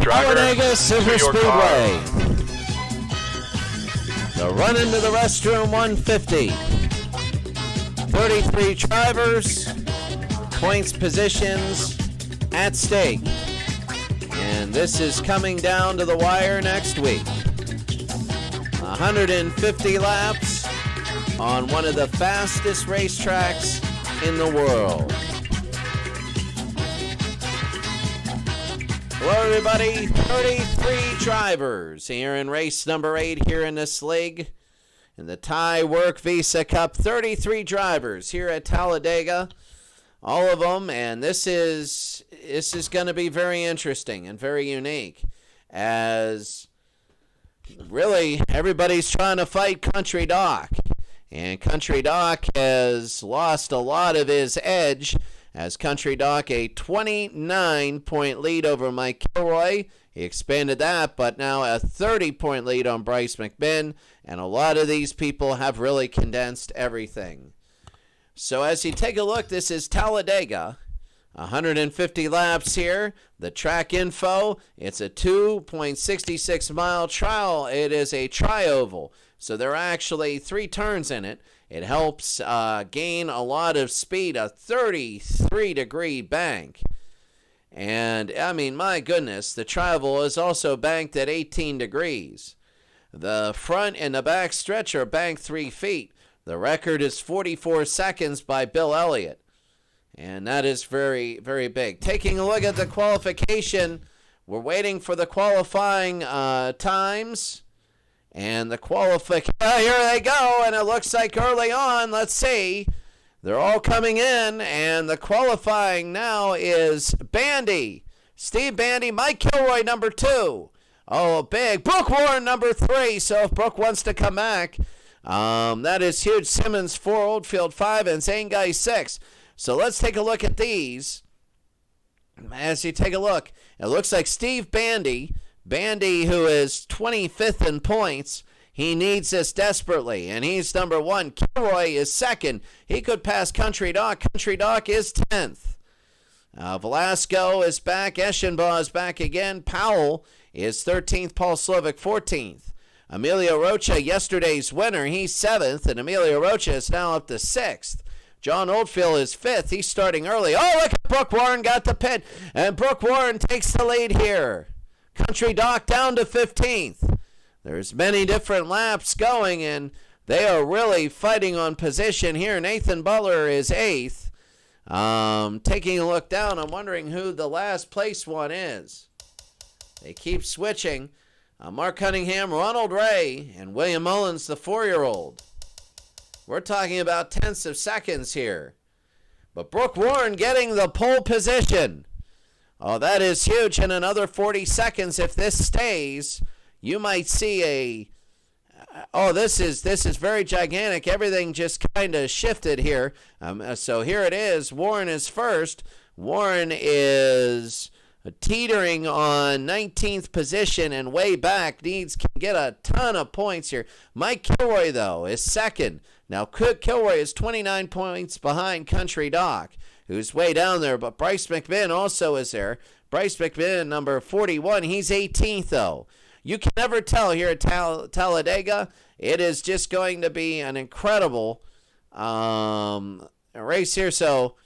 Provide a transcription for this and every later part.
Talledega Super Speedway. The Runnin to the Restroom 150. 33 drivers, points positions at stake. And this is coming down to the wire next week. 150 laps on one of the fastest racetracks in the world. Hello, everybody. 33 drivers here in race number 8 here in this league. In the Thai Work Visa Cup, 33 drivers here at Talledega. All of them, and this is going to be very interesting and very unique, as really everybody's trying to fight Country Doc. And Country Doc has lost a lot of his edge, as Country Doc a 29-point lead over Mike Kilroy. He expanded that, but now a 30-point lead on Bryce McMinn, and a lot of these people have really condensed everything. So as you take a look, this is Talledega, 150 laps here. The track info, it's a 2.66-mile trial. It is a tri-oval, so there are actually 3 turns in it. It helps gain a lot of speed, a 33-degree bank. And, I mean, my goodness, the tri-oval is also banked at 18 degrees. The front and the back stretch are banked 3 feet. The record is 44 seconds by Bill Elliott. And that is very, very big. Taking a look at the qualification, we're waiting for the qualifying times. And the qualification, here they go, and it looks like early on, let's see, they're all coming in, and the qualifying now is Bandi, Steve Bandi, Mike Kilroy, number 2. Oh, big, Brooke Warren, number 3, so if Brooke wants to come back, that is huge. Simmons 4, Oldfield 5, and Zane Guy 6. So let's take a look at these. As you take a look, it looks like Steve Bandi, who is 25th in points, he needs this desperately, and he's number 1. Kilroy is 2nd. He could pass Country Doc. Country Doc is 10th. Velasco is back. Eschenbaugh is back again. Powell is 13th. Paul Slovic 14th. Emilio Rocha, yesterday's winner, he's 7th, and Emilio Rocha is now up to 6th. John Oldfield is 5th. He's starting early. Oh, look at Brooke Warren got the pit, and Brooke Warren takes the lead here. Country Doc down to 15th. There's many different laps going, and they are really fighting on position here. Nathan Butler is 8th. Taking a look down, I'm wondering who the last place one is. They keep switching. Mark Cunningham, Ronald Ray, and William Mullins, the 4-year-old. We're talking about tenths of seconds here. But Brooke Warren getting the pole position. Oh, that is huge. In another 40 seconds, if this stays, you might see a... Oh, this is very gigantic. Everything just kind of shifted here. So here it is. Warren is first. Warren is teetering on 19th position and way back. Can get a ton of points here. Mike Kilroy, though, is 2nd. Now, Kilroy is 29 points behind Country Doc, who's way down there, but Bryce McMinn also is there. Bryce McMinn, number 41, he's 18th, though. You can never tell here at Talledega. It is just going to be an incredible race here, so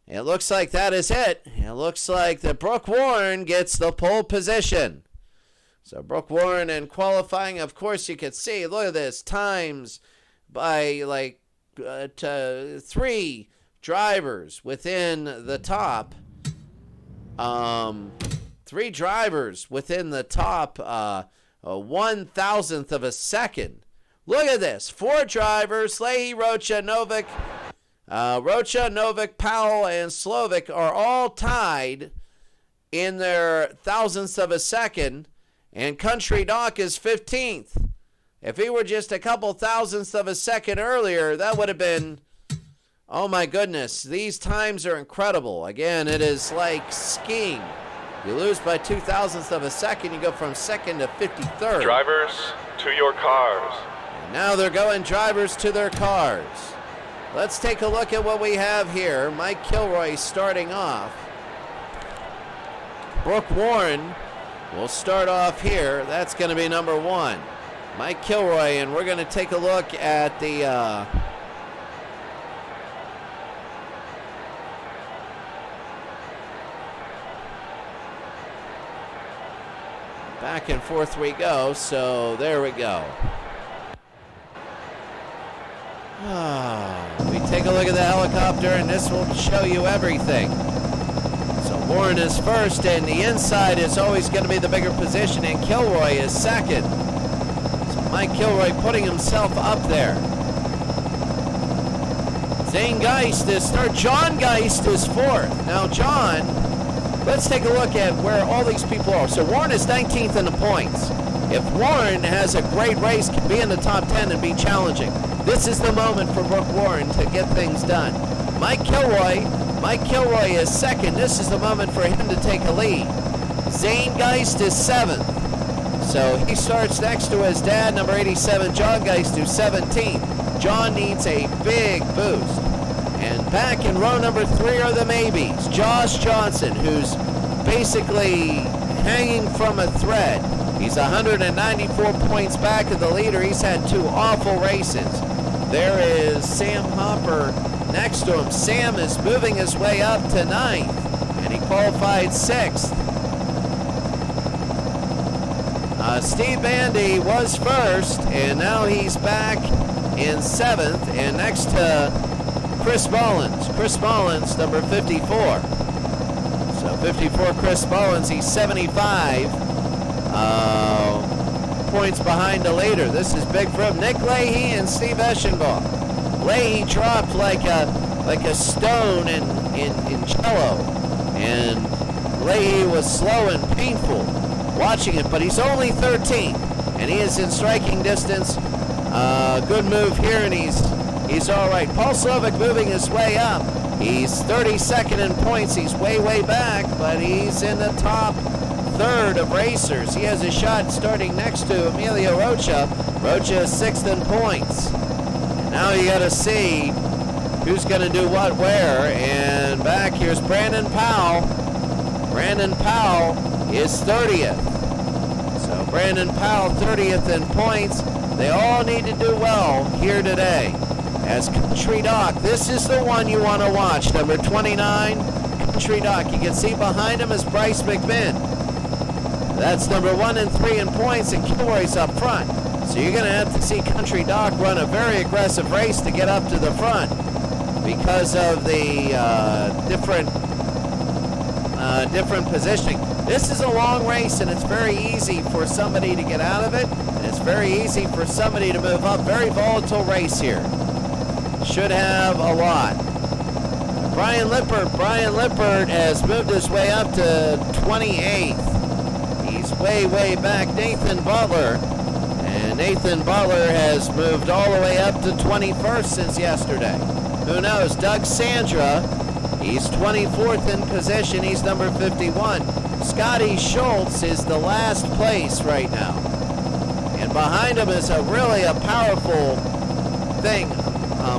it looks like that is it. It looks like that Brooke Warren gets the pole position. So Brooke Warren in qualifying, of course, you can see, look at this, times by like 3 drivers within the top. 3 drivers within the top 1,000th of a second. Look at this. 4 drivers, Leahy, Rocha, Novik, Powell, and Slovic are all tied in their thousandths of a second, and Country Doc is 15th. If he were just a couple thousandths of a second earlier, that would have been, oh my goodness, these times are incredible. Again, it is like skiing. You lose by 0.02 of a second, you go from 2nd to 53rd. Drivers, to your cars. And now they're going drivers to their cars. Let's take a look at what we have here. Mike Kilroy starting off. Brooke Warren We'll start off here. That's going to be number 1, Mike Kilroy, and we're going to take a look at the back and forth we go. So there we go. We take a look at the helicopter, and this will show you everything. So Warren is first, and the inside is always going to be the bigger position, and Kilroy is second. So Mike Kilroy putting himself up there. Zane Geist is third. John Geist is fourth. Now, John, let's take a look at where all these people are. So Warren is 19th in the points. If Warren has a great race, can be in the top 10 and be challenging, this is the moment for Brooke Warren to get things done. Mike Kilroy is second. This is the moment for him to take a lead. Zane Geist is seventh. So he starts next to his dad, number 87, John Geist, who's 17th. John needs a big boost. And back in row number 3 are the maybes. Josh Johnson, who's basically hanging from a thread. He's 194 points back of the leader. He's had 2 awful races. There is Sam Hopper next to him. Sam is moving his way up to 9th, and he qualified 6th. Steve Bandi was first, and now he's back in 7th, and next to Chris Mullins. Chris Mullins, number 54. So 54 Chris Mullins, he's 75 points behind the leader. This is big for him. Nick Leahy and Steve Eschenbach. Leahy dropped like a stone in cello, and Leahy was slow and painful watching it, but he's only 13th, and he is in striking distance. Good move here, and he's all right. Paul Slovic moving his way up. He's 32nd in points. He's way back, but he's in the top third of racers. He has a shot starting next to Emilio Rocha. Rocha is 6th in points. And now you got to see who's going to do what where. And back here's Brandon Powell. Brandon Powell is 30th. So Brandon Powell 30th in points. They all need to do well here today. As Country Doc, this is the one you want to watch. Number 29, Country Doc. You can see behind him is Bryce McMinn. That's number 1 and 3 in points, and Kilroy's up front. So you're going to have to see Country Doc run a very aggressive race to get up to the front because of the different positioning. This is a long race, and it's very easy for somebody to get out of it, and it's very easy for somebody to move up. Very volatile race here. Should have a lot. Brian Lippert has moved his way up to 28th. He's way back. Nathan Butler has moved all the way up to 21st since yesterday. Who knows? Doug Sandra, he's 24th in position. He's number 51. Scotty Schultz is the last place right now. And behind him is really a powerful thing.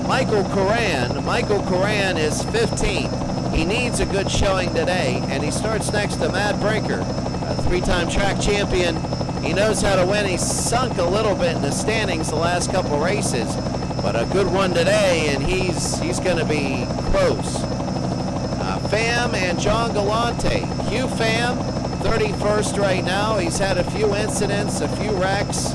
Michael Koran. Michael Koran is 15th. He needs a good showing today, and he starts next to Matt Brinker, a 3-time track champion. He knows how to win. He's sunk a little bit in the standings the last couple races, but a good one today, and he's going to be close. Pham and John Galante. Hugh Pham, 31st right now. He's had a few incidents, a few wrecks.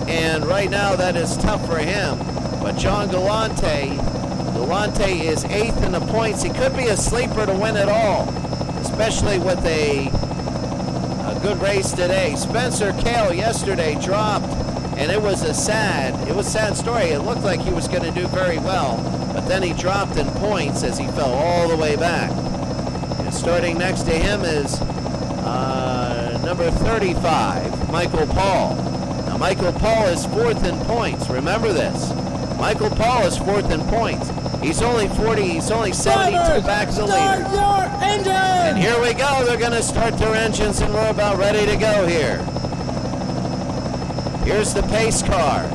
And right now that is tough for him. But John Galante is 8th in the points. He could be a sleeper to win it all, especially with a good race today. Spencer Cale yesterday dropped, and it was a sad story. It looked like he was going to do very well, but then he dropped in points as he fell all the way back. And starting next to him is number 35, Michael Paul. Now, Michael Paul is 4th in points. Remember this. Michael Paul is 4th in points. He's only 72 back of the leader. Your engine! And here we go. They're going to start their engines, and we're about ready to go here. Here's the pace car.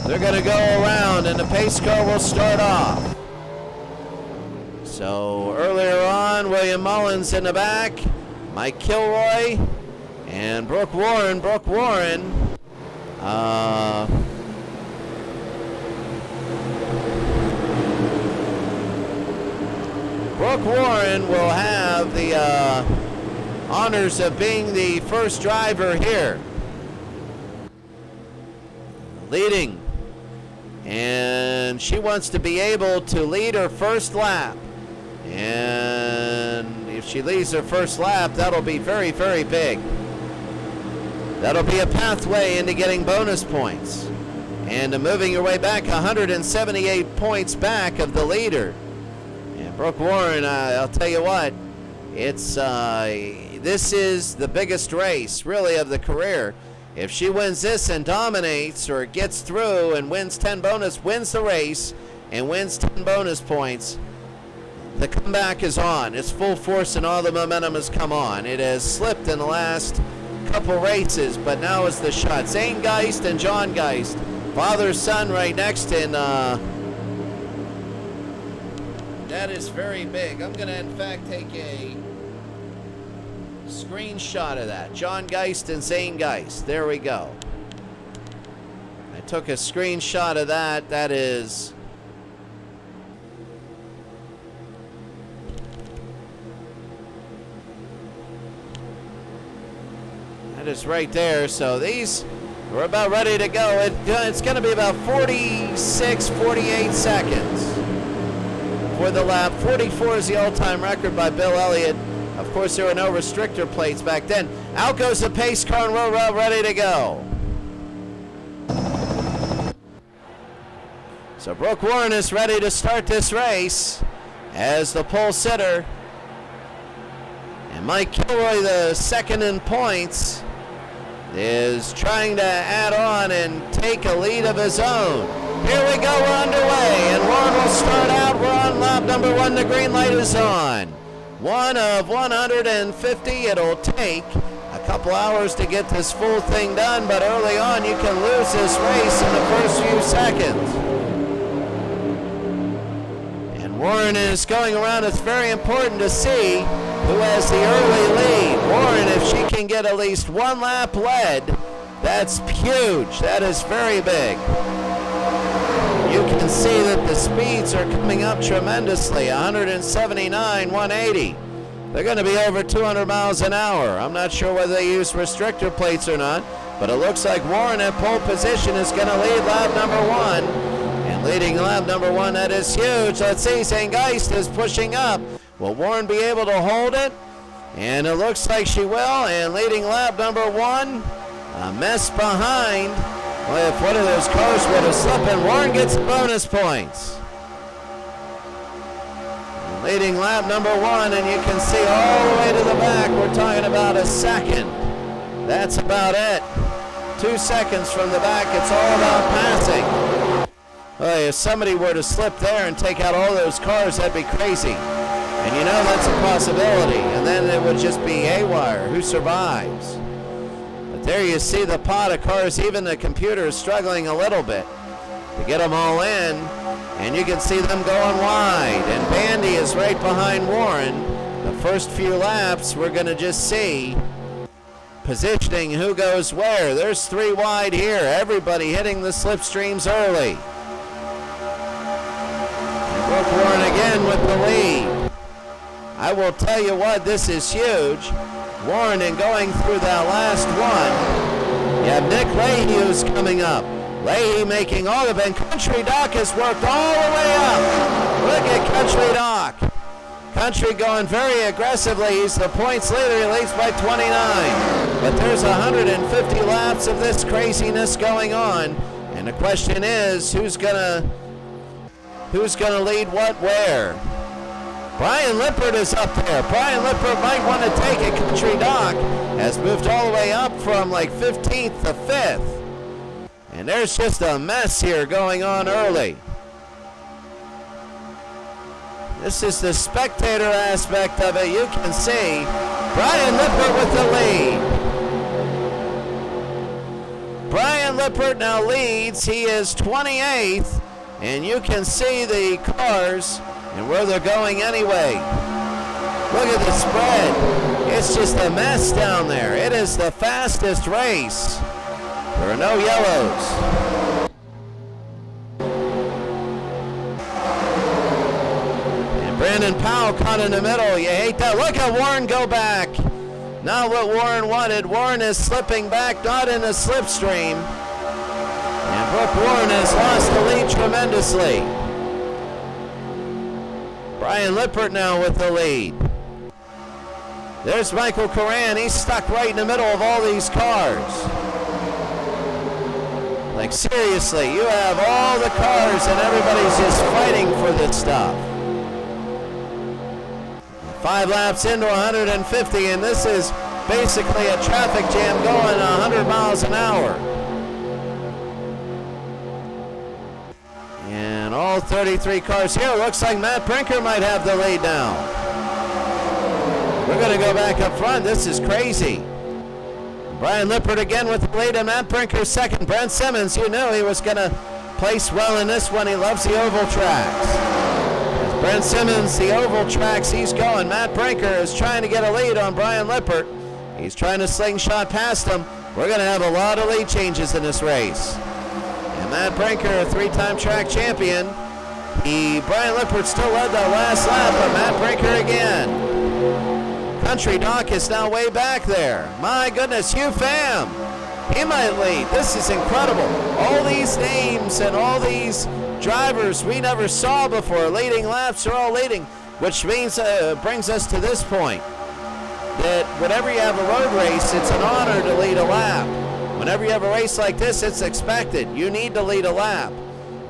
They're going to go around, and the pace car will start off. So earlier on, William Mullins in the back, Mike Kilroy, and Brooke Warren. Brooke Warren, will have the honors of being the first driver here. Leading. And she wants to be able to lead her first lap. And if she leads her first lap, that'll be very, very big. That'll be a pathway into getting bonus points. And moving your way back 178 points back of the leader. And Brooke Warren, I'll tell you what, this is the biggest race, really, of the career. If she wins this and dominates or gets through and wins the race and wins 10 bonus points, the comeback is on. It's full force and all the momentum has come on. It has slipped in the last couple races, but now is the shot. Zane Geist and John Geist, father, son right next in. That is very big. I'm going to, in fact, take a screenshot of that. John Geist and Zane Geist. There we go. I took a screenshot of that. That is right there. So we're about ready to go. It's going to be about 46, 48 seconds for the lap. 44 is the all-time record by Bill Elliott. Of course, there were no restrictor plates back then. Out goes the pace car, and we're ready to go. So Brooke Warren is ready to start this race as the pole sitter. And Mike Kilroy, the second in points, is trying to add on and take a lead of his own. Here we go, we're underway, and Warren will start out. We're on lap number 1, the green light is on. 1 of 150. It'll take a couple hours to get this full thing done, but early on you can lose this race in the first few seconds. And Warren is going around. It's very important to see who has the early lead. Warren, if she can get at least one lap led, that's huge. That is very big. You can see that the speeds are coming up tremendously. 179, 180. They're going to be over 200 miles an hour. I'm not sure whether they use restrictor plates or not, but it looks like Warren at pole position is going to lead lap number 1. And leading lap number 1, that is huge. Let's see, St. Geist is pushing up. Will Warren be able to hold it? And it looks like she will. And leading lap number 1, a mess behind. Well, if one of those cars would have slipped, and Warren gets bonus points. And leading lap number 1, and you can see all the way to the back, we're talking about a second. That's about it. 2 seconds from the back, it's all about passing. Well, if somebody were to slip there and take out all those cars, that'd be crazy. And you know that's a possibility. And then it would just be haywire. Who survives? There you see the pot of cars. Even the computer is struggling a little bit to get them all in, and you can see them going wide. And Bandi is right behind Warren. The first few laps, we're going to just see positioning who goes where. There's 3 wide here. Everybody hitting the slipstreams early. And Brooke Warren again with the lead. I will tell you what, this is huge. Warren and going through that last one. You have Nick Leahy who's coming up. Leahy making all of it, and Country Doc has worked all the way up. Look at Country Doc. Country going very aggressively. He's the points leader. He leads by 29. But there's 150 laps of this craziness going on. And the question is, who's gonna lead what where? Brian Lippert is up there. Brian Lippert might want to take it. Country Doc has moved all the way up from like 15th to 5th. And there's just a mess here going on early. This is the spectator aspect of it. You can see Brian Lippert with the lead. Brian Lippert now leads. He is 28th. And you can see the cars and where they're going anyway. Look at the spread. It's just a mess down there. It is the fastest race. There are no yellows. And Brandon Powell caught in the middle. You hate that. Look at Warren go back. Not what Warren wanted. Warren is slipping back, not in a slipstream. And Brooke Warren has lost the lead tremendously. Brian Lippert now with the lead. There's Michael Koran. He's stuck right in the middle of all these cars. Like, seriously, you have all the cars and everybody's just fighting for this stuff. 5 laps into 150, and this is basically a traffic jam going 100 miles an hour. And all 33 cars here. Looks like Matt Brinker might have the lead now. We're going to go back up front. This is crazy. Brian Lippert again with the lead, and Matt Brinker second. Brent Simmons, you knew he was going to place well in this one. He loves the oval tracks. Brent Simmons, the oval tracks, he's going. Matt Brinker is trying to get a lead on Brian Lippert. He's trying to slingshot past him. We're going to have a lot of lead changes in this race. And Matt Brinker, a 3-time track champion. Brian Lippert still led that last lap, but Matt Brinker again. Country Doc is now way back there. My goodness, Hugh Pham. He might lead. This is incredible. All these names and all these drivers we never saw before leading laps are all leading, which means brings us to this point, that whenever you have a road race, it's an honor to lead a lap. Whenever you have a race like this, it's expected. You need to lead a lap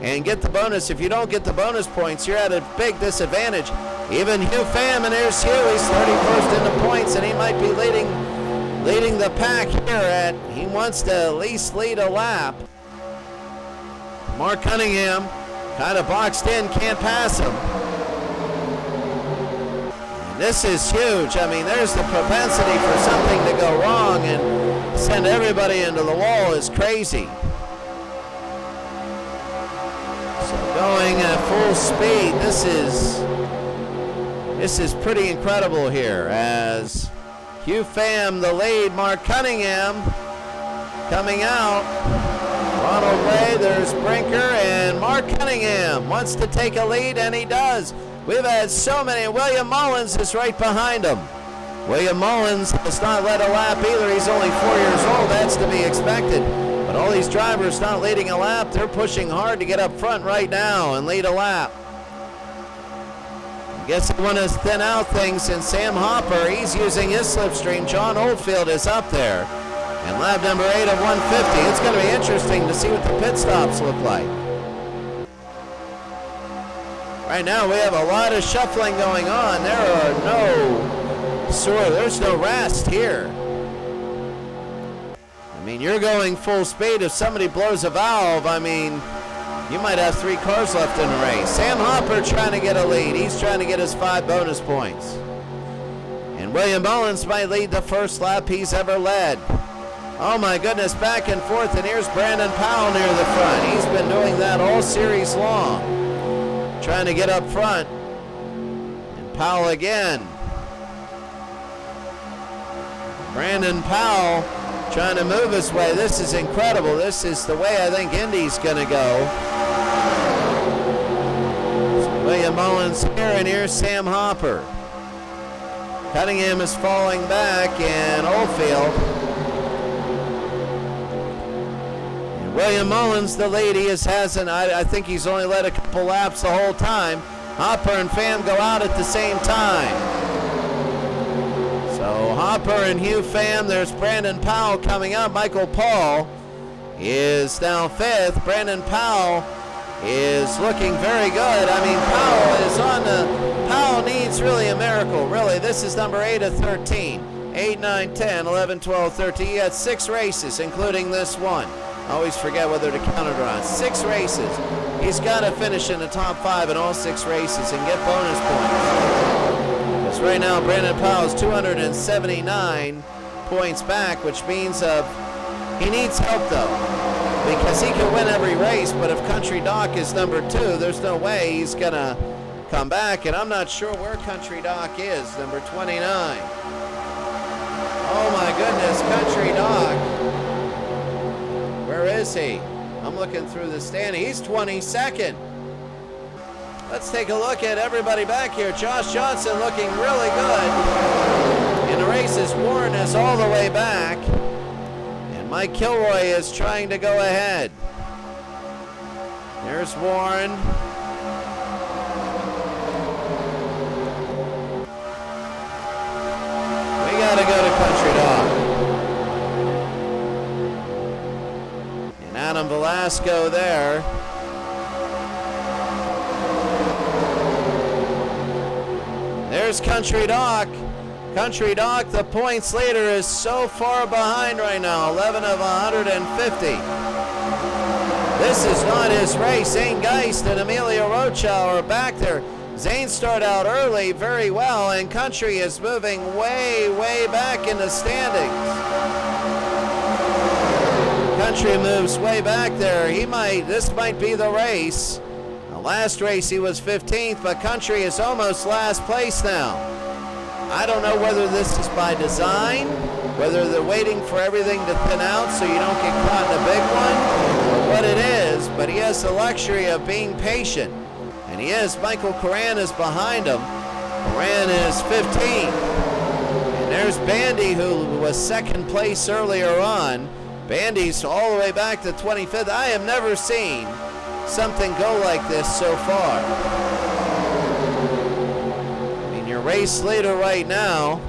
and get the bonus. If you don't get the bonus points, you're at a big disadvantage. Even Hugh Pham, and there's Hugh, he's 31st in the points, and he might be leading the pack here. He wants to at least lead a lap. Mark Cunningham kind of boxed in, can't pass him. And this is huge. I mean, there's the propensity for something to go wrong and send everybody into the wall is crazy. So going at full speed, this is pretty incredible here as Hugh Pham the lead, Mark Cunningham coming out. Ronald Ray, there's Brinker, and Mark Cunningham wants to take a lead, and he does. We've had so many. William Mullins is right behind him. William Mullins has not led a lap either. He's only 4 years old. That's to be expected. But all these drivers not leading a lap. They're pushing hard to get up front right now and lead a lap. I guess they want to thin out things, and Sam Hopper, he's using his slipstream. John Oldfield is up there. And lap number 8 of 150. It's going to be interesting to see what the pit stops look like. Right now we have a lot of shuffling going on. There's no rest here. I mean, you're going full speed. If somebody blows a valve, I mean, you might have 3 cars left in the race. Sam Hopper trying to get a lead. He's trying to get his 5 bonus points. And William Mullins might lead the first lap he's ever led. Oh my goodness, back and forth, and here's Brandon Powell near the front. He's been doing that all series long, trying to get up front. And Powell again. Brandon Powell trying to move his way. This is incredible. This is the way I think Indy's going to go. So William Mullins here, and here's Sam Hopper. Cunningham is falling back, and Oldfield. William Mullins, the lead, I think he's only led a couple laps the whole time. Hopper and Pham go out at the same time. So Hopper and Hugh Pham, there's Brandon Powell coming up. Michael Paul is down 5th. Brandon Powell is looking very good. I mean, Powell needs really a miracle, really. This is number 8 of 13. 8, 9, 10, 11, 12, 13. He had 6 races, including this one. I always forget whether to count it or not. 6 races. He's got to finish in the top 5 in all 6 races and get bonus points. Because right now, Brandon Powell's 279 points back, which means he needs help, though. Because he can win every race, but if Country Doc is number 2, there's no way he's going to come back, and I'm not sure where Country Doc is, number 29. Oh my goodness, Country Doc. Where is he? I'm looking through the stand. He's 22nd. Let's take a look at everybody back here. Josh Johnson looking really good. In the races, Warren is all the way back. And Mike Kilroy is trying to go ahead. There's Warren. We got to go to Country Dog. And Adam Velasco there. There's Country Doc. Country Doc, the points leader, is so far behind right now, 11 of 150. This is not his race. Zane Geist and Emilio Rocha are back there. Zane started out early very well, and Country is moving way, way back in the standings. Country moves way back there. This might be the race. The last race he was 15th, but Country is almost last place now. I don't know whether this is by design, whether they're waiting for everything to thin out so you don't get caught in a big one, or what it is, but he has the luxury of being patient. And he is. Michael Koran is behind him. Koran is 15th. And there's Bandi, who was second place earlier on. Bandi's all the way back to 25th. I have never seen something go like this so far. I mean, your race leader right now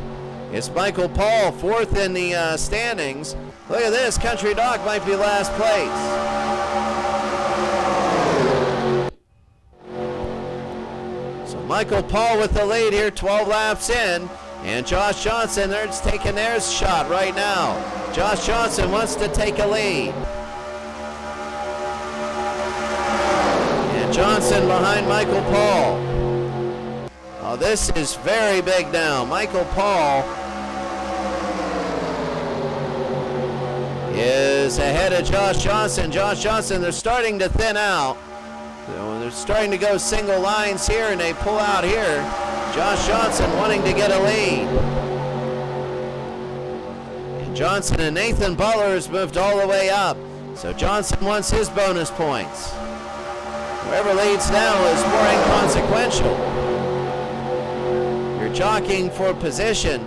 is Michael Paul, fourth in the standings. Look at this, Country Dog might be last place. So Michael Paul with the lead here, 12 laps in. And Josh Johnson, they're just taking their shot right now. Josh Johnson wants to take a lead. And Johnson behind Michael Paul. Oh, this is very big now. Michael Paul is ahead of Josh Johnson. Josh Johnson, they're starting to thin out. So they're starting to go single lines here, and they pull out here. Josh Johnson wanting to get a lead. And Johnson and Nathan Butler has moved all the way up. So Johnson wants his bonus points. Whoever leads now is more inconsequential. You're jockeying for position.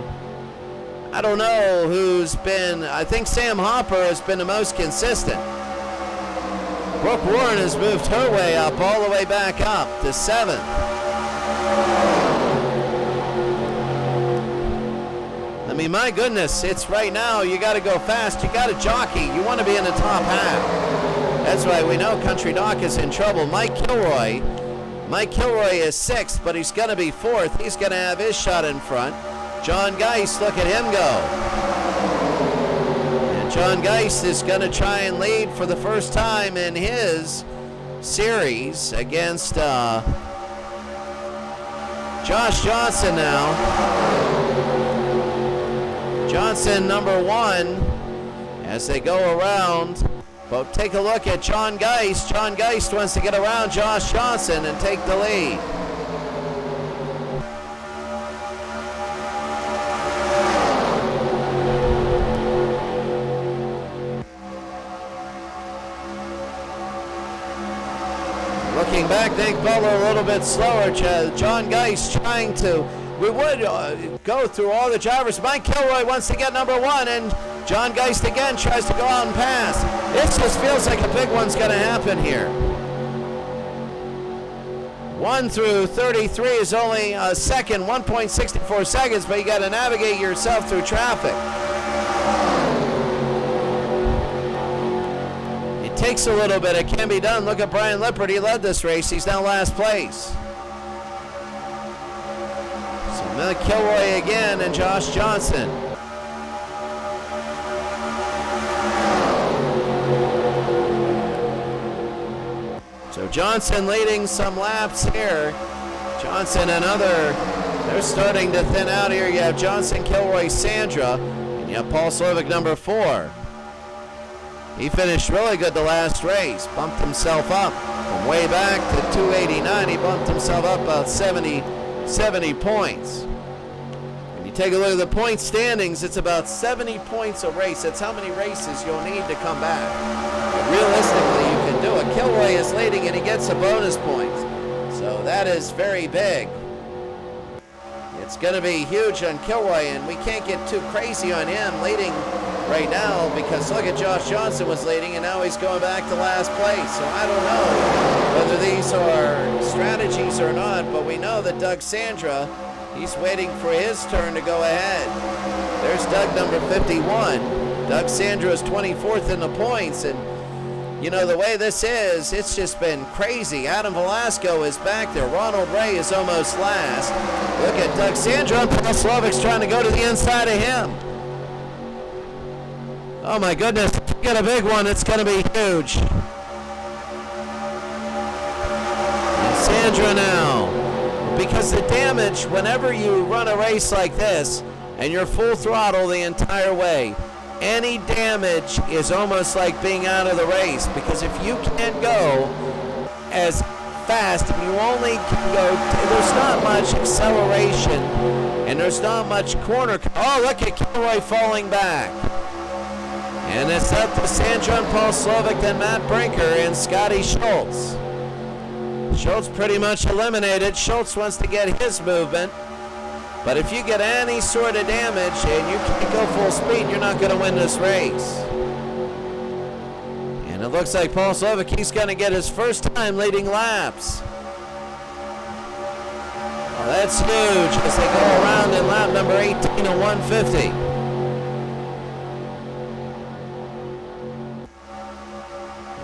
I don't know who's been, I think Sam Hopper has been the most consistent. Brooke Warren has moved her way up, all the way back up to 7th. I mean, my goodness, it's right now, you got to go fast, you got to jockey, you want to be in the top half. That's why we know Country Doc is in trouble. Mike Kilroy is 6th, but he's going to be 4th. He's going to have his shot in front. John Geist, look at him go. And John Geist is going to try and lead for the first time in his series against Josh Johnson now. Johnson number 1 as they go around. But take a look at John Geist. John Geist wants to get around Josh Johnson and take the lead. Looking back, Nick Butler a little bit slower. John Geist trying to, we would go through all the drivers. Mike Kilroy wants to get number 1, and John Geist again tries to go out and pass. This just feels like a big one's going to happen here. 1 through 33 is only a second, 1.64 seconds, but you got to navigate yourself through traffic. It takes a little bit. It can be done. Look at Brian Lippert. He led this race. He's now last place. So Mick Kilroy again and Josh Johnson. So Johnson leading some laps here. Johnson another. They're starting to thin out here. You have Johnson, Kilroy, Sandra, and you have Paul Slovic number 4. He finished really good the last race, bumped himself up. From way back to 289, he bumped himself up about 70 points. When you take a look at the point standings, it's about 70 points a race. That's how many races you'll need to come back. But realistically, you can do it. Kilroy is leading, and he gets a bonus point. So that is very big. It's going to be huge on Kilroy, and we can't get too crazy on him leading right now, because look at Josh Johnson was leading, and now he's going back to last place. So I don't know whether these are strategies or not, but we know that Doug Sandra, he's waiting for his turn to go ahead. There's Doug number 51. Doug Sandra is 24th in the points, and you know, the way this is, it's just been crazy. Adam Velasco is back there. Ronald Ray is almost last. Look at Doug Sandra. Paul Slovic's trying to go to the inside of him. Oh my goodness, if you get a big one, it's going to be huge. And Sandra now. Because the damage, whenever you run a race like this, and you're full throttle the entire way, any damage is almost like being out of the race, because if you can't go as fast, if you only can go, there's not much acceleration and there's not much corner. Oh, look at Kilroy falling back. And it's up to Sandra and Paul Slovic, then Matt Brinker and Scotty Schultz. Schultz pretty much eliminated. Schultz wants to get his movement. But if you get any sort of damage and you can't go full speed, you're not going to win this race. And it looks like Paul Slovic, he's going to get his first time leading laps. Well, that's huge as they go around in lap number 18 at 150.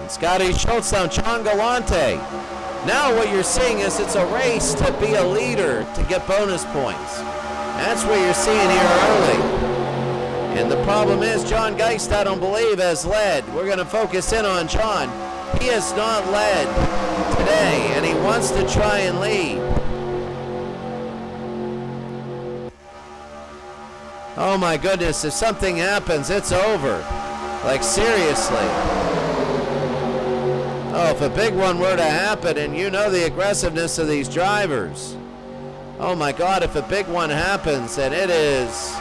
And Scotty Schultz down, John Galante. Now what you're seeing is it's a race to be a leader to get bonus points. That's what you're seeing here early. And the problem is John Geist, I don't believe, has led. We're going to focus in on John. He has not led today, and he wants to try and lead. Oh my goodness, if something happens, it's over. Like, seriously. Oh, if a big one were to happen, and you know the aggressiveness of these drivers. Oh my God, if a big one happens, and it is...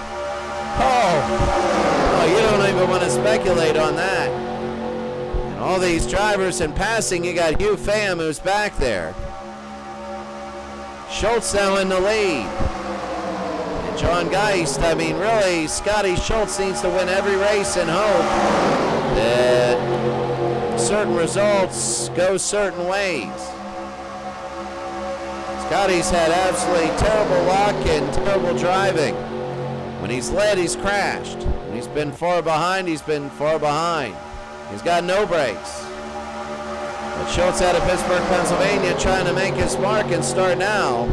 Oh, you don't even want to speculate on that. And all these drivers in passing, you got Hugh Pham who's back there. Schultz now in the lead. And John Geist, I mean, really, Scotty Schultz needs to win every race and hope that certain results go certain ways. Scotty's had absolutely terrible luck and terrible driving. When he's led, he's crashed. When he's been far behind, he's been far behind. He's got no brakes. But Schultz out of Pittsburgh, Pennsylvania, trying to make his mark and start now.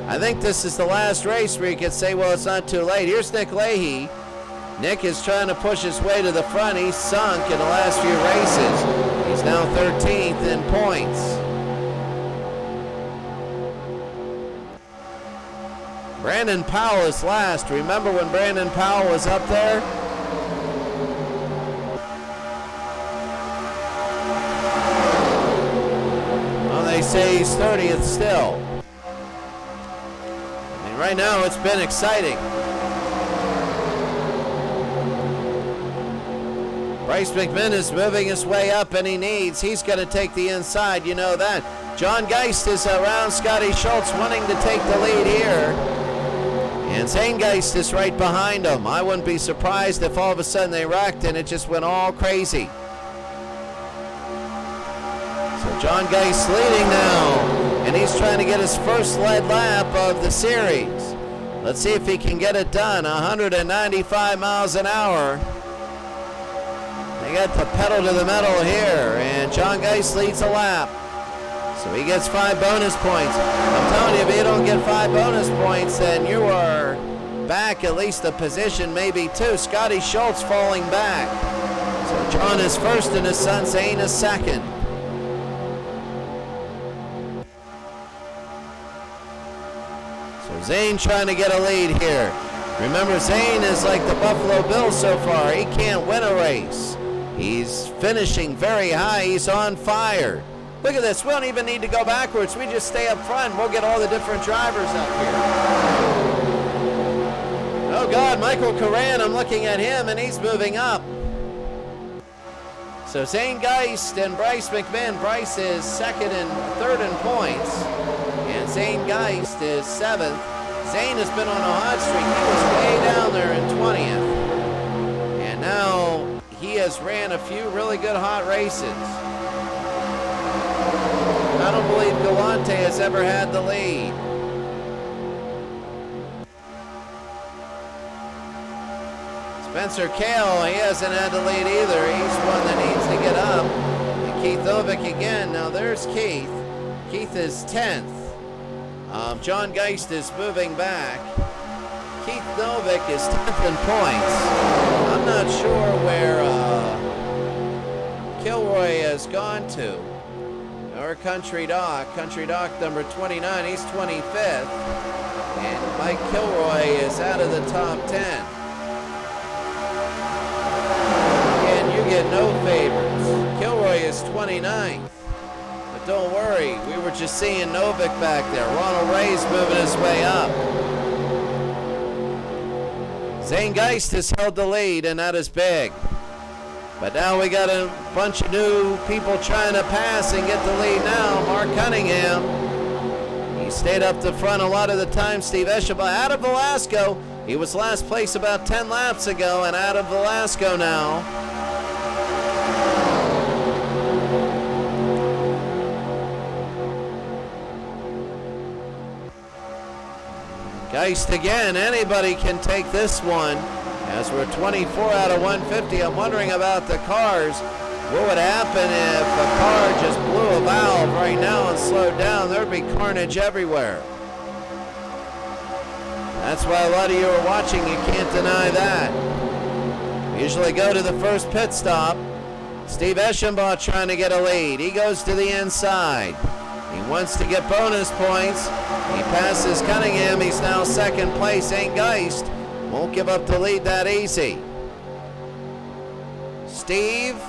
I think this is the last race where you could say, well, it's not too late. Here's Nick Leahy. Nick is trying to push his way to the front. He's sunk in the last few races. He's now 13th in points. Brandon Powell is last. Remember when Brandon Powell was up there? Well, they say he's 30th still. I mean, right now it's been exciting. Bryce McMinn is moving his way up, and he's going to take the inside, you know that. John Geist is around Scotty Schultz, wanting to take the lead here. And Zane Geist is right behind him. I wouldn't be surprised if all of a sudden they wrecked and it just went all crazy. So John Geist leading now, and he's trying to get his first lead lap of the series. Let's see if he can get it done. 195 miles an hour. They got the pedal to the metal here, and John Geist leads a lap. So he gets 5 bonus points. I'm telling you, if you don't get 5 bonus points, then you are back at least a position, maybe 2. Scotty Schultz falling back. So John is first, and his son Zane is second. So Zane trying to get a lead here. Remember, Zane is like the Buffalo Bills so far. He can't win a race. He's finishing very high. He's on fire. Look at this. We don't even need to go backwards. We just stay up front. We'll get all the different drivers up here. Oh, God, Michael Koran, I'm looking at him, and he's moving up. So Zane Geist and Bryce McMinn. Bryce is second and third in points, and Zane Geist is seventh. Zane has been on a hot streak. He was way down there in 20th. And now he has ran a few really good hot races. I don't believe Galante has ever had the lead. Spencer Kale, he hasn't had the lead either. He's one that needs to get up. And Keith Novick again. Now there's Keith. Keith is 10th. John Geist is moving back. Keith Novick is 10th in points. I'm not sure where Kilroy has gone to. Or Country Doc number 29, he's 25th. And Mike Kilroy is out of the top 10. Again, you get no favors. Kilroy is 29th. But don't worry, we were just seeing Novick back there. Ronald Ray's moving his way up. Zane Geist has held the lead, and that is big. But now we got a bunch of new people trying to pass and get the lead now. Mark Cunningham, he stayed up the front a lot of the time. Steve Eschenbach out of Velasco. He was last place about 10 laps ago, and out of Velasco now. Geist again, anybody can take this one. As we're 24 out of 150, I'm wondering about the cars. What would happen if a car just blew a valve right now and slowed down? There'd be carnage everywhere. That's why a lot of you are watching. You can't deny that. We usually go to the first pit stop. Steve Eschenbach trying to get a lead. He goes to the inside. He wants to get bonus points. He passes Cunningham. He's now second place. Zane Geist won't give up the lead that easy. Steve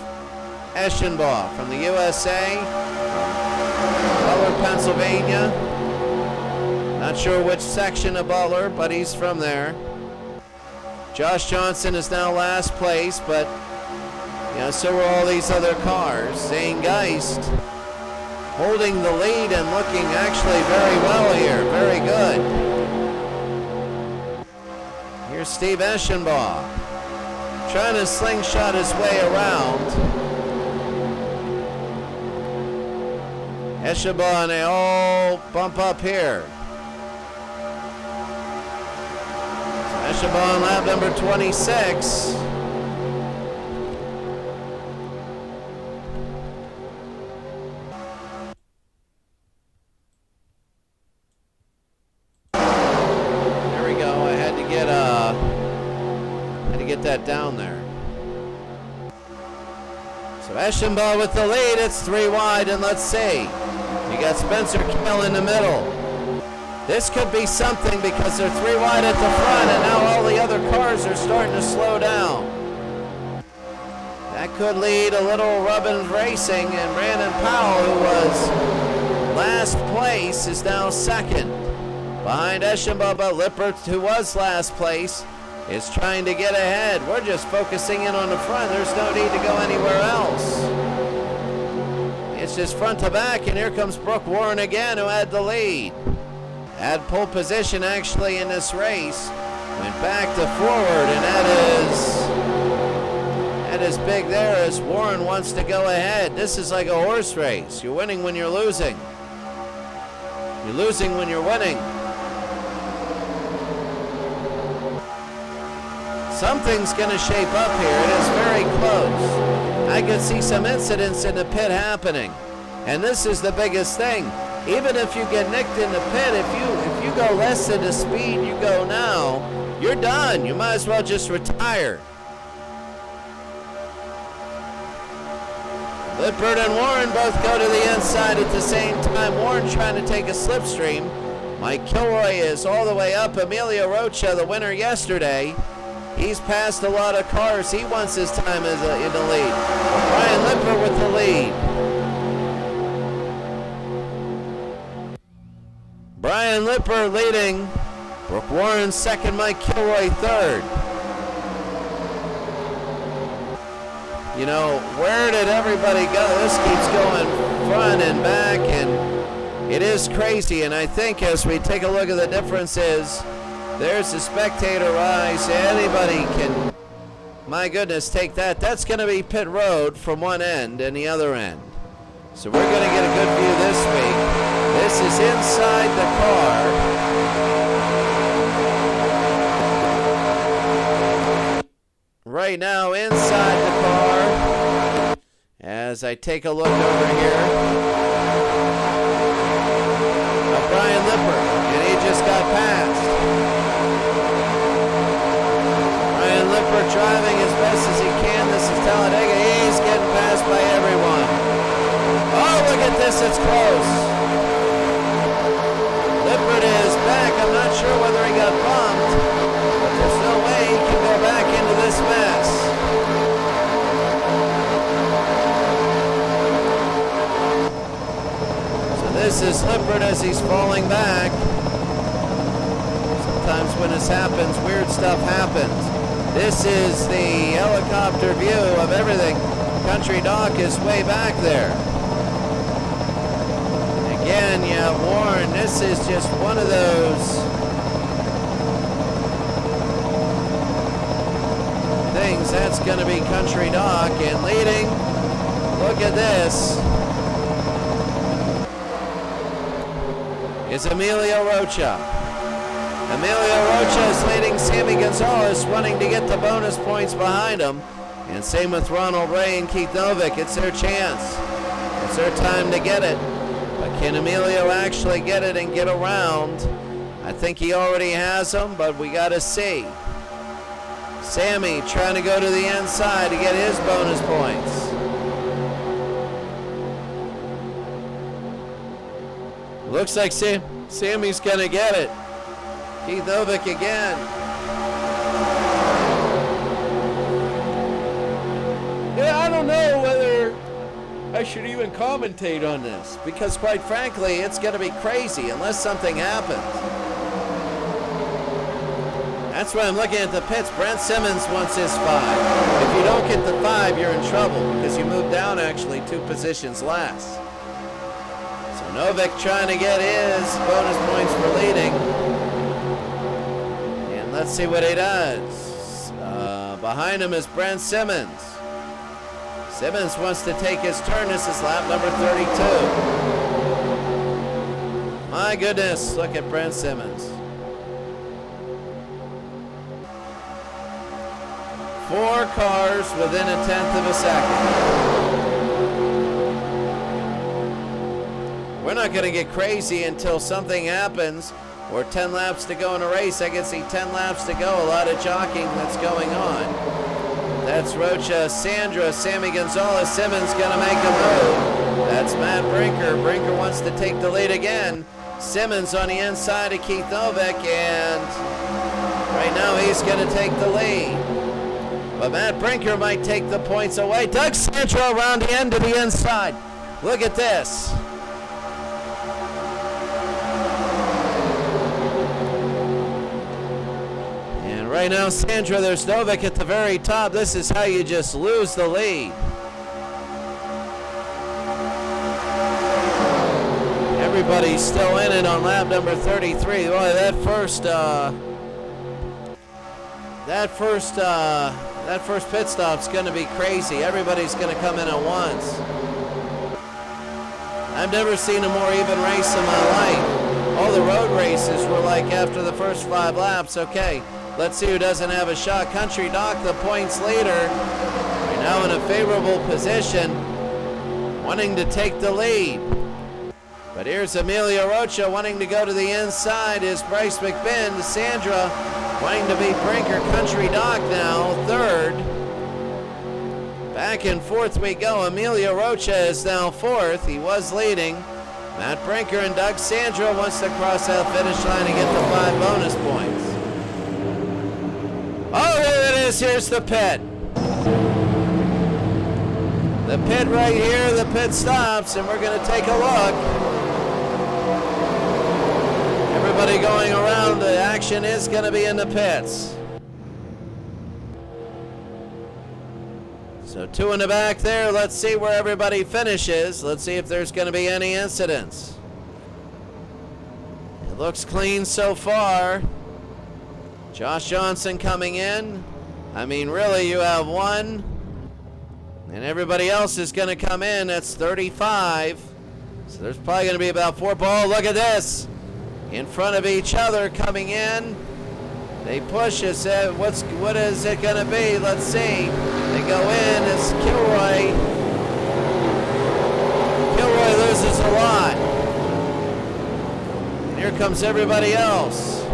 Eschenbach from the USA, Butler, Pennsylvania. Not sure which section of Butler, but he's from there. Josh Johnson is now last place, but so are all these other cars. Zane Geist holding the lead and looking actually very well here. Very good. Here's Steve Eschenbach trying to slingshot his way around. Eschenbach, and they all bump up here. Eschenbach on lap number 26. That down there. So Eschenbach with the lead. It's 3 wide, and let's see. You got Spencer Kale in the middle. This could be something because they're 3 wide at the front, and now all the other cars are starting to slow down. That could lead a little Rubbin racing, and Brandon Powell, who was last place, is now second. Behind Eschenbach, but Lippert, who was last place, is trying to get ahead. We're just focusing in on the front. There's no need to go anywhere else. It's just front to back, and here comes Brooke Warren again, who had the lead. Had pole position actually in this race. Went back to forward, and that is big there as Warren wants to go ahead. This is like a horse race. You're winning when you're losing. You're losing when you're winning. Something's going to shape up here. It is very close. I could see some incidents in the pit happening. And this is the biggest thing. Even if you get nicked in the pit, if you go less than the speed you go now, you're done. You might as well just retire. Lippert and Warren both go to the inside at the same time. Warren trying to take a slipstream. Mike Kilroy is all the way up. Emilio Rocha, the winner yesterday, he's passed a lot of cars. He wants his time in the lead. Brian Lippert with the lead. Brian Lipper leading. Brooke Warren second, Mike Kilroy third. You know, where did everybody go? This keeps going front and back, and it is crazy. And I think as we take a look at the differences, there's the spectator rise. Anybody can, my goodness, take that. That's going to be pit road from one end and the other end. So we're going to get a good view this week. This is inside the car. Right now inside the car, as I take a look over here, Brian Lipper, and he just got passed. Brian Lipper driving as best as he can. This is Talledega. He's getting passed by everyone. Oh, look at this, it's close. Lippert is back. I'm not sure whether he got bumped, but there's no way he can go back into this mess. So this is Lippert as he's falling back. Sometimes when this happens, weird stuff happens. This is the helicopter view of everything. Country Dock is way back there. Again, yeah, Warren, this is just one of those things. That's going to be Country Dock, and leading, look at this, is Emilio Rocha. Emilio Rocha is leading Sammy Gonzalez, running to get the bonus points behind him. And same with Ronald Ray and Keith Novick. It's their chance. It's their time to get it. But can Emilio actually get it and get around? I think he already has them, but we got to see. Sammy trying to go to the inside to get his bonus points. Looks like Sammy's going to get it. Keith Novick again. Yeah, I don't know whether I should even commentate on this, because quite frankly, it's going to be crazy unless something happens. That's why I'm looking at the pits. Brent Simmons wants his 5. If you don't get the 5, you're in trouble because you move down actually 2 positions last. So Novick trying to get his bonus points for leading. And let's see what he does. Behind him is Brent Simmons. Simmons wants to take his turn. This is lap number 32. My goodness, look at Brent Simmons. 4 cars within a tenth of a second. We're not going to get crazy until something happens, or 10 laps to go in a race. I can see 10 laps to go, a lot of jockeying that's going on. That's Rocha, Sandra, Sammy Gonzalez, Simmons going to make a move. That's Matt Brinker. Brinker wants to take the lead again. Simmons on the inside of Keith Novick, and right now he's going to take the lead. But Matt Brinker might take the points away. Doug Sandra around the end to the inside. Look at this. And right now, Sandra, there's Novick at the very top. This is how you just lose the lead. Everybody's still in it on lap number 33. Boy, that first pit stop's going to be crazy. Everybody's going to come in at once. I've never seen a more even race in my life. All the road races were like after the first 5 laps. Okay, let's see who doesn't have a shot. Country Dock, the points leader, right now in a favorable position, wanting to take the lead. But here's Emilio Rocha wanting to go to the inside. Is Bryce McMinn, Sandra wanting to beat Brinker. Country Dock now, 3rd. Back and forth we go. Emilio Rocha is now 4th. He was leading. Matt Brinker and Doug Sandra wants to cross that finish line and get the 5 bonus points. Oh, there it is. Here's the pit. The pit right here. The pit stops, and we're going to take a look. Everybody going around. The action is going to be in the pits. So 2 in the back there. Let's see where everybody finishes. Let's see if there's going to be any incidents. It looks clean so far. Josh Johnson coming in. I mean, really, you have 1. And everybody else is going to come in. That's 35. So there's probably going to be about 4 balls. Look at this. In front of each other coming in. They push us. What is it going to be? Let's see. They go in. It's Kilroy. Kilroy loses a lot. And here comes everybody else.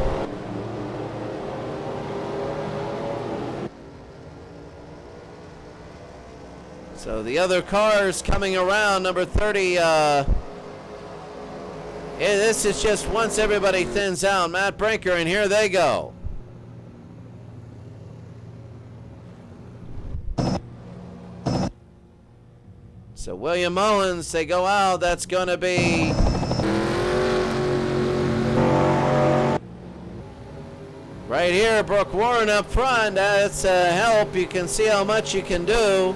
So the other cars coming around, number 30. This is just once everybody thins out. Matt Brinker, and here they go. So William Mullins, they go out. That's going to be right here. Brooke Warren up front. That's a help. You can see how much you can do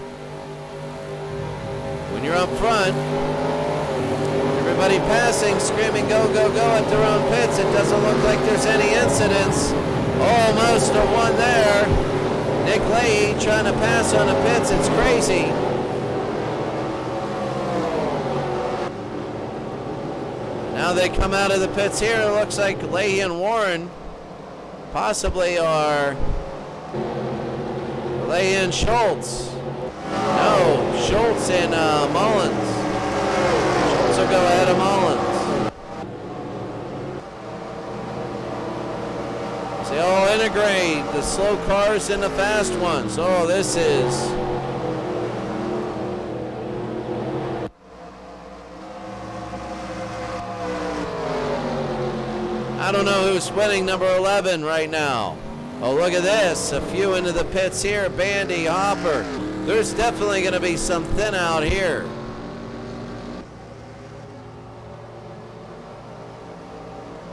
when you're up front. Everybody passing, screaming, go, go, go at their own pits. It doesn't look like there's any incidents. Almost a 1 there. Nick Leahy trying to pass on the pits. It's crazy. Now they come out of the pits here. It looks like Leahy and Warren possibly are Leahy and Schultz. No, Schultz and Mullins. Schultz will go ahead of Mullins. So they all integrate, the slow cars and the fast ones. Oh, this is... I don't know who's winning number 11 right now. Oh, look at this. A few into the pits here. Bandi, Hopper. There's definitely going to be some thin out here.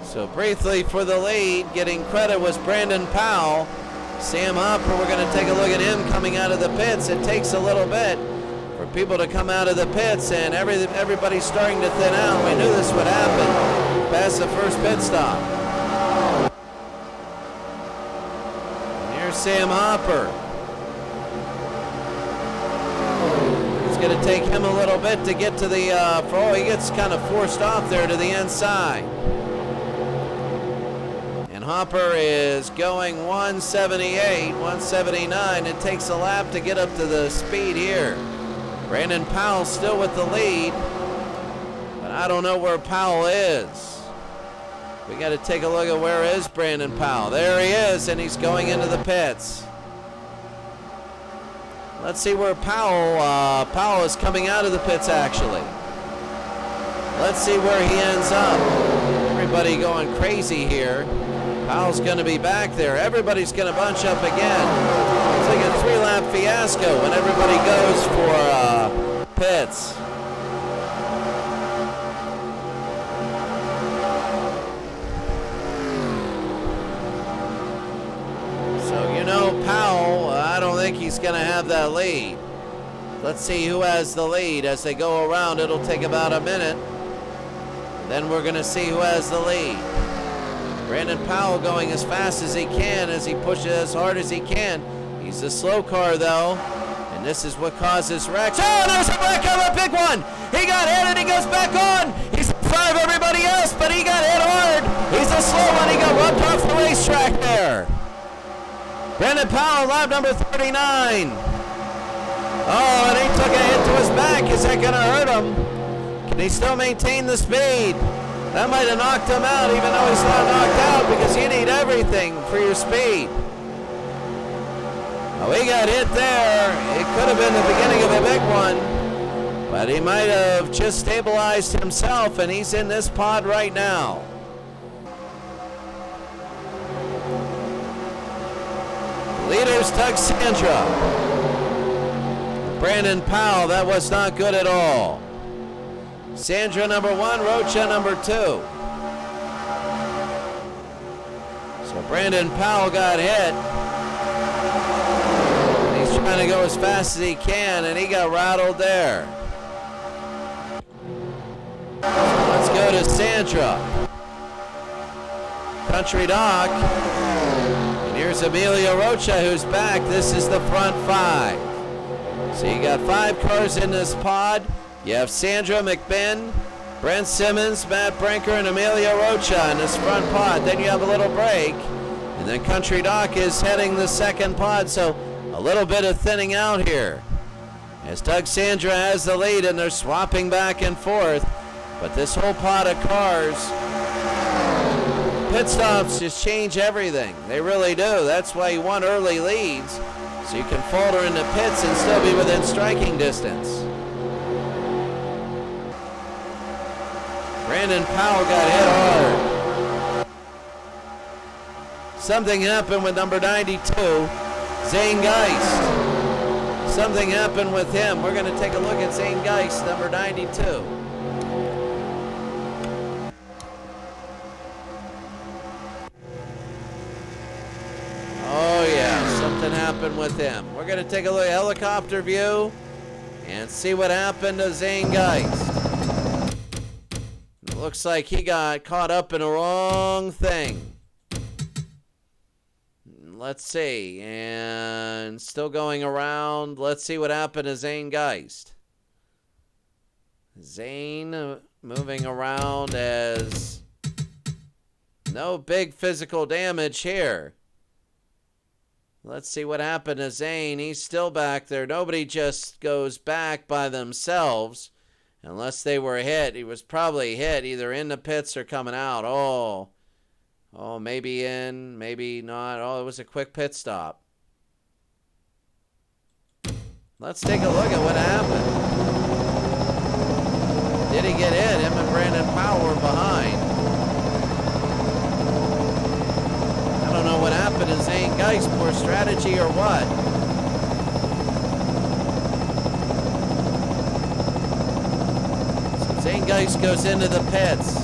So briefly for the lead, getting credit was Brandon Powell. Sam Hopper, we're going to take a look at him coming out of the pits. It takes a little bit for people to come out of the pits, and everybody's starting to thin out. We knew this would happen past the first pit stop. And here's Sam Hopper. It's going to take him a little bit to get to the, he gets kind of forced off there to the inside. And Hopper is going 178, 179. It takes a lap to get up to the speed here. Brandon Powell still with the lead, but I don't know where Powell is. We got to take a look at where is Brandon Powell. There he is, and he's going into the pits. Let's see where Powell is coming out of the pits, actually. Let's see where he ends up. Everybody going crazy here. Powell's going to be back there. Everybody's going to bunch up again. It's like a 3-lap fiasco when everybody goes for pits. Powell, I don't think he's going to have that lead. Let's see who has the lead. As they go around, it'll take about a minute. Then we're going to see who has the lead. Brandon Powell going as fast as he can, as he pushes as hard as he can. He's a slow car, though, and this is what causes wrecks. Oh, there's a wreck on a big one. He got hit, and he goes back on. He's in front of everybody else, but he got hit hard. He's a slow one. He got rubbed off the racetrack there. Brandon Powell, lap number 39. Oh, and he took a hit to his back. Is that going to hurt him? Can he still maintain the speed? That might have knocked him out, even though he's not knocked out, because you need everything for your speed. Oh, he got hit there. It could have been the beginning of a big one, but he might have just stabilized himself, and he's in this pod right now. Leaders, Doug Sandra. Brandon Powell, that was not good at all. Sandra number 1, Rocha number 2. Brandon Powell got hit. He's trying to go as fast as he can, and he got rattled there. Let's go to Sandra. Country Dock. And here's Emilio Rocha, who's back. This is the front 5. So you got 5 cars in this pod. You have Sandra McMinn, Brent Simmons, Matt Brinker, and Emilio Rocha in this front pod. Then you have a little break. And then Country Dock is heading the second pod. So a little bit of thinning out here. As Doug Sandra has the lead, and they're swapping back and forth. But this whole pod of cars, pit stops just change everything. They really do. That's why you want early leads, so you can falter into pits and still be within striking distance. Brandon Powell got hit hard. Something happened with number 92, Zane Geist. Something happened with him. We're going to take a look at Zane Geist, number 92. Oh yeah, something happened with him. We're going to take a look at helicopter view and see what happened to Zane Geist. It looks like he got caught up in the wrong thing. Let's see, and still going around. Let's see what happened to Zane Geist. Zane moving around as no big physical damage here. Let's see what happened to Zane. He's still back there. Nobody just goes back by themselves unless they were hit. He was probably hit either in the pits or coming out. Oh, maybe in, maybe not. Oh, it was a quick pit stop. Let's take a look at what happened. Did he get hit? Him and Brandon Powell were behind. I don't know what happened to Zane Geist, poor strategy or what. So Zane Geist goes into the pits.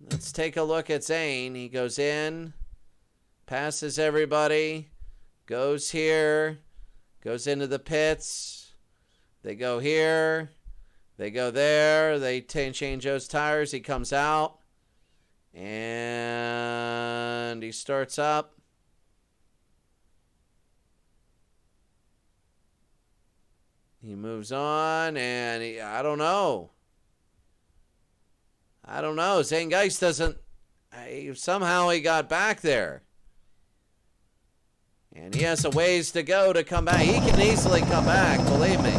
Let's take a look at Zane. He goes in, passes everybody, goes here, goes into the pits. They go here, they go there, they change those tires. He comes out. And he starts up. He moves on, and I don't know. Zane Geist doesn't. Somehow he got back there. And he has a ways to go to come back. He can easily come back, believe me.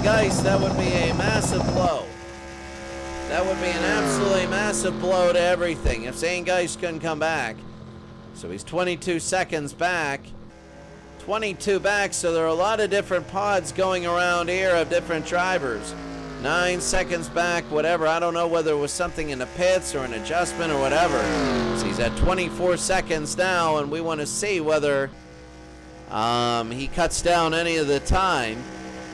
Geist, that would be a massive blow. That would be an absolutely massive blow to everything if Zane Geist couldn't come back. So he's 22 seconds back. 22 back, so there are a lot of different pods going around here of different drivers. 9 seconds back, whatever. I don't know whether it was something in the pits or an adjustment or whatever. So he's at 24 seconds now, and we want to see whether he cuts down any of the time.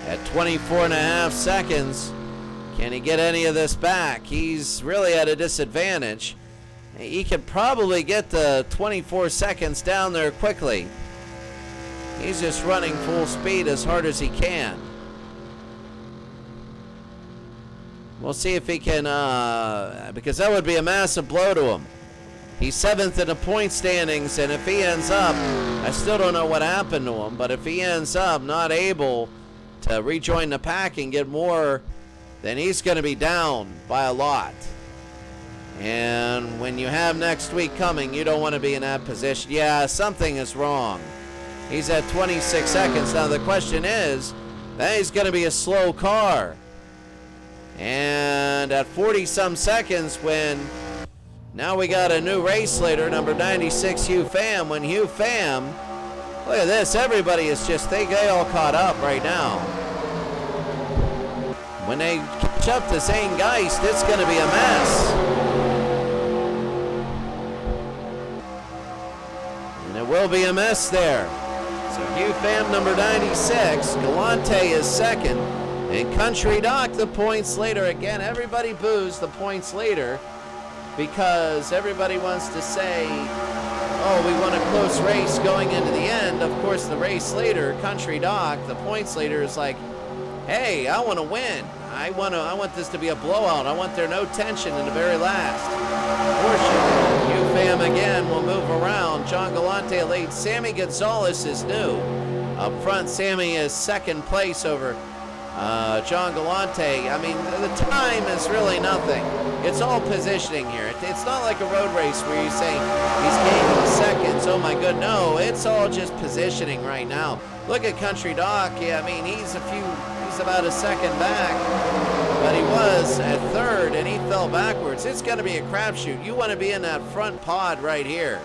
At 24.5 seconds, can he get any of this back? He's really at a disadvantage. He could probably get the 24 seconds down there quickly. He's just running full speed as hard as he can. We'll see if he can, because that would be a massive blow to him. He's 7th in the point standings, and if he ends up, I still don't know what happened to him, but if he ends up not able to rejoin the pack and get more, then he's going to be down by a lot. And when you have next week coming, you don't want to be in that position. Yeah, something is wrong. He's at 26 seconds. Now the question is, that is going to be a slow car. And at 40-some seconds, when now we got a new race leader, number 96, Hugh Pham. When Hugh Pham, look at this, everybody is just, they all caught up right now. When they catch up to Zane Geist, it's going to be a mess. And it will be a mess there. So So Hugh Pham, number 96. Galante is second. And Country Doc, the points leader. Again, everybody boos the points leader because everybody wants to say, oh, we won a close race going into the end. Of course, the race leader, Country Doc, the points leader, is like, hey, I want to win. I want this to be a blowout. I want there no tension in the very last portion. Hugh Pham again will move around. John Galante leads. Sammy Gonzalez is new. Up front, Sammy is second place over John Galante. I mean, the time is really nothing. It's all positioning here. It's not like a road race where you say he's gaining seconds. Oh my good, no. It's all just positioning right now. Look at Country Doc. Yeah, I mean, he's about a second back, but he was at third and he fell backwards. It's going to be a crapshoot. You want to be in that front pod right here.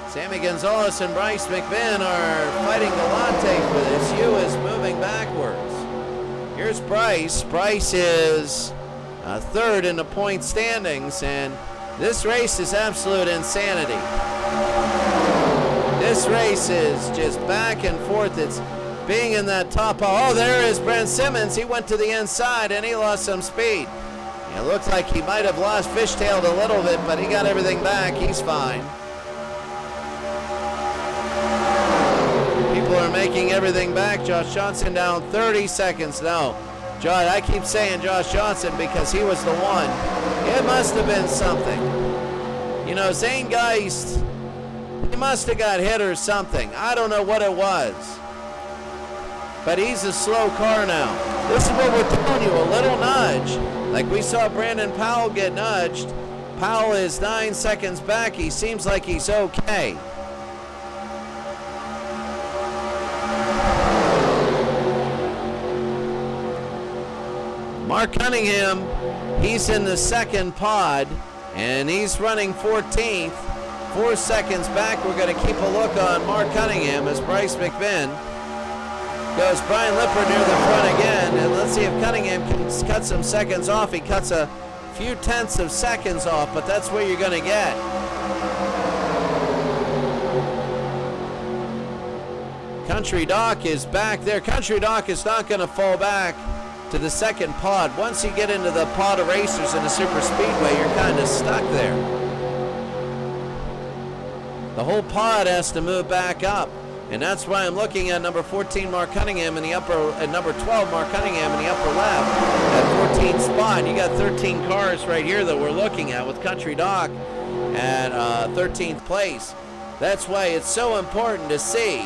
Sammy Gonzalez and Bryce McMinn are fighting Galante for this. Hugh is moving backwards. Here's Bryce. Bryce is third in the point standings, and this race is absolute insanity. This race is just back and forth. It's being in that top. Oh, there is Brent Simmons. He went to the inside and he lost some speed. It looks like he might have lost fishtailed a little bit, but he got everything back. He's fine. People are making everything back. Josh Johnson down 30 seconds. No, Josh, I keep saying Josh Johnson because he was the one. It must have been something. You know, Zane Geist, he must have got hit or something. I don't know what it was. But he's a slow car now. This is what we're telling you, a little nudge. Like we saw Brandon Powell get nudged. Powell is 9 seconds back. He seems like he's okay. Mark Cunningham, he's in the second pod, and he's running 14th. 4 seconds back. We're going to keep a look on Mark Cunningham as Bryce McMinn goes Brian Lippert near the front again, and let's see if Cunningham can cut some seconds off. He cuts a few tenths of seconds off, but that's where you're going to get. Country Doc is back there. Country Doc is not going to fall back to the second pod. Once you get into the pod of racers in the super speedway, you're kind of stuck there. The whole pod has to move back up. And that's why I'm looking at number 14, Mark Cunningham in the upper, and number 12, Mark Cunningham in the upper left, at 14th spot. You got 13 cars right here that we're looking at with Country Doc at 13th place. That's why it's so important to see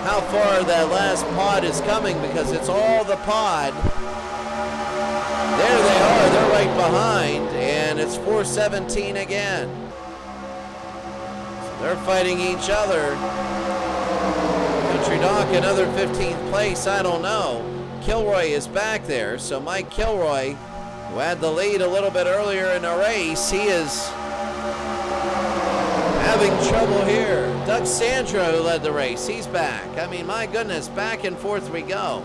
how far that last pod is coming, because it's all the pod. There they are, they're right behind, and it's 4:17 again. So they're fighting each other. Country Doc, another 15th place, I don't know. Kilroy is back there, so Mike Kilroy, who had the lead a little bit earlier in the race, he is having trouble here. Doug Sandra, who led the race, he's back. I mean, my goodness, back and forth we go.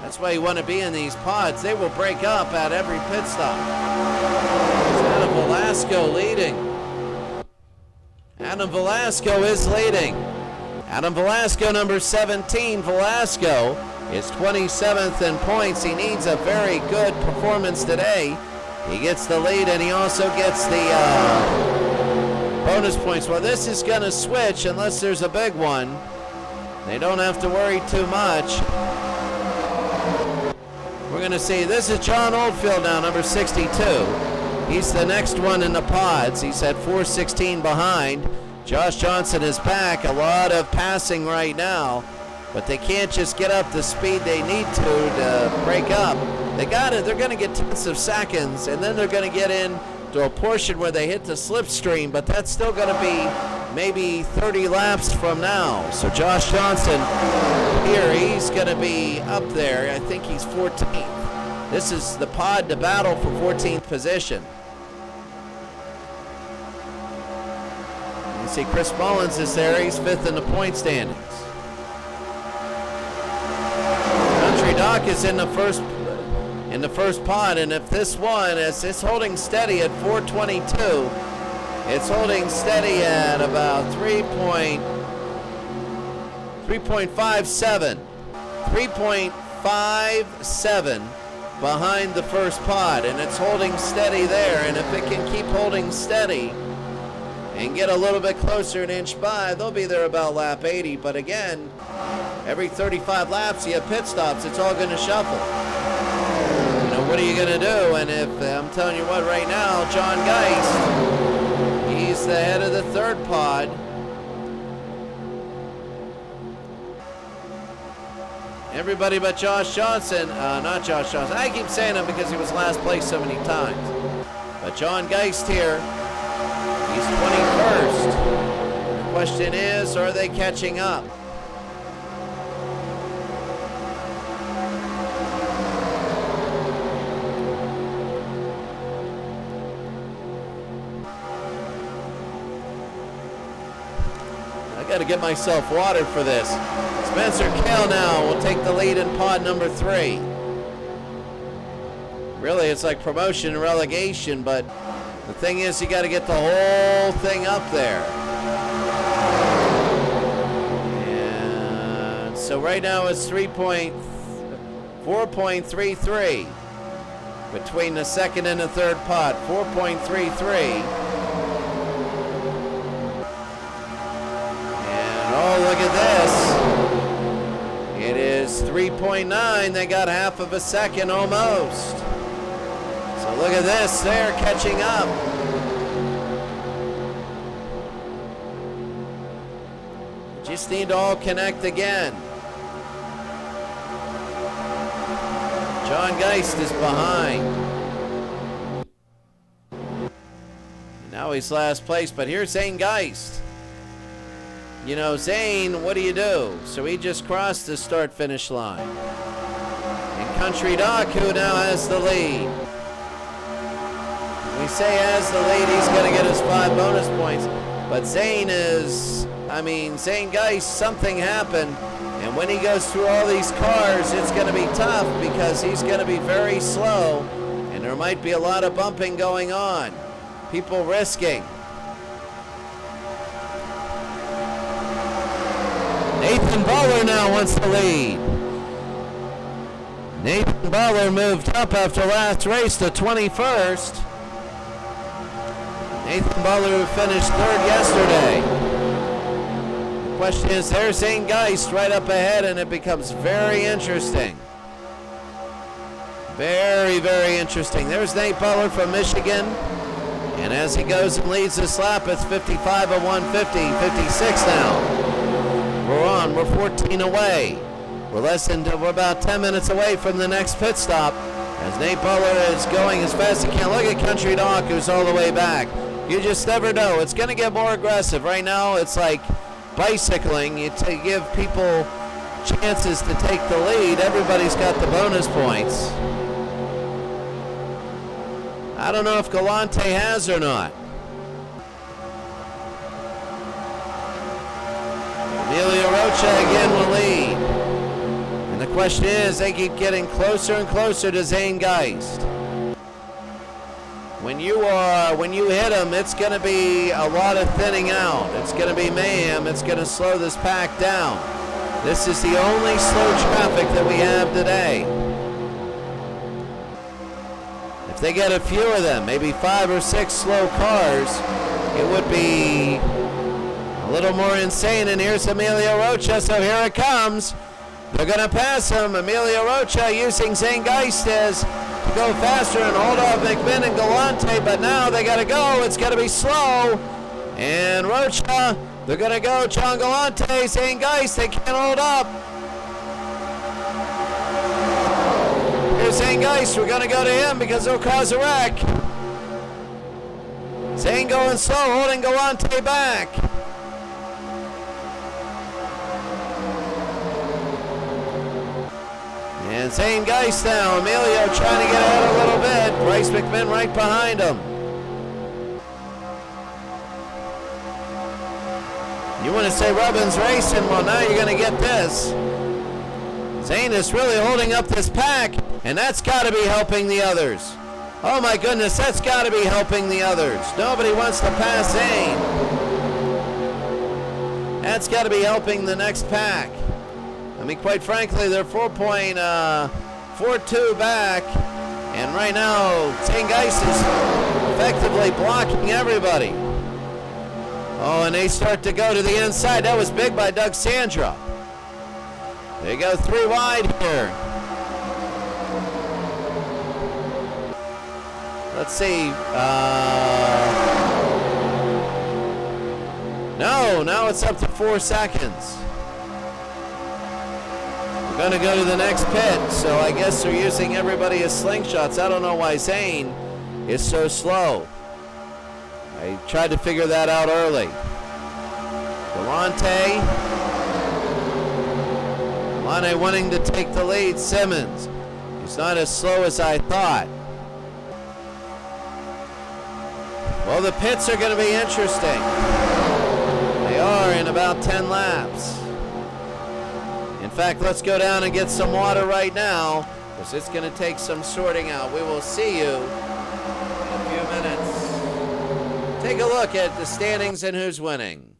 That's why you want to be in these pods. They will break up at every pit stop. Adam Velasco leading. Adam Velasco is leading. Adam Velasco, number 17. Velasco is 27th in points. He needs a very good performance today. He gets the lead, and he also gets the bonus points. Well, this is going to switch unless there's a big one. They don't have to worry too much. We're going to see. This is John Oldfield now, number 62. He's the next one in the pods. He's at 4:16 behind. Josh Johnson is back. A lot of passing right now, but they can't just get up the speed they need to break up. They got it. They're going to get tenths of seconds, and then they're going to get into a portion where they hit the slipstream, but that's still going to be maybe 30 laps from now. So Josh Johnson here, he's going to be up there. I think he's 14th. This is the pod to battle for 14th position. You see Chris Mullins is there. He's 5th in the point standings. Country Doc is in the first pod, and if this one is, it's holding steady at 4:22. It's holding steady at about 3.2 3.57. 3.57 behind the first pod, and it's holding steady there. And if it can keep holding steady and get a little bit closer an inch by, they'll be there about lap 80. But again, every 35 laps you have pit stops, it's all going to shuffle. You know, what are you going to do? And if I'm telling you what, right now, John Geist, he's the head of the third pod. Everybody but Josh Johnson, not Josh Johnson. I keep saying him because he was last place so many times. But John Geist here, he's 21st. The question is, are they catching up? I got to get myself watered for this. Spencer Kale now will take the lead in pod number 3. Really, it's like promotion and relegation, but the thing is, you got to get the whole thing up there. And so right now it's 4.33 between the second and the third pod. 4.33. And oh, look at this. It is 3.9. They got half of a second almost. So look at this. They're catching up. Just need to all connect again. John Geist is behind. Now he's last place, but here's Zane Geist. You know, Zane, what do you do? So he just crossed the start-finish line. And Country Doc, who now has the lead. When we say has the lead, he's going to get his 5 bonus points. But Zane is, Zane Geist, something happened. And when he goes through all these cars, it's going to be tough because he's going to be very slow. And there might be a lot of bumping going on. People risking. Nathan Butler now wants the lead. Nathan Butler moved up after last race to 21st. Nathan Butler who finished 3rd yesterday. The question is, there's Zane Geist right up ahead, and it becomes very interesting. Very, very interesting. There's Nate Butler from Michigan. And as he goes and leads this lap, it's 55 of 150, 56 now. We're 14 away. We're about 10 minutes away from the next pit stop. As Nate Butler is going as fast as he can. Look at Country Doc, who's all the way back. You just never know. It's going to get more aggressive. Right now, it's like bicycling. You give people chances to take the lead. Everybody's got the bonus points. I don't know if Galante has or not. Emilio Rocha again will lead. And the question is, they keep getting closer and closer to Zane Geist. When you hit them, it's going to be a lot of thinning out. It's going to be mayhem. It's going to slow this pack down. This is the only slow traffic that we have today. If they get a few of them, maybe 5 or 6 slow cars, it would be a little more insane. And here's Emilio Rocha, so here it comes. They're going to pass him. Emilio Rocha using Zane Geist to go faster and hold off McMinn and Galante, but now they got to go. It's going to be slow. And Rocha, they're going to go. John Galante, Zane Geist, they can't hold up. Here's Zane Geist. We're going to go to him because he'll cause a wreck. Zane going slow, holding Galante back. And Zane Geist now. Emilio trying to get out a little bit. Bryce McMinn right behind him. You want to say Robbins racing? Well, now you're going to get this. Zane is really holding up this pack, and that's got to be helping the others. Oh my goodness, that's got to be helping the others. Nobody wants to pass Zane. That's got to be helping the next pack. I mean, quite frankly, they're 4.42 back. And right now, Zane Geist is effectively blocking everybody. Oh, and they start to go to the inside. That was big by Doug Sandra. They go 3 wide here. Let's see. No, now it's up to 4 seconds. We're going to go to the next pit, so I guess they're using everybody as slingshots. I don't know why Zane is so slow. I tried to figure that out early. Galante wanting to take the lead. Simmons, he's not as slow as I thought. Well, the pits are going to be interesting. They are in about 10 laps. In fact, let's go down and get some water right now, because it's going to take some sorting out. We will see you in a few minutes. Take a look at the standings and who's winning.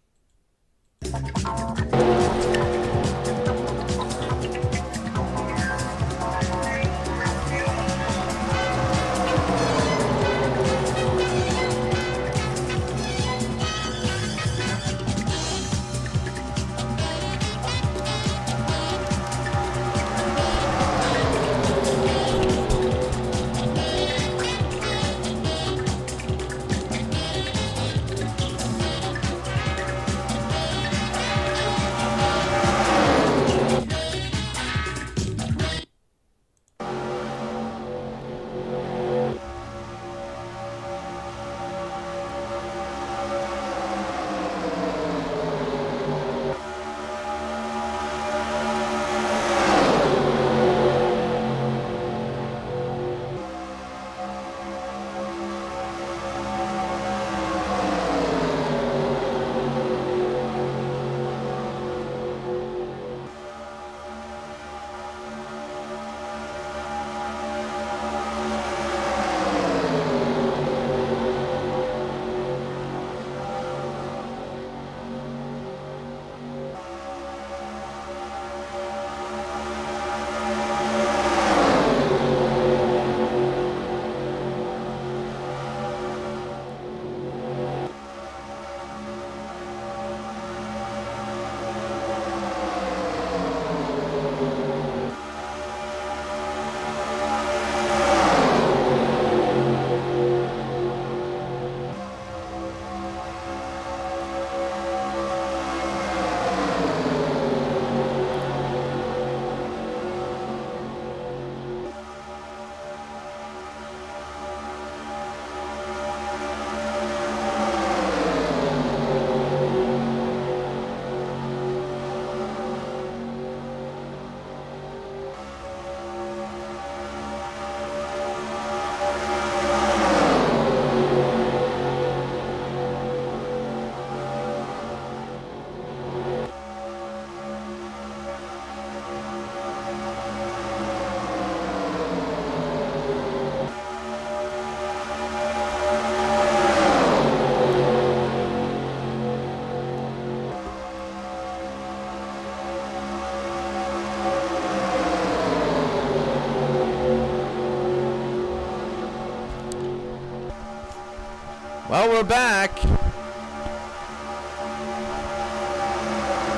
Well, we're back.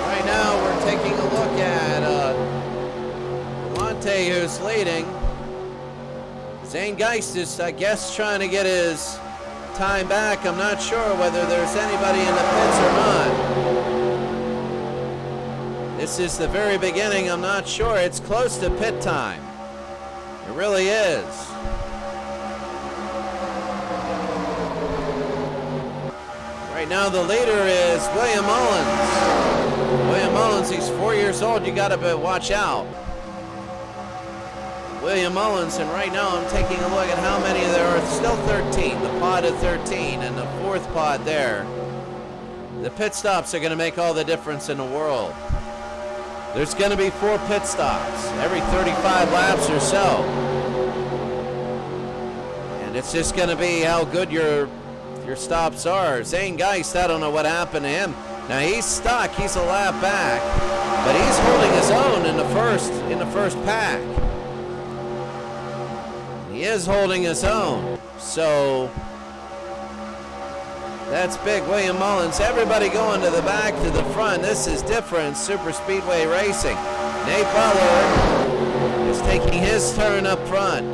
Right now, we're taking a look at Galante, who's leading. Zane Geist is, I guess, trying to get his time back. I'm not sure whether there's anybody in the pits or not. This is the very beginning. I'm not sure. It's close to pit time. It really is. Right now the leader is William Mullins. William Mullins, he's 4 years old. You got to watch out. William Mullins, and right now I'm taking a look at how many there are. Still 13, the pod of 13, and the fourth pod there. The pit stops are going to make all the difference in the world. There's going to be 4 pit stops every 35 laps or so. And it's just going to be how good your stops are. Zane Geist, I don't know what happened to him. Now he's stuck. He's a lap back, but he's holding his own in the first pack. He is holding his own. So that's big. William Mullins, everybody going to the back, to the front. This is different super speedway racing. Nate Butler is taking his turn up front.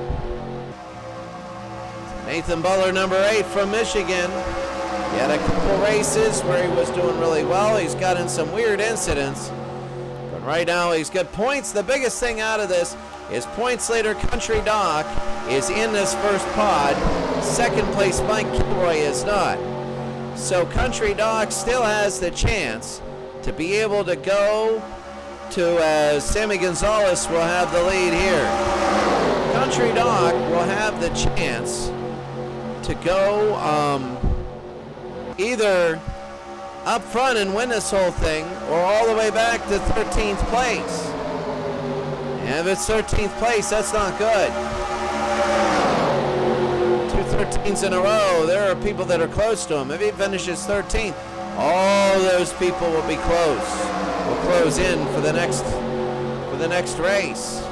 Nathan Butler, number 8 from Michigan. He had a couple races where he was doing really well. He's got in some weird incidents, but right now he's got points. The biggest thing out of this is points later. Country Doc is in this first pod. Second place Mike Kilroy is not. So Country Doc still has the chance to be able to go to Sammy Gonzalez will have the lead here. Country Doc will have the chance to go either up front and win this whole thing, or all the way back to 13th place. And if it's 13th place, that's not good. 2 13s in a row. There are people that are close to him. If he finishes 13th, all those people will be close. Will close in for the next race.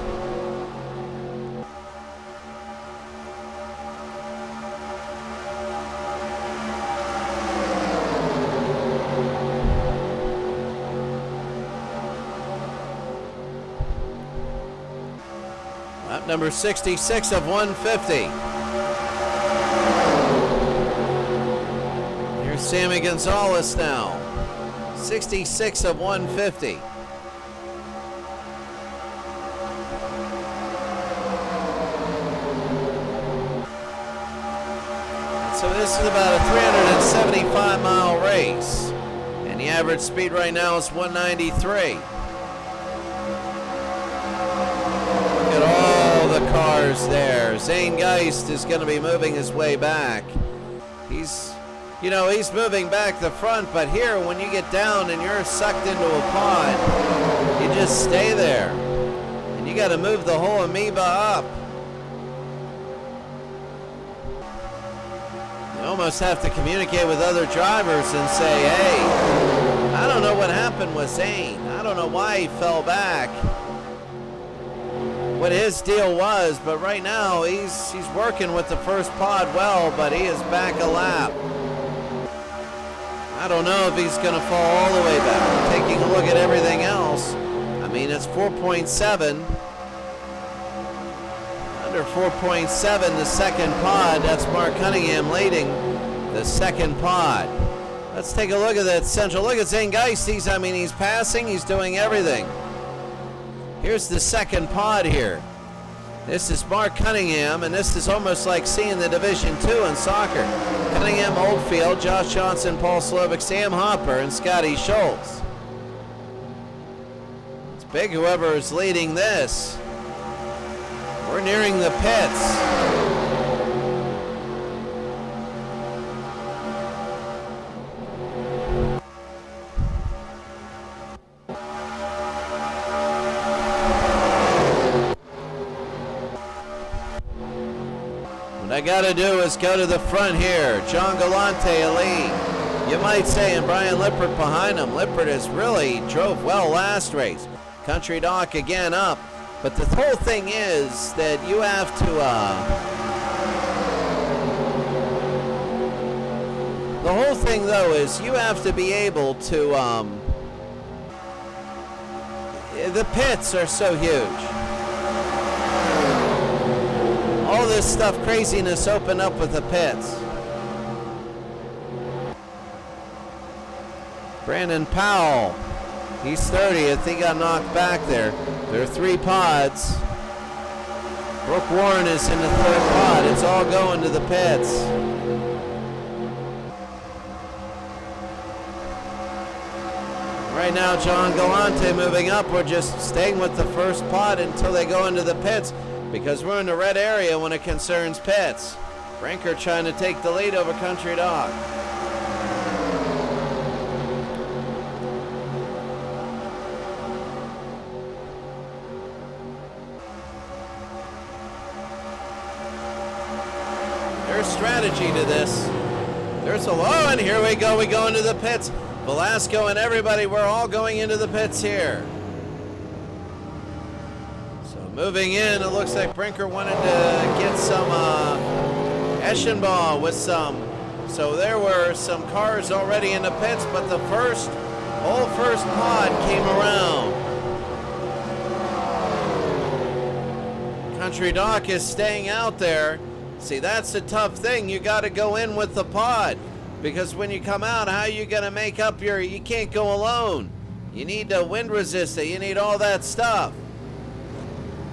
Lap number 66 of 150. Here's Sammy Gonzalez now. 66 of 150. So this is about a 375-mile race, and the average speed right now is 193. Look at all the cars there. Zane Geist is going to be moving his way back. He's moving back the front, but here, when you get down and you're sucked into a pod, you just stay there. And you got to move the whole amoeba up. You almost have to communicate with other drivers and say, hey, I don't know what happened with Zane. I don't know why he fell back, what his deal was, but right now he's working with the first pod well, but he is back a lap. I don't know if he's going to fall all the way back. Taking a look at everything else, I mean, it's 4.7. Under 4.7, the second pod. That's Mark Cunningham leading the second pod. Let's take a look at that central. Look at Zane Geist. He's passing. He's doing everything. Here's the second pod here. This is Mark Cunningham, and this is almost like seeing the Division II in soccer. Cunningham, Oldfield, Josh Johnson, Paul Slovic, Sam Hopper, and Scotty Schultz. It's big whoever is leading this. We're nearing the pits. What I got to do is go to the front here. John Galante, a lead. You might say, and Brian Lippert behind him. Lippert has really drove well last race. Country Doc again up. But the whole thing is that you have to, the whole thing though is you have to be able to, the pits are so huge. All this stuff, craziness opened up with the pits. Brandon Powell, he's 30th, he got knocked back there. There are 3 pods. Brooke Warren is in the 3rd pod. It's all going to the pits. Right now, John Galante moving up. We're just staying with the first pod until they go into the pits because we're in the red area when it concerns pits. Brinker trying to take the lead over Country Dog. There's strategy to this. There's a low, and here we go. We go into the pits. Velasco and everybody, we're all going into the pits here. So moving in, it looks like Brinker wanted to get some Eschenbaugh with some. So there were some cars already in the pits, but the whole first pod came around. Country Doc is staying out there. See, that's the tough thing. You got to go in with the pod. Because when you come out, how are you going to make up you can't go alone. You need to wind resist it. You need all that stuff.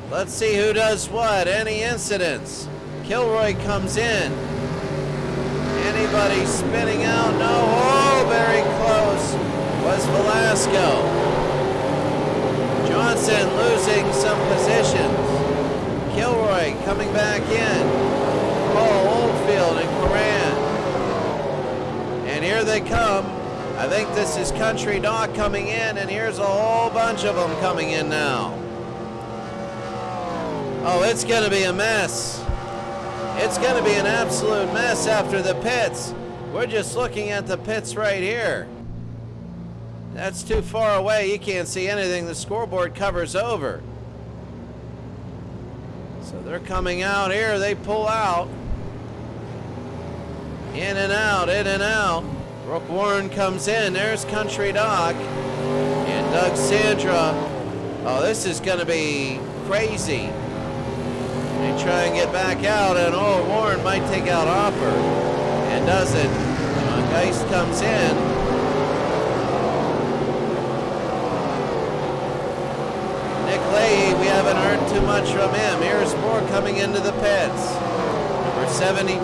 Let's see who does what. Any incidents? Kilroy comes in. Anybody spinning out? No. Oh, very close was Velasco. Johnson losing some positions. Kilroy coming back in. Paul Oldfield and Koran. And here they come. I think this is Country Doc coming in, and here's a whole bunch of them coming in now. Oh, it's going to be a mess. It's going to be an absolute mess after the pits. We're just looking at the pits right here. That's too far away. You can't see anything. The scoreboard covers over. So they're coming out here. They pull out. In and out, in and out. Brooke Warren comes in. There's Country Doc. And Doug Sandra. Oh, this is going to be crazy. They try and get back out, and oh, Warren might take out Hopper. And doesn't. Geist comes in. Nick Leahy, we haven't heard too much from him. Here's more coming into the pits. Number 72.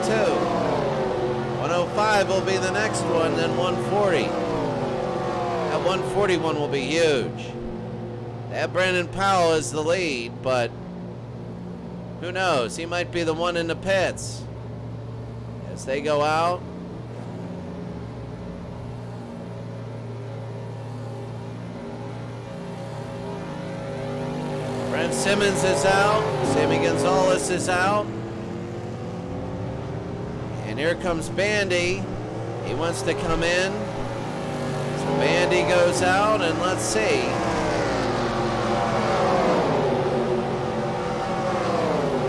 105 will be the next one, then 140. That 141 will be huge. That Brandon Powell is the lead, but who knows? He might be the one in the pits. As they go out. Brent Simmons is out. Sammy Gonzalez is out. And here comes Bandi. He wants to come in. So Bandi goes out, and let's see.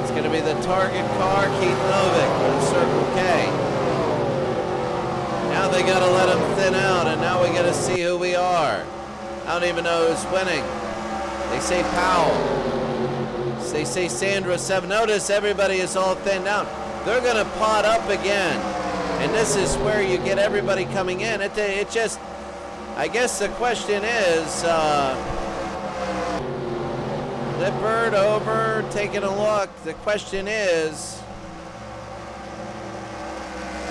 It's going to be the target car, Keith Novick with Circle K. Now they got to let him thin out, and now we got to see who we are. I don't even know who's winning. They say Powell. They say Sandra 7. Notice everybody is all thinned out. They're going to pot up again. And this is where you get everybody coming in. It just, I guess the question is, Lippert over, taking a look. The question is,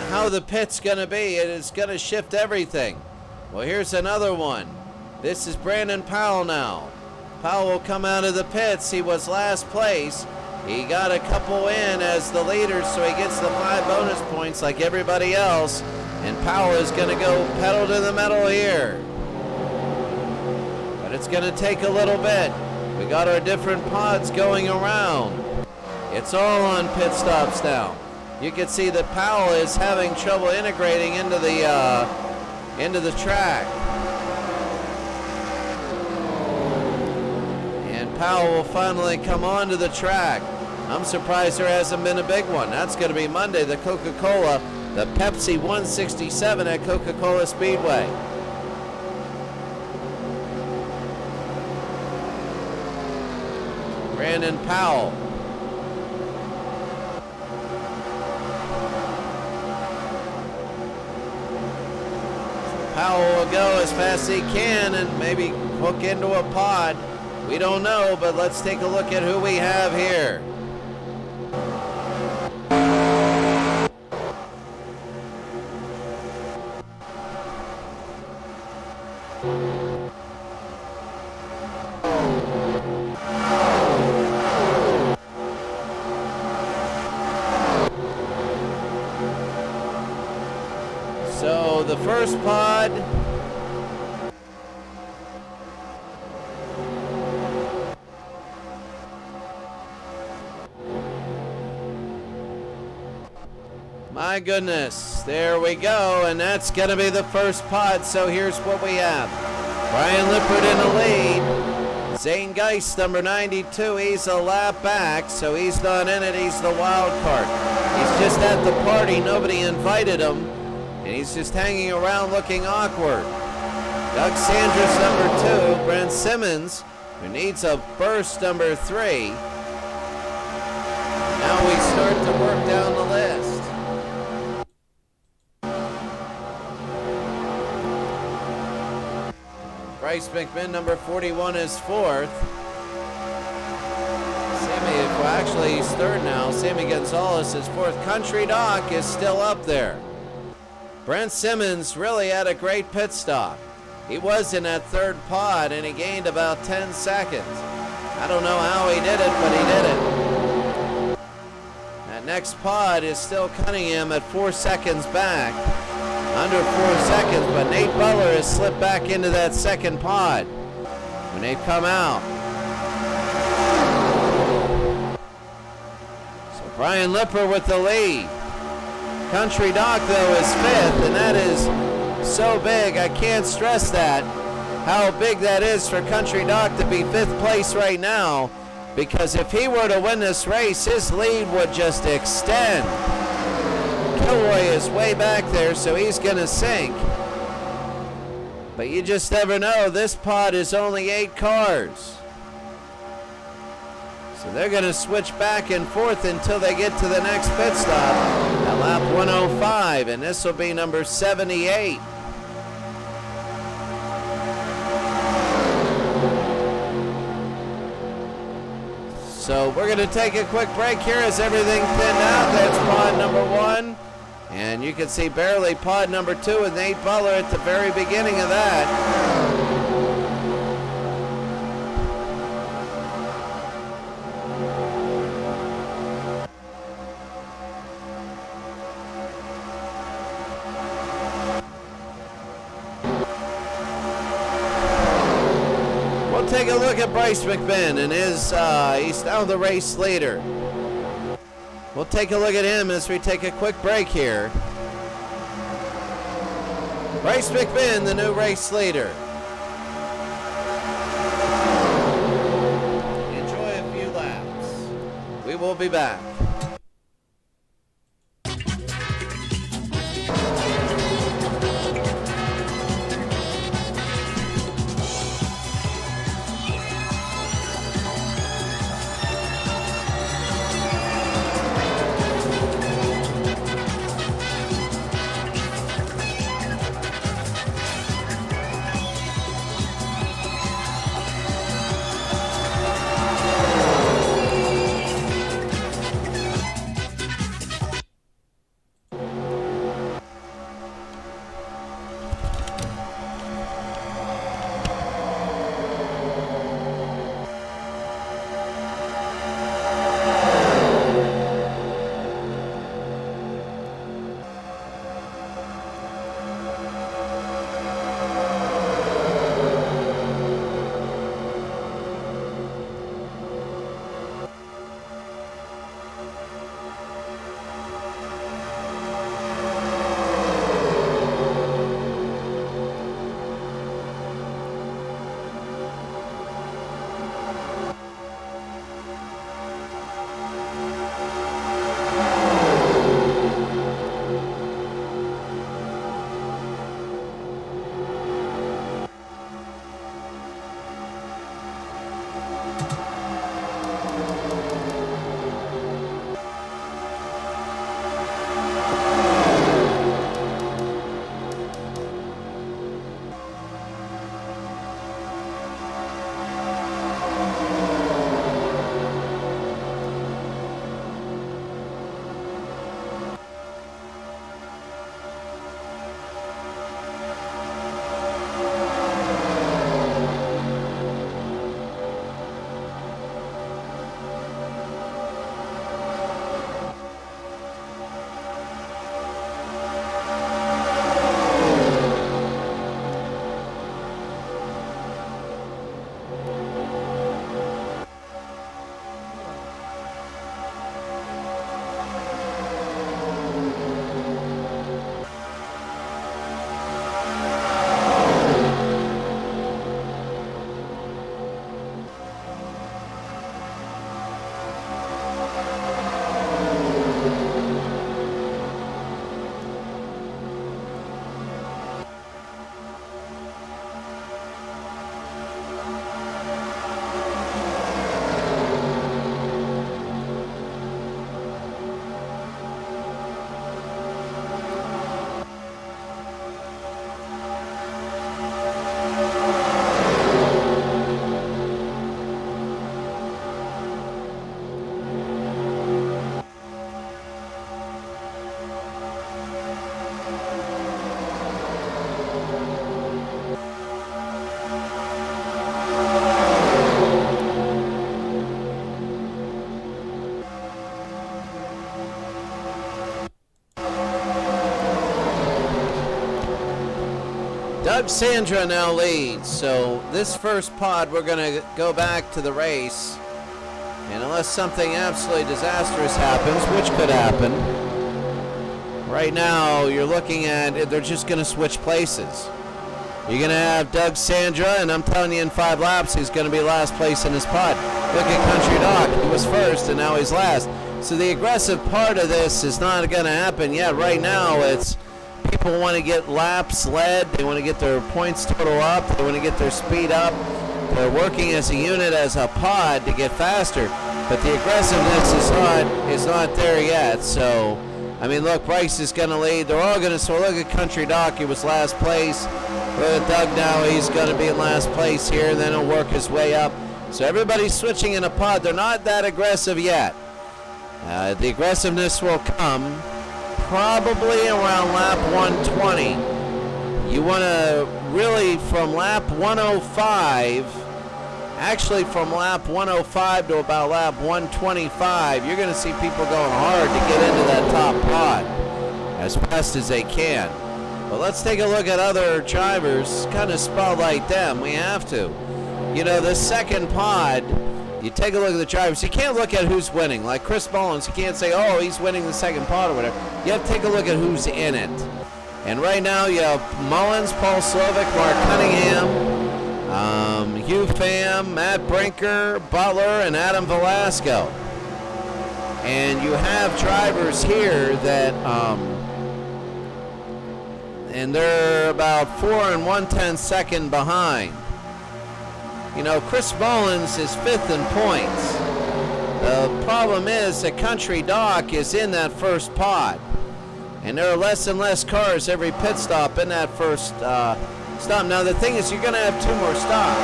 how the pit's going to be. It is going to shift everything. Well, here's another one. This is Brandon Powell now. Powell will come out of the pits. He was last place. He got a couple in as the leader, so he gets the 5 bonus points like everybody else. And Powell is going to go pedal to the metal here. But it's going to take a little bit. We got our different pods going around. It's all on pit stops now. You can see that Powell is having trouble integrating into the track. Powell will finally come onto the track. I'm surprised there hasn't been a big one. That's going to be Monday, the Coca-Cola, the Pepsi 167 at Coca-Cola Speedway. Brandon Powell. Powell will go as fast as he can and maybe hook into a pod. We don't know, but let's take a look at who we have here. So the first pod, My goodness, there we go, and that's going to be the first pod, so here's what we have. Brian Lippert in the lead. Zane Geist, number 92, he's a lap back, so he's not in it, he's the wild card. He's just at the party, nobody invited him, and he's just hanging around looking awkward. Doug Sanders, number 2, Brent Simmons, who needs a burst, number 3. Now we start to work down the list. Bryce McMinn, number 41, is 4th. Actually, he's 3rd now. Sammy Gonzalez is 4th. Country Doc is still up there. Brent Simmons really had a great pit stop. He was in that 3rd pod, and he gained about 10 seconds. I don't know how he did it, but he did it. That next pod is still Cunningham at 4 seconds back. Under 4 seconds, but Nate Butler has slipped back into that 2nd pod when they've come out. So Brian Lippert with the lead. Country Doc, though, is 5th, and that is so big. I can't stress that, how big that is for Country Doc to be 5th place right now, because if he were to win this race, his lead would just extend. Kilroy is way back there, so he's going to sink. But you just never know. This pod is only 8 cars. So they're going to switch back and forth until they get to the next pit stop at lap 105, and this will be number 78. So we're going to take a quick break here as everything's thinned out. That's pod number 1. And you can see barely pod number 2 with Nate Butler at the very beginning of that. We'll take a look at Bryce McMinn and he's now the race leader. We'll take a look at him as we take a quick break here. Bryce McMinn, the new race leader. Enjoy a few laps. We will be back. Doug Sandra now leads. So this first pod, we're going to go back to the race. And unless something absolutely disastrous happens, which could happen, right now you're looking at, they're just going to switch places. You're going to have Doug Sandra, and I'm telling you in 5 laps, he's going to be last place in his pod. Look at Country Doc. He was first, and now he's last. So the aggressive part of this is not going to happen yet. Right now, it's people want to get laps led. They want to get their points total up. They want to get their speed up. They're working as a unit, as a pod to get faster. But the aggressiveness is not there yet. So, I mean, look, Bryce is going to lead. They're all going to, so look at Country Doc. He was last place. Look at Doug now. He's going to be in last place here. And then he'll work his way up. So everybody's switching in a pod. They're not that aggressive yet. The aggressiveness will come probably around lap 120. You want to really from lap 105, actually from lap 105 to about lap 125, you're going to see people going hard to get into that top pod as fast as they can. But let's take a look at other drivers, kind of spotlight them. We have to. You know, the second pod, you take a look at the drivers. You can't look at who's winning. Like Chris Mullins, you can't say, oh, he's winning the second pod or whatever. You have to take a look at who's in it. And right now you have Mullins, Paul Slovic, Mark Cunningham, Hugh Pham, Matt Brinker, Butler, and Adam Velasco. And you have drivers here that, and they're about 4 1/10 seconds behind. You know, Chris Mullins is 5th in points. The problem is that Country Doc is in that first pod. And there are less and less cars every pit stop in that first stop. Now, the thing is, you're going to have 2 more stops.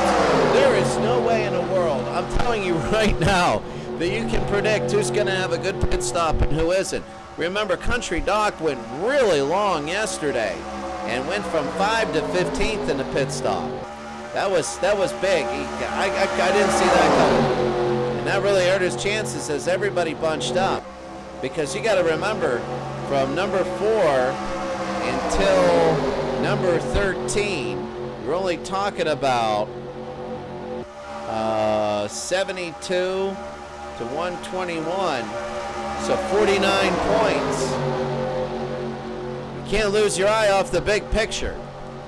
There is no way in the world, I'm telling you right now, that you can predict who's going to have a good pit stop and who isn't. Remember, Country Doc went really long yesterday and went from 5 to 15th in the pit stop. That was big. I didn't see that coming. And that really hurt his chances as everybody bunched up. Because you got to remember, from number 4 until number 13, you're only talking about 72 to 121. So 49 points. You can't lose your eye off the big picture.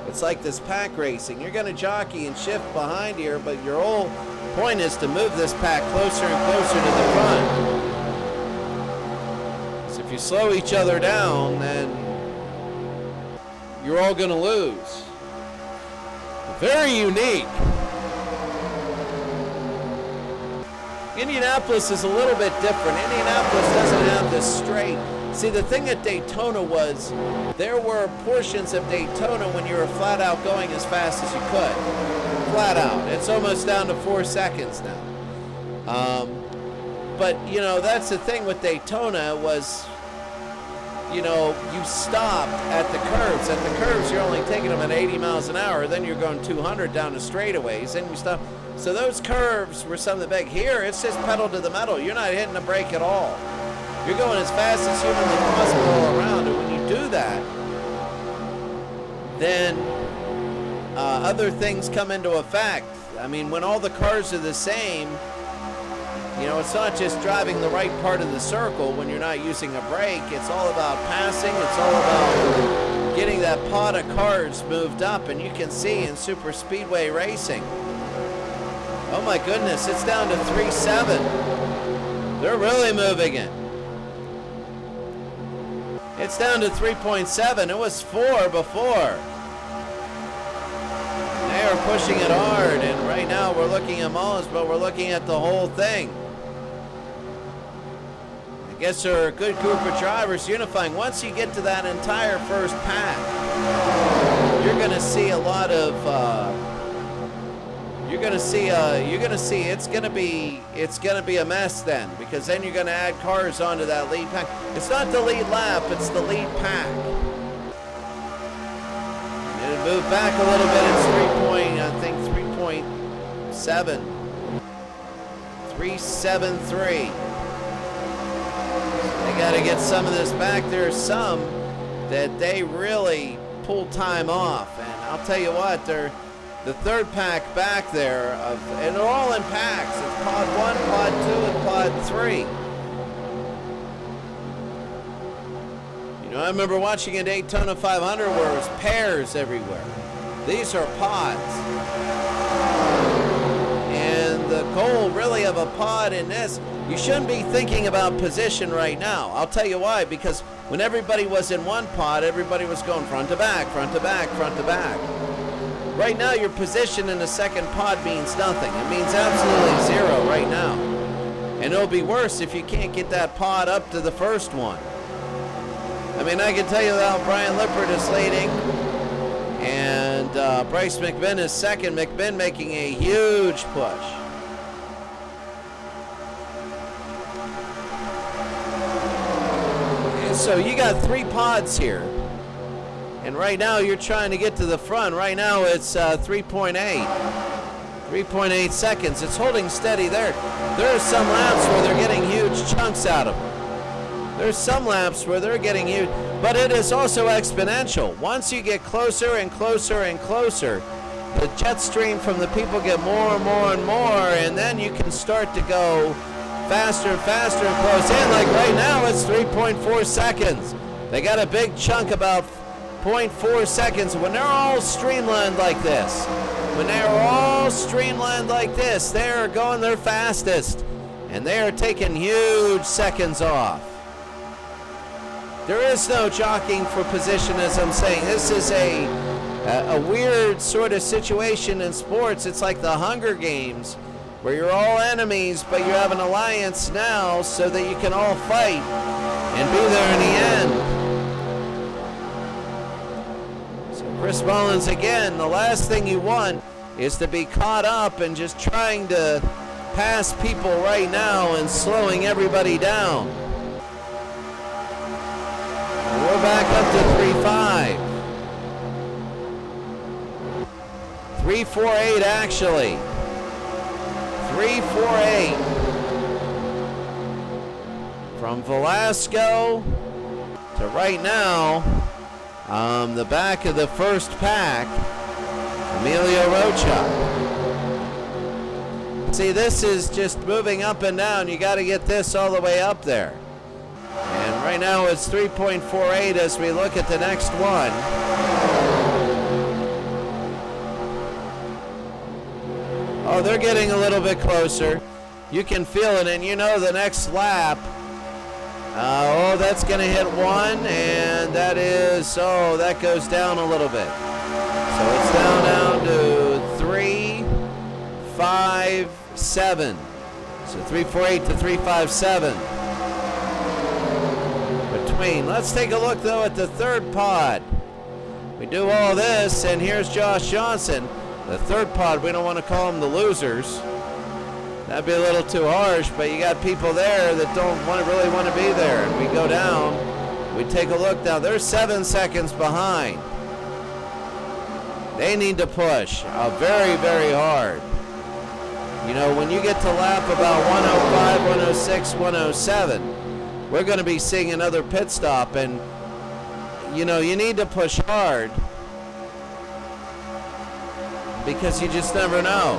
It's like this pack racing. You're going to jockey and shift behind here, but your whole point is to move this pack closer and closer to the front. So if you slow each other down, then you're all going to lose. Very unique. Indianapolis is a little bit different. Indianapolis doesn't have this straight. See, the thing at Daytona was there were portions of Daytona when you were flat out going as fast as you could. Flat out. It's almost down to 4 seconds now. But, you know, that's the thing with Daytona was, you know, you stopped at the curves. At the curves, you're only taking them at 80 miles an hour. Then you're going 200 down the straightaways. Then you stop. So those curves were something big. Here, it's just pedal to the metal. You're not hitting the brake at all. You're going as fast as humanly possible all around, and when you do that, then other things come into effect. I mean, when all the cars are the same, you know, it's not just driving the right part of the circle when you're not using a brake. It's all about passing. It's all about getting that pod of cars moved up, and you can see in super speedway racing. Oh my goodness, it's down to 3.7. They're really moving it. It's down to 3.7. It was 4 before. They are pushing it hard, and right now we're looking at Mullins, but we're looking at the whole thing. I guess they're a good group of drivers unifying. Once you get to that entire first pack, you're going to see a lot of you're going to see it's going to be a mess then, because then you're going to add cars onto that lead pack. It's not the lead lap, it's the lead pack. It'll move back a little bit. It's 3.7. 3.73. They got to get some of this back. There's some that they really pull time off, and I'll tell you what, they're the third pack back there, and they're all in packs. It's pod 1, pod 2, and pod 3. You know, I remember watching a Daytona 500 where it was pairs everywhere. These are pods. And the goal really of a pod in this, you shouldn't be thinking about position right now. I'll tell you why, because when everybody was in one pod, everybody was going front to back, front to back, front to back. Right now, your position in the second pod means nothing. It means absolutely zero right now. And it'll be worse if you can't get that pod up to the first one. I mean, I can tell you that Brian Lippert is leading, and Bryce McMinn is second. McMinn making a huge push. And so you got 3 pods here. And right now you're trying to get to the front. Right now it's 3.8. 3.8 seconds. It's holding steady there. There are some laps where they're getting huge chunks out of them. There's some laps where they're getting huge, but it is also exponential. Once you get closer and closer and closer, the jet stream from the people get more and more and more, and then you can start to go faster and faster and close in. Like right now it's 3.4 seconds. They got a big chunk about 0.4 seconds. When they're all streamlined like this, they are going their fastest, and they are taking huge seconds off. There is no jockeying for position, as I'm saying. This is a weird sort of situation in sports. It's like the Hunger Games, where you're all enemies, but you have an alliance now so that you can all fight and be there in the end. So Chris Mullins, again, the last thing you want is to be caught up and just trying to pass people right now and slowing everybody down. We're back up to 3.5. 3.48 actually. 3.48. From Velasco to right now, the back of the first pack, Emilio Rocha. See, this is just moving up and down. You got to get this all the way up there. And right now it's 3.48 as we look at the next one. Oh, they're getting a little bit closer. You can feel it, and you know the next lap. That's going to hit 1, and that is, that goes down a little bit. So it's down to 3.57. So 3.48 to 3.57. Let's take a look, though, at the third pod. We do all this, and here's Josh Johnson. The third pod, we don't want to call them the losers. That'd be a little too harsh, but you got people there that don't really want to be there. And we go down, we take a look now. They're 7 seconds behind. They need to push very, very hard. You know, when you get to lap about 105, 106, 107, we're going to be seeing another pit stop, and you know, you need to push hard because you just never know.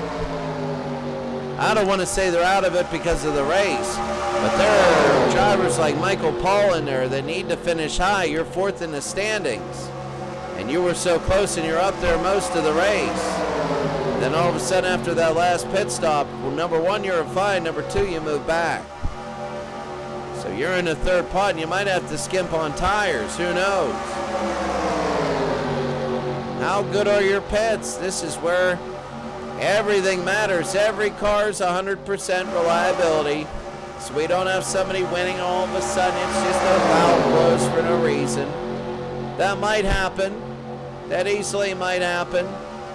I don't want to say they're out of it because of the race, but there are drivers like Michael Paul in there that need to finish high. You're 4th in the standings, and you were so close, and you're up there most of the race. And then all of a sudden, after that last pit stop, well, number 1, you're fine. Number 2, you move back. So you're in the third pod, and you might have to skimp on tires. Who knows? How good are your pits? This is where everything matters. Every car's 100% reliability. So we don't have somebody winning all of a sudden. It's just a foul blows for no reason. That might happen. That easily might happen.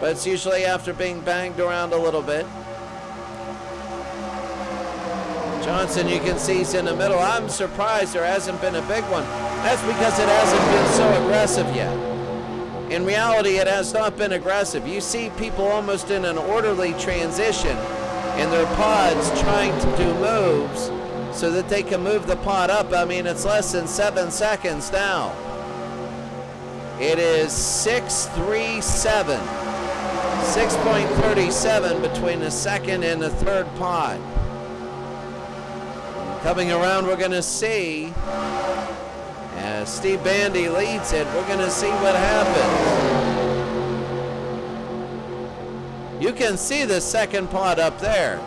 But it's usually after being banged around a little bit. Johnson, you can see he's in the middle. I'm surprised there hasn't been a big one. That's because it hasn't been so aggressive yet. In reality, it has not been aggressive. You see people almost in an orderly transition in their pods trying to do moves so that they can move the pod up. I mean, it's less than 7 seconds now. It is 6:37. 6.37 between the second and the third pod. Coming around, we're going to see, as Steve Bandi leads it, we're going to see what happens. You can see the second pod up there.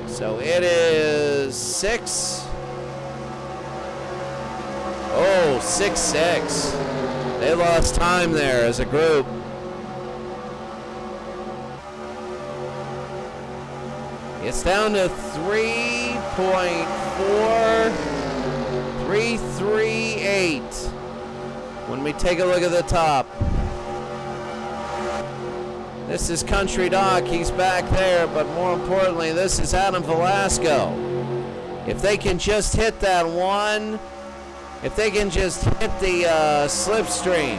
So it is 6-6. They lost time there as a group. It's down to 3.4338 when we take a look at the top. This is Country Doc, he's back there, but more importantly, this is Adam Velasco. If they can just hit that one, if they can just hit the slipstream,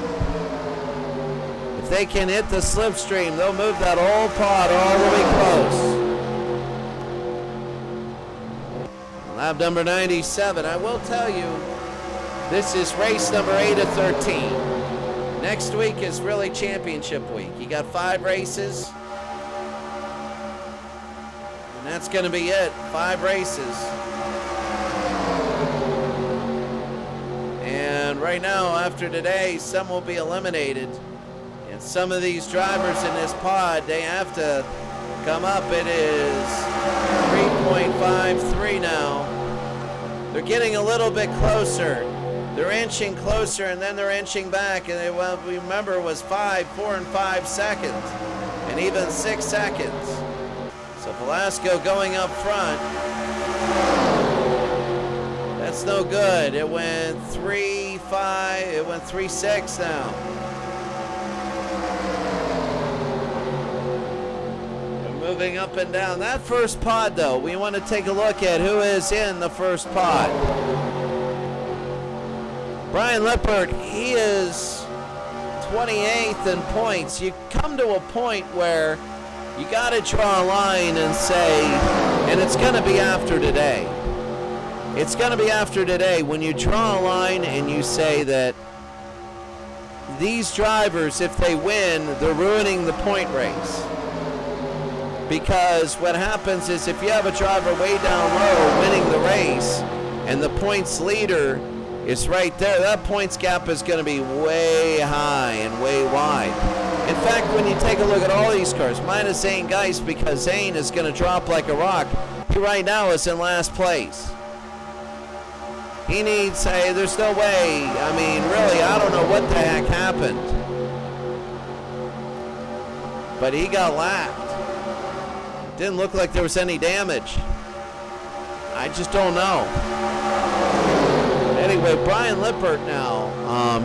if they can hit the slipstream, they'll move that whole pod all the way close. Lap number 97, I will tell you, this is race number 8 of 13. Next week is really championship week. You got 5 races, and that's going to be it. 5 races. And right now, after today, some will be eliminated. And some of these drivers in this pod, they have to come up. It is 3.53 now. They're getting a little bit closer. They're inching closer, and then they're inching back, and well, we remember it was 5, 4, and 5 seconds, and even 6 seconds. So Velasco going up front. That's no good. It went 3.5. It went 3.6 now. We're moving up and down. That first pod, though, we want to take a look at who is in the first pod. Brian Lippert, he is 28th in points. You come to a point where you got to draw a line and say, and it's going to be after today. It's going to be after today when you draw a line and you say that these drivers, if they win, they're ruining the point race. Because what happens is if you have a driver way down low winning the race and the points leader is right there, that points gap is going to be way high and way wide. In fact, when you take a look at all these cars, minus Zane Geist, because Zane is going to drop like a rock, he right now is in last place. He needs, hey, there's no way, I mean, really, I don't know what the heck happened. But he got lapped. Didn't look like there was any damage. I just don't know. Anyway, Brian Lippert now,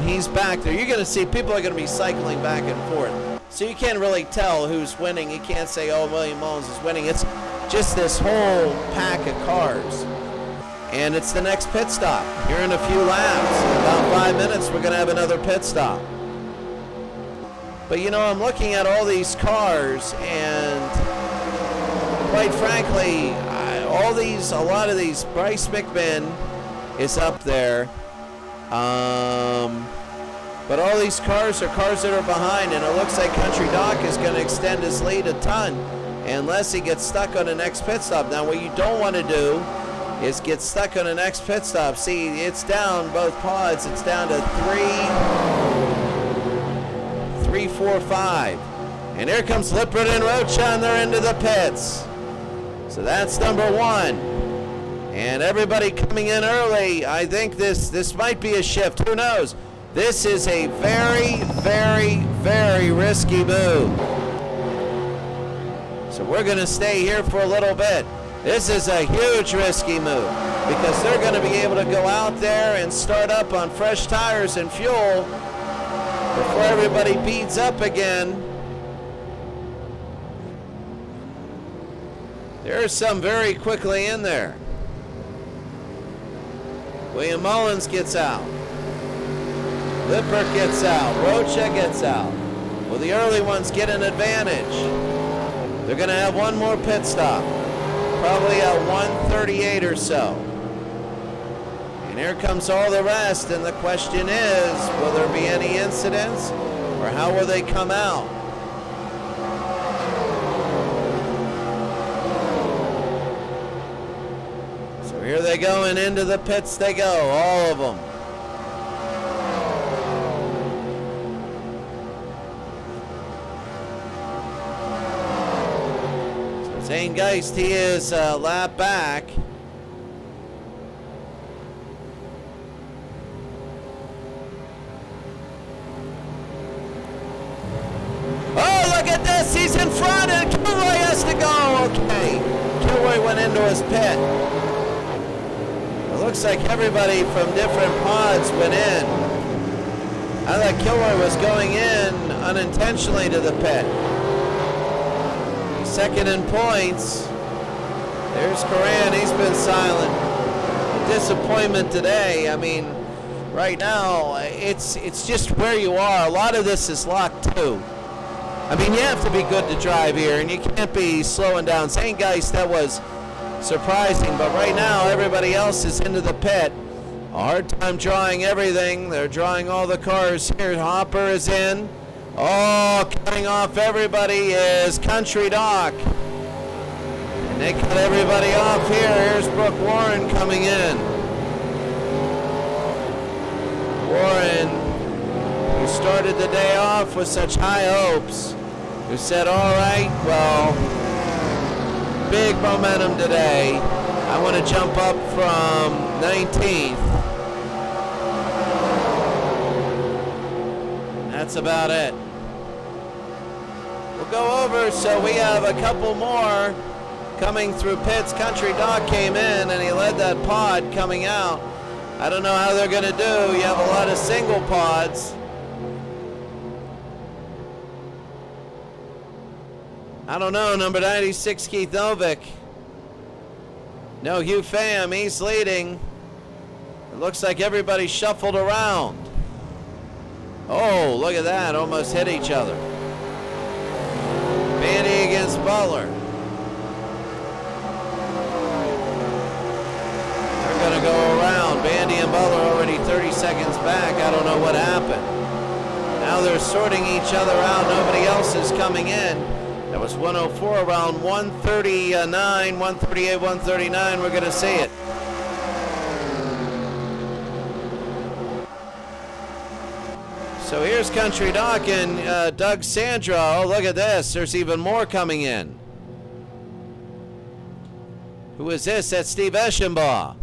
he's back there. You're going to see people are going to be cycling back and forth. So you can't really tell who's winning. You can't say, oh, William Mullins is winning. It's just this whole pack of cars. And it's the next pit stop. Here in a few laps. In about 5 minutes, we're going to have another pit stop. But, you know, I'm looking at all these cars, and quite frankly, a lot of these, Bryce McMinn is up there. But all these cars are cars that are behind, and it looks like Country Doc is going to extend his lead a ton unless he gets stuck on the next pit stop. Now, what you don't want to do is get stuck on the next pit stop. See, it's down both pods. It's down to 3, 4, 5. And here comes Lippert and Rocha, and they're into the pits. So that's number 1. And everybody coming in early. I think this might be a shift. Who knows? This is a very, very, very risky move. So we're going to stay here for a little bit. This is a huge risky move because they're going to be able to go out there and start up on fresh tires and fuel before everybody beats up again. There's some very quickly in there. William Mullins gets out. Lippert gets out. Rocha gets out. Will the early ones get an advantage? They're going to have one more pit stop, probably at 1:38 or so. And here comes all the rest, and the question is, will there be any incidents, or how will they come out? So here they go, and into the pits they go, all of them. So Zane Geist, he is a lap back. He's in front, and Kilroy has to go. Okay, Kilroy went into his pit. It looks like everybody from different pods went in. I thought Kilroy was going in unintentionally to the pit. He's second in points. There's Koran. He's been silent. Disappointment today. I mean, right now, it's just where you are. A lot of this is luck too. I mean, you have to be good to drive here, and you can't be slowing down. Saying, guys, that was surprising, but right now everybody else is into the pit. A hard time drawing everything. They're drawing all the cars here. Hopper is in. Oh, cutting off everybody is Country Doc. And they cut everybody off here. Here's Brooke Warren coming in. Warren, who started the day off with such high hopes, who said, all right, well, big momentum today. I want to jump up from 19th. That's about it. We'll go over, so we have a couple more coming through pits. Country Doc came in, and he led that pod coming out. I don't know how they're going to do. You have a lot of single pods. I don't know, number 96, Keith Novick. No, Hugh Pham, he's leading. It looks like everybody shuffled around. Oh, look at that, almost hit each other. Bandi against Butler. They're gonna go around. Bandi and Butler already 30 seconds back. I don't know what happened. Now they're sorting each other out. Nobody else is coming in. That was 104, around 139, 138, 139. We're going to see it. So here's Country Doc and Doug Sandra. Oh, look at this. There's even more coming in. Who is this? That's Steve Eschenbaugh.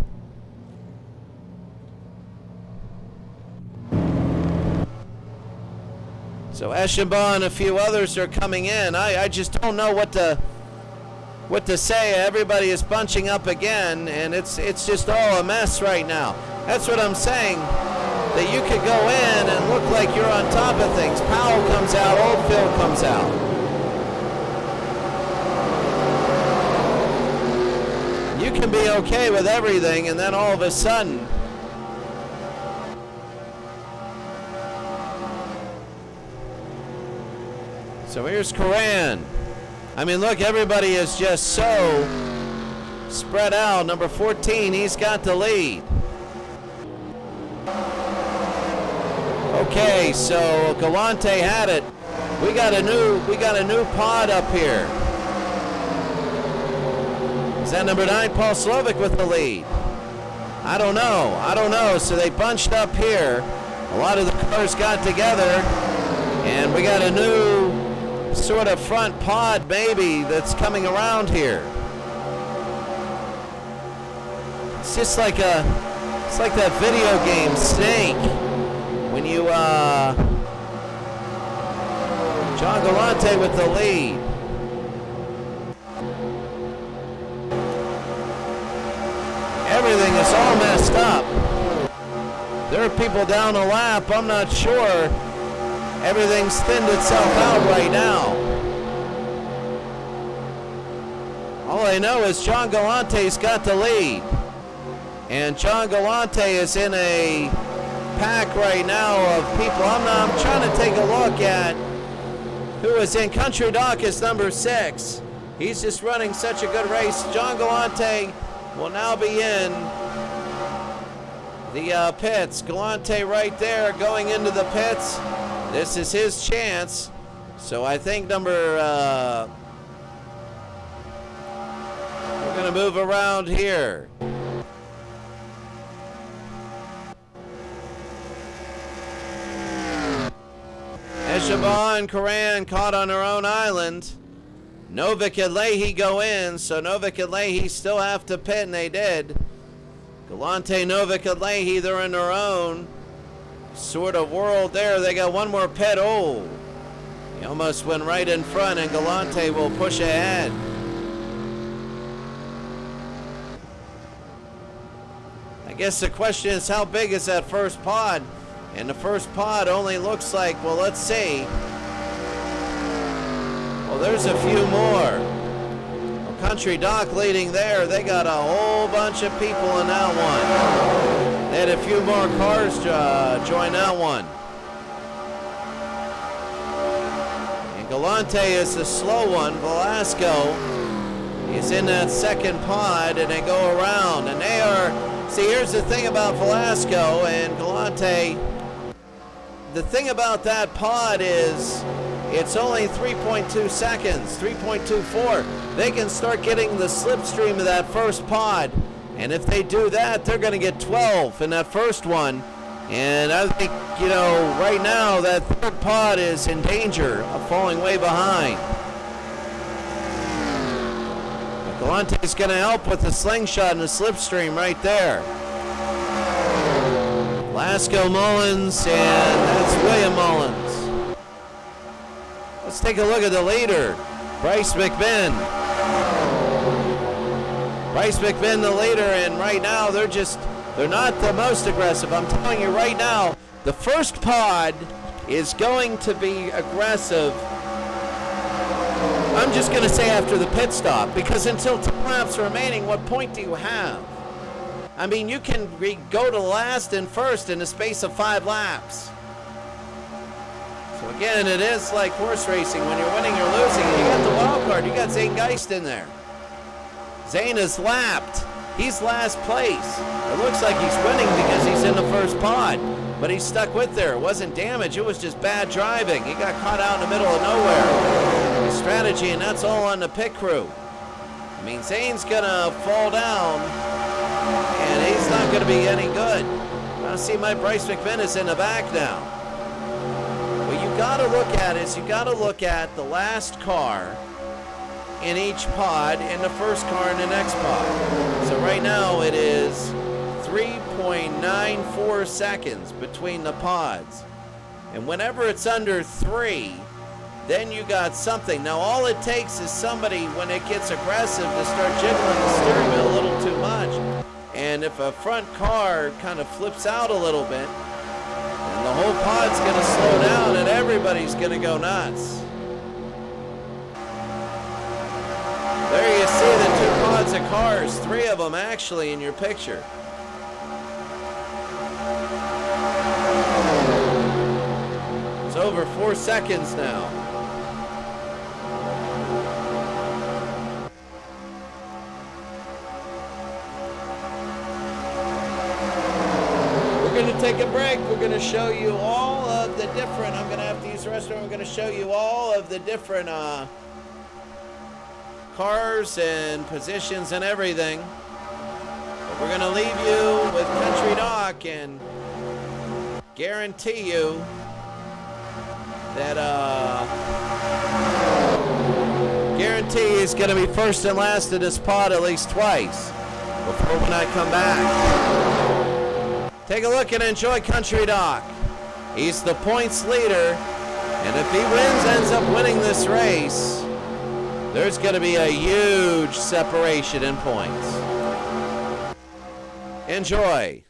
So Eschenbaugh and a few others are coming in. I just don't know what to say. Everybody is bunching up again, and it's just all a mess right now. That's what I'm saying. That you could go in and look like you're on top of things. Powell comes out, Oldfield comes out. You can be okay with everything, and then all of a sudden, so here's Koran. I mean, look, everybody is just so spread out. Number 14, he's got the lead. Okay, so Galante had it. We got a new pod up here. Is that number 9, Paul Slovic with the lead? I don't know. So they bunched up here. A lot of the cars got together, and we got a new sort of front pod maybe that's coming around here. It's just like that video game Snake when you John Galante with the lead. Everything is all messed up. There are people down a lap. I'm not sure. Everything's thinned itself out right now. All I know is John Galante's got the lead. And John Galante is in a pack right now of people. I'm trying to take a look at who is in Country Dock, is number 6. He's just running such a good race. John Galante will now be in the pits. Galante right there going into the pits. This is his chance. So I think we're going to move around here. Eshaba and Koran caught on their own island. Novik and Leahy go in, so Novik and Leahy still have to pit, and they did. Galante, Novik, and Leahy, they're in their own sort of world there. They got one more pit. Oh, he almost went right in front, and Galante will push ahead. I guess the question is, how big is that first pod? And the first pod only looks like, well, let's see. Well, there's a few more. Well, Country Dock leading there. They got a whole bunch of people in that one. They had a few more cars join that one. And Galante is the slow one. Velasco is in that second pod, and they go around. And they are, see, here's the thing about Velasco and Galante. The thing about that pod is it's only 3.2 seconds, 3.24. They can start getting the slipstream of that first pod. And if they do that, they're going to get 12 in that first one. And I think, you know, right now that third pod is in danger of falling way behind. But Galante is going to help with the slingshot and the slipstream right there. Velasco, Mullins, and that's William Mullins. Let's take a look at the leader, Bryce McMinn. Bryce McMinn, the leader, and right now they're not the most aggressive. I'm telling you right now, the first pod is going to be aggressive. I'm just going to say after the pit stop, because until 10 laps remaining, what point do you have? I mean, you can go to last and first in the space of 5 laps. So again, it is like horse racing. When you're winning, you're losing. And you got the wild card. You got Zane Geist in there. Zane is lapped. He's last place. It looks like he's winning because he's in the first pod. But he's stuck with there. It wasn't damage. It was just bad driving. He got caught out in the middle of nowhere. His strategy, and that's all on the pit crew. I mean, Zane's going to fall down. And he's not going to be any good. I see my Bryce McMinn is in the back now. What you got to look at is you got to look at the last car in each pod and the first car in the next pod. So right now it is 3.94 seconds between the pods. And whenever it's under 3, then you got something. Now all it takes is somebody, when it gets aggressive, to start jiggling the steering wheel a little too much. And if a front car kind of flips out a little bit, then the whole pod's going to slow down and everybody's going to go nuts. There you see the 2 pods of cars, 3 of them actually in your picture. It's over 4 seconds now. We're going to take a break. We're going to show you all of the different, I'm going to have to use the restroom. I'm going to show you all of the different cars and positions and everything. But we're going to leave you with Country Dock and guarantee you that guarantee he's going to be first and last in this pod at least twice before when I come back. Take a look and enjoy Country Dock. He's the points leader, and if he wins, ends up winning this race, there's going to be a huge separation in points. Enjoy.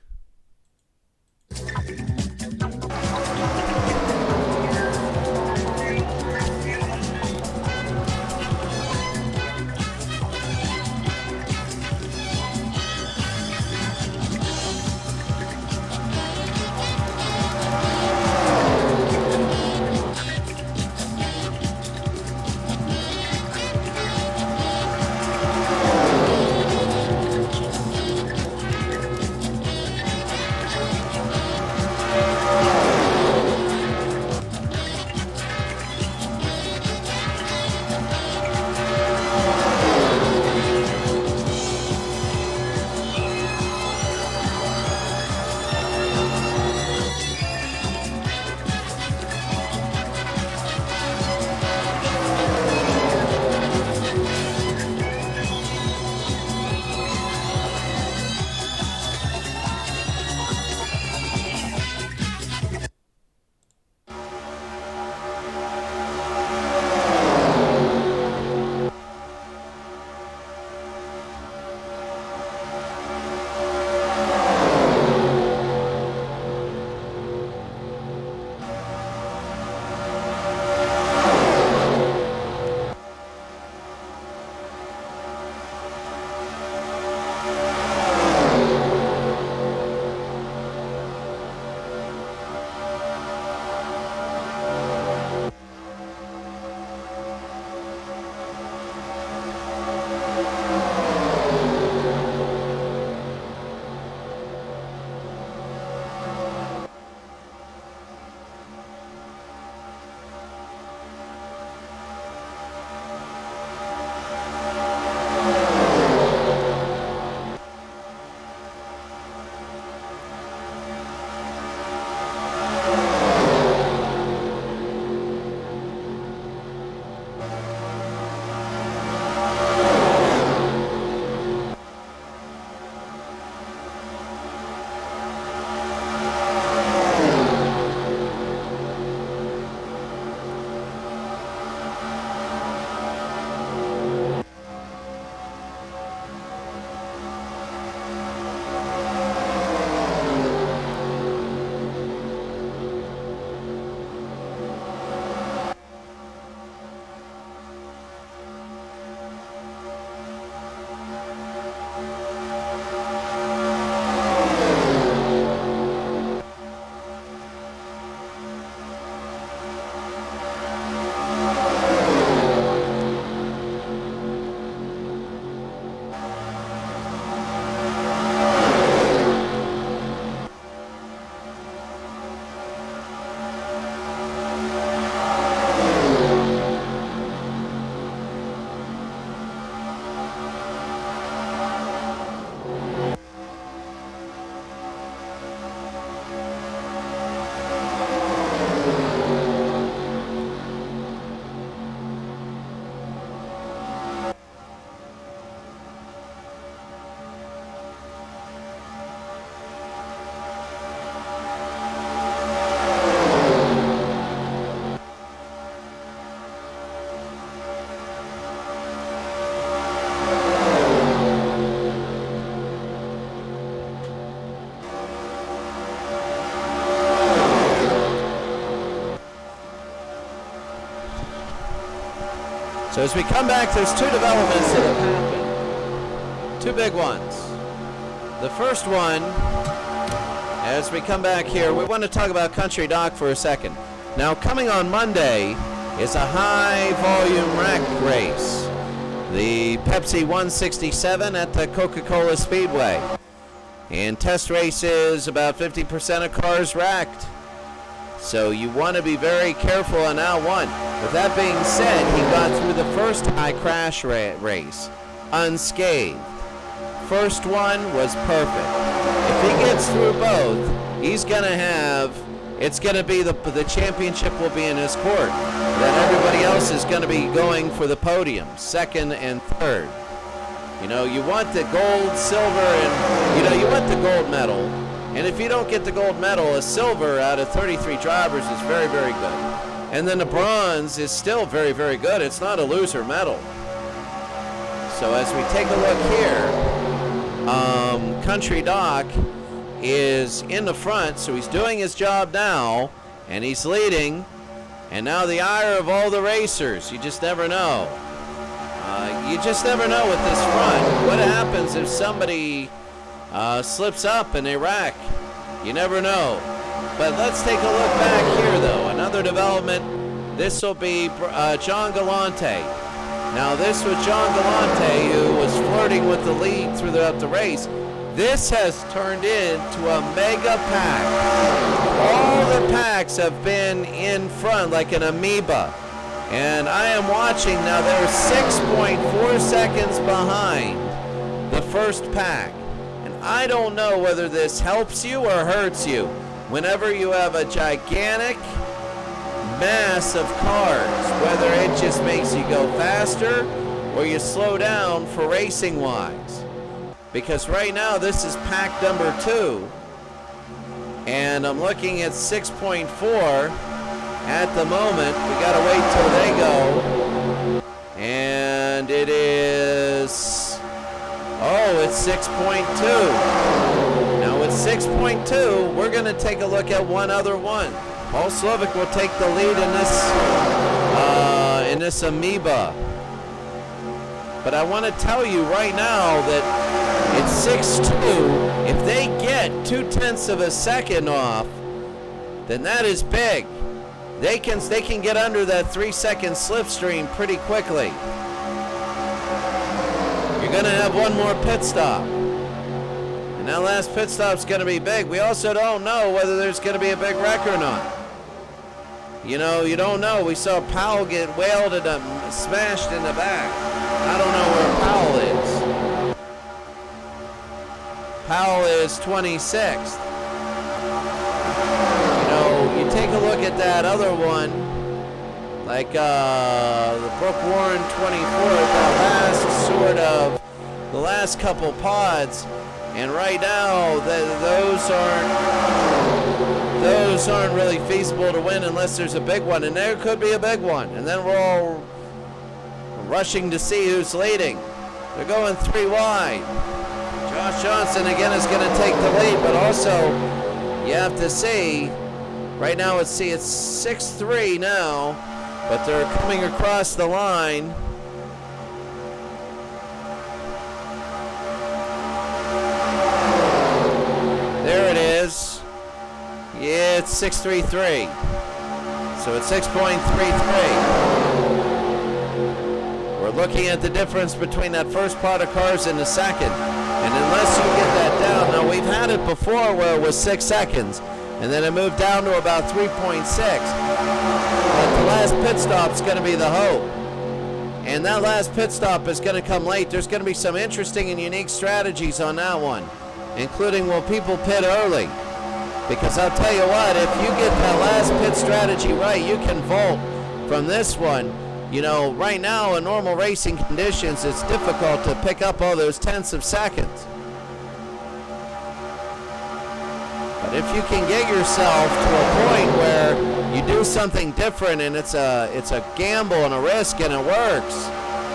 So as we come back, there's two developments that have happened. Two big ones. The first one, as we come back here, we want to talk about Country Dock for a second. Now, coming on Monday is a high-volume rack race. The Pepsi 167 at the Coca-Cola Speedway. And test races, about 50% of cars racked. So you want to be very careful on that one. With that being said, he got through the first high crash race unscathed. First one was perfect. If he gets through both, he's going to have, it's going to be the championship will be in his court. Then everybody else is going to be going for the podium, second and third. You know, you want the gold, silver, and, you know, you want the gold medal. And if you don't get the gold medal, a silver out of 33 drivers is very, very good. And then the bronze is still very, very good. It's not a loser medal. So as we take a look here, Country Dock is in the front, so he's doing his job now, and he's leading. And now the ire of all the racers. You just never know. You just never know with this front. What happens if somebody slips up and they rack? You never know. But let's take a look back here, though. Another development. This will be John Galante. Now, this was John Galante, who was flirting with the lead throughout the race. This has turned into a mega pack. All the packs have been in front like an amoeba. And I am watching now. They're 6.4 seconds behind the first pack. And I don't know whether this helps you or hurts you. Whenever you have a gigantic mass of cars, whether it just makes you go faster or you slow down for racing wise. Because right now this is pack number 2, and I'm looking at 6.4 at the moment. We gotta wait till they go, and it is, oh, it's 6.2. Now it's 6.2. We're gonna take a look at one other one. Paul Slovic will take the lead in this amoeba. But I want to tell you right now that it's 6.2. If they get 0.2 of a second off, then that is big. They can get under that 3-second slipstream pretty quickly. You're going to have one more pit stop. And that last pit stop's going to be big. We also don't know whether there's going to be a big wreck or not. You know, you don't know. We saw Powell get whaled and smashed in the back. I don't know where Powell is. Powell is 26th. You know, you take a look at that other one, like the Brooke Warren 24th, the last couple pods, and right now those aren't really feasible to win unless there's a big one, and there could be a big one, and then we're all rushing to see who's leading. They're going 3 wide. Josh Johnson again is going to take the lead, but also you have to see, right now it's 6-3 now, but they're coming across the line. There it is. Yeah, it's 6.33. So it's 6.33. We're looking at the difference between that first pot of cars and the second. And unless you get that down, now we've had it before where it was 6 seconds, and then it moved down to about 3.6. But the last pit stop's going to be the hope. And that last pit stop is going to come late. There's going to be some interesting and unique strategies on that one, including will people pit early? Because I'll tell you what, if you get that last pit strategy right, you can vault from this one. You know, right now in normal racing conditions, it's difficult to pick up all those tenths of seconds. But if you can get yourself to a point where you do something different and it's a gamble and a risk and it works,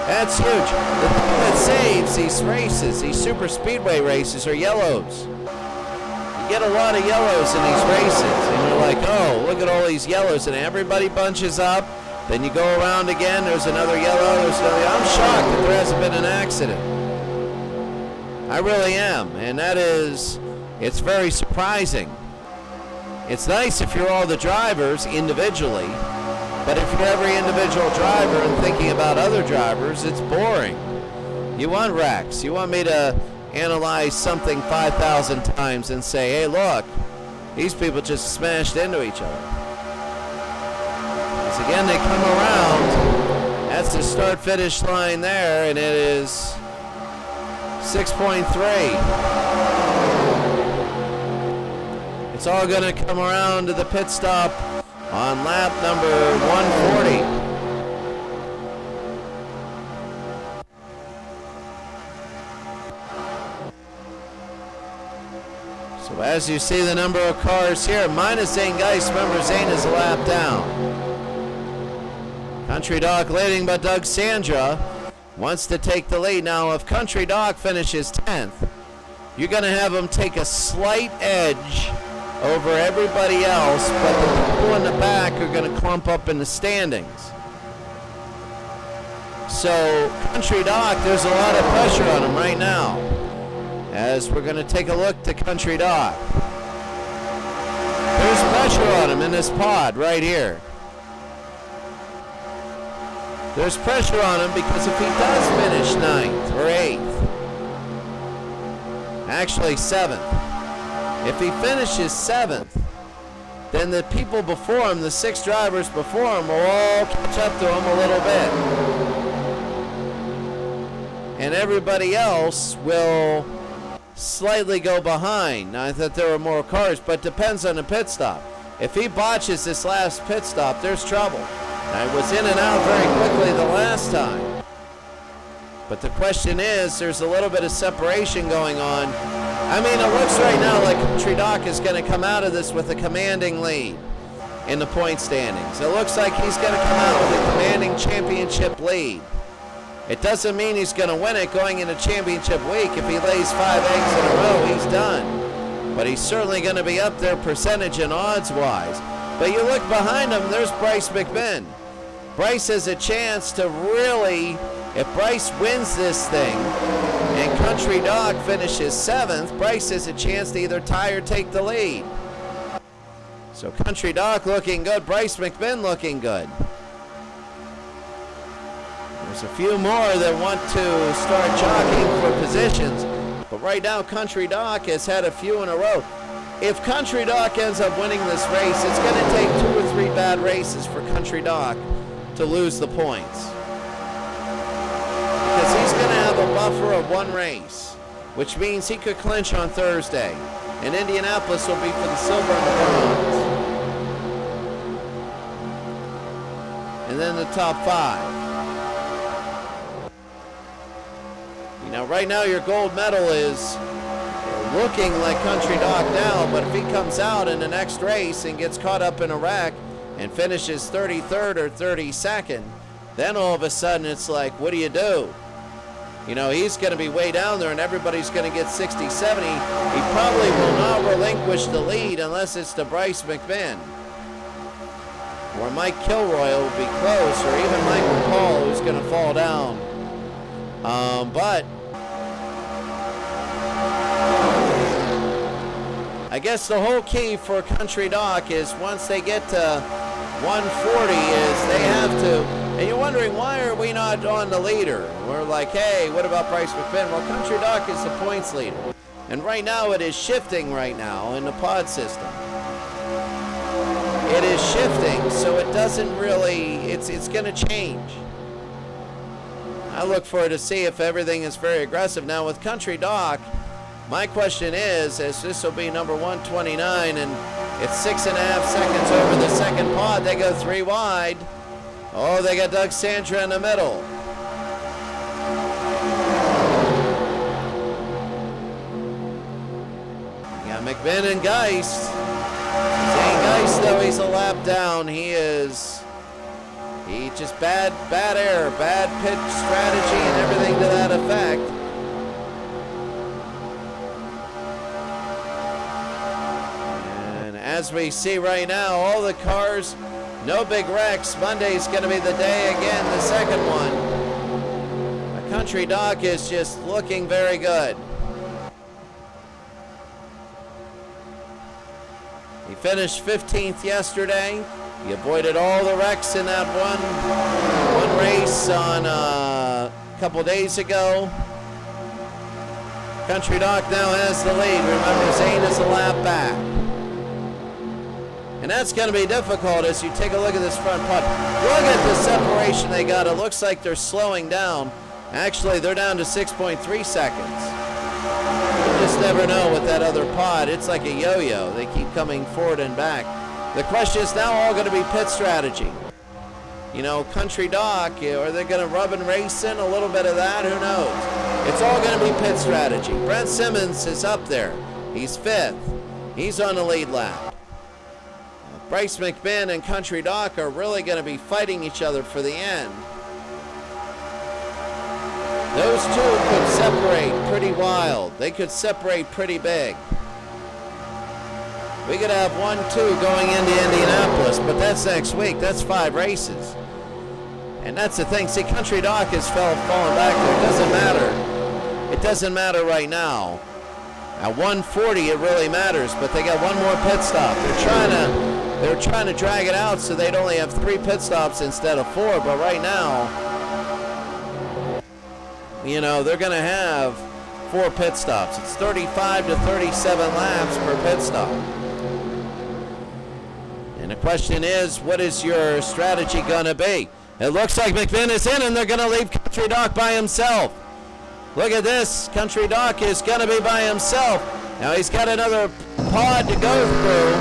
that's huge. The thing that saves these races, these super speedway races, are yellows. You get a lot of yellows in these races, and you're like, oh, look at all these yellows, and everybody bunches up. Then you go around again, there's another yellow, there's another. I'm shocked that there hasn't been an accident. I really am, and it's very surprising. It's nice if you're all the drivers individually, but if you're every individual driver and thinking about other drivers, it's boring. You want wrecks. You want me to analyze something 5,000 times and say, hey, look, these people just smashed into each other. So again, they come around. That's the start-finish line there, and it is 6.3. It's all going to come around to the pit stop on lap number 140. So as you see the number of cars here, minus Zane Geist, remember Zane is a lap down. Country Doc leading, but Doug Sandra wants to take the lead. Now if Country Doc finishes 10th, you're going to have him take a slight edge over everybody else, but the people in the back are going to clump up in the standings. So Country Doc, there's a lot of pressure on him right now, as we're going to take a look to Country Doc. There's pressure on him in this pod right here. There's pressure on him because if he does finish 9th or 8th, actually 7th, if he finishes 7th, then the people before him, the 6 drivers before him, will all catch up to him a little bit. And everybody else will slightly go behind. Now, I thought there were more cars, but depends on the pit stop. If he botches this last pit stop, there's trouble. I was in and out very quickly the last time. But the question is, there's a little bit of separation going on. I mean, it looks right now like Country Doc is going to come out of this with a commanding lead in the point standings. It looks like he's going to come out with a commanding championship lead. It doesn't mean he's going to win it going into championship week. If he lays 5 eggs in a row, he's done. But he's certainly going to be up there percentage and odds-wise. But you look behind him, there's Bryce McMinn. Bryce has a chance to really, if Bryce wins this thing and Country Doc finishes 7th, Bryce has a chance to either tie or take the lead. So Country Doc looking good, Bryce McMinn looking good. There's a few more that want to start jockeying for positions, but right now Country Doc has had a few in a row. If Country Doc ends up winning this race, it's going to take 2 or 3 bad races for Country Doc to lose the points. Because he's going to have a buffer of 1 race, which means he could clinch on Thursday. And Indianapolis will be for the silver and the bronze. And then the top 5. Now, right now, your gold medal is looking like Country Doc now, but if he comes out in the next race and gets caught up in a wreck and finishes 33rd or 32nd, then all of a sudden it's like, what do you do? You know, he's going to be way down there and everybody's going to get 60, 70. He probably will not relinquish the lead unless it's to Bryce McMinn. Or Mike Kilroy will be close, or even Michael Paul, who's going to fall down. But I guess the whole key for Country Doc is once they get to 140 is they have to, and you're wondering why are we not on the leader? We're like, hey, what about Bryce McMinn? Well, Country Doc is the points leader. And right now it is shifting right now in the pod system. It is shifting, so it doesn't really, it's going to change. I look forward to see if everything is very aggressive. Now with Country Doc, my question is, as this will be number 129 and it's 6.5 seconds over the second pod, they go 3 wide. Oh, they got Doug Sandra in the middle. You got McMinn and Geist. Zane Geist, though, he's a lap down. He just bad air, bad pit strategy and everything to that effect. as we see right now, all the cars, no big wrecks. Monday's going to be the day again, the second one. The Country Doc is just looking very good. He finished 15th yesterday. He avoided all the wrecks in that one race on a couple days ago. Country Doc now has the lead. Remember, Zane is a lap back. And that's going to be difficult as you take a look at this front pod. Look at the separation they got. It looks like they're slowing down. Actually, they're down to 6.3 seconds. You just never know with that other pod. It's like a yo-yo. They keep coming forward and back. The question is now all going to be pit strategy. You know, Country Doc, are they going to rub and race in a little bit of that? Who knows? It's all going to be pit strategy. Brent Simmons is up there. He's 5th. He's on the lead lap. Bryce McMinn and Country Doc are really going to be fighting each other for the end. Those two could separate pretty wild. They could separate pretty big. We could have 1-2 going into Indianapolis, but that's next week. That's 5 races. And that's the thing. See, Country Doc is falling back there. It doesn't matter. It doesn't matter right now. At 140, it really matters, but they got one more pit stop. They're trying to drag it out so they'd only have 3 pit stops instead of 4, but right now, you know, they're going to have 4 pit stops. It's 35 to 37 laps per pit stop. And the question is, what is your strategy going to be? It looks like McMinn is in, and they're going to leave Country Doc by himself. Look at this. Country Doc is going to be by himself. Now he's got another pod to go through.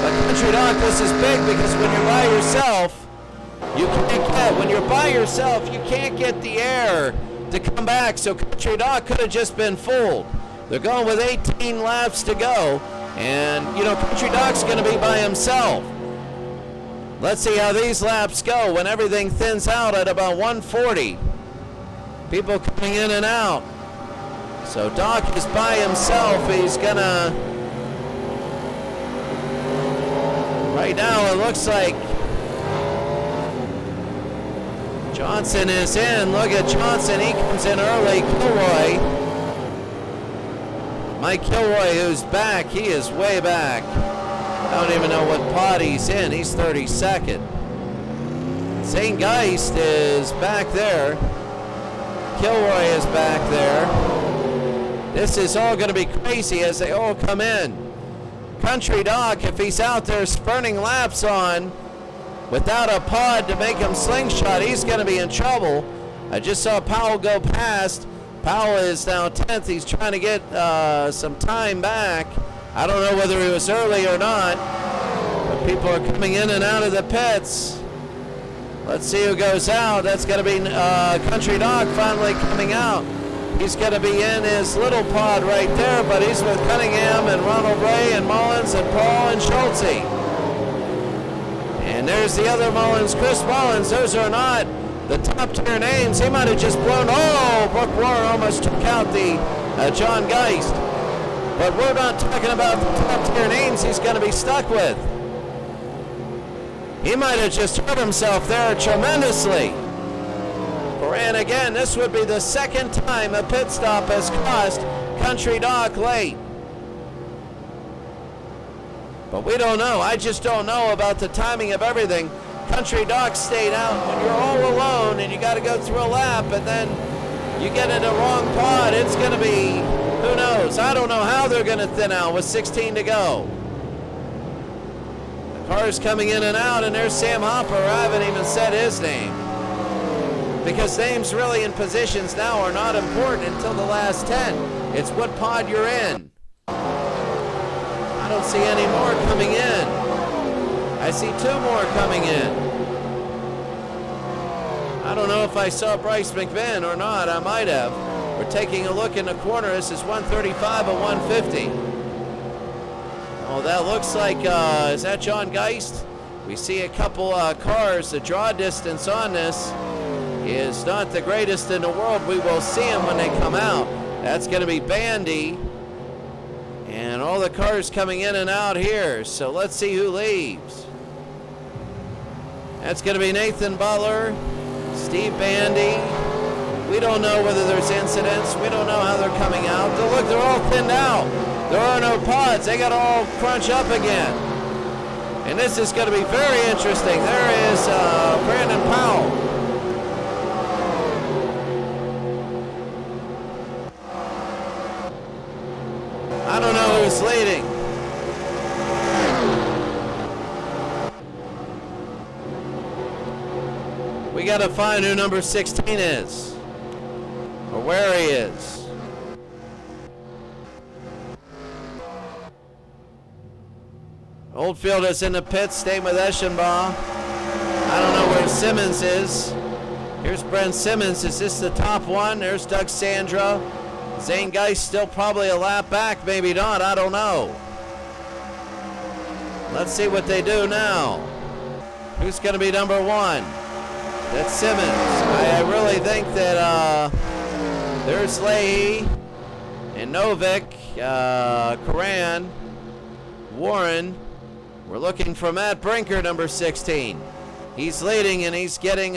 But Country Doc, this is big because when you're by yourself, when you're by yourself, you can't get the air to come back. So Country Doc could have just been fooled. They're going with 18 laps to go. And, you know, Country Doc's going to be by himself. Let's see how these laps go when everything thins out at about 140. People coming in and out. So Doc is by himself. He's going to... Right now it looks like Johnson is in. Look at Johnson. He comes in early. Kilroy. Mike Kilroy, who's back. He is way back. I don't even know what pod he's in. He's 32nd. Zane Geist is back there. Kilroy is back there. This is all going to be crazy as they all come in. Country Doc, if he's out there spurning laps on without a pod to make him slingshot, he's going to be in trouble. I just saw Powell go past. Powell is now 10th. He's trying to get some time back. I don't know whether he was early or not, but people are coming in and out of the pits. Let's see who goes out. That's going to be Country Doc finally coming out. He's going to be in his little pod right there, but he's with Cunningham and Ronald Ray and Mullins and Paul and Schulte. And there's the other Mullins, Chris Mullins. Those are not the top tier names. He might have just blown. Oh, Brooke Warren almost took out the John Geist. But we're not talking about the top tier names he's going to be stuck with. He might have just hurt himself there tremendously. Koran again, this would be the second time a pit stop has cost Country Doc late. But we don't know. I just don't know about the timing of everything. Country Doc stayed out when you're all alone and you got to go through a lap and then you get in a wrong pod. It's going to be, who knows? I don't know how they're going to thin out with 16 to go. The car's coming in and out, and there's Sam Hopper. I haven't even said his name. Because names really in positions now are not important until the last 10. It's what pod you're in. I don't see any more coming in. I see 2 more coming in. I don't know if I saw Bryce McMinn or not. I might have. We're taking a look in the corner. This is 135 and 150. Oh, that looks like, is that John Geist? We see a couple cars. The draw distance on this is not the greatest in the world. We will see them when they come out. That's going to be Bandi And all the cars coming in and out here. So let's see who leaves. That's going to be Nathan Butler, Steve Bandi. We don't know whether there's incidents. We don't know how they're coming out. Look, they're all thinned out. There are no pods. They got to all crunch up again. And this is going to be very interesting. There is Brandon Powell. I don't know who's leading. We got to find who number 16 is, or where he is. Oldfield is in the pits, staying with Eschenbaugh. I don't know where Simmons is. Here's Brent Simmons. Is this the top one? There's Doug Sandra. Zane Geist still probably a lap back, maybe not, I don't know. Let's see what they do now. Who's going to be number 1? That's Simmons. I really think that there's Leahy and Novik, Koran, Warren. We're looking for Matt Brinker, number 16. He's leading and he's getting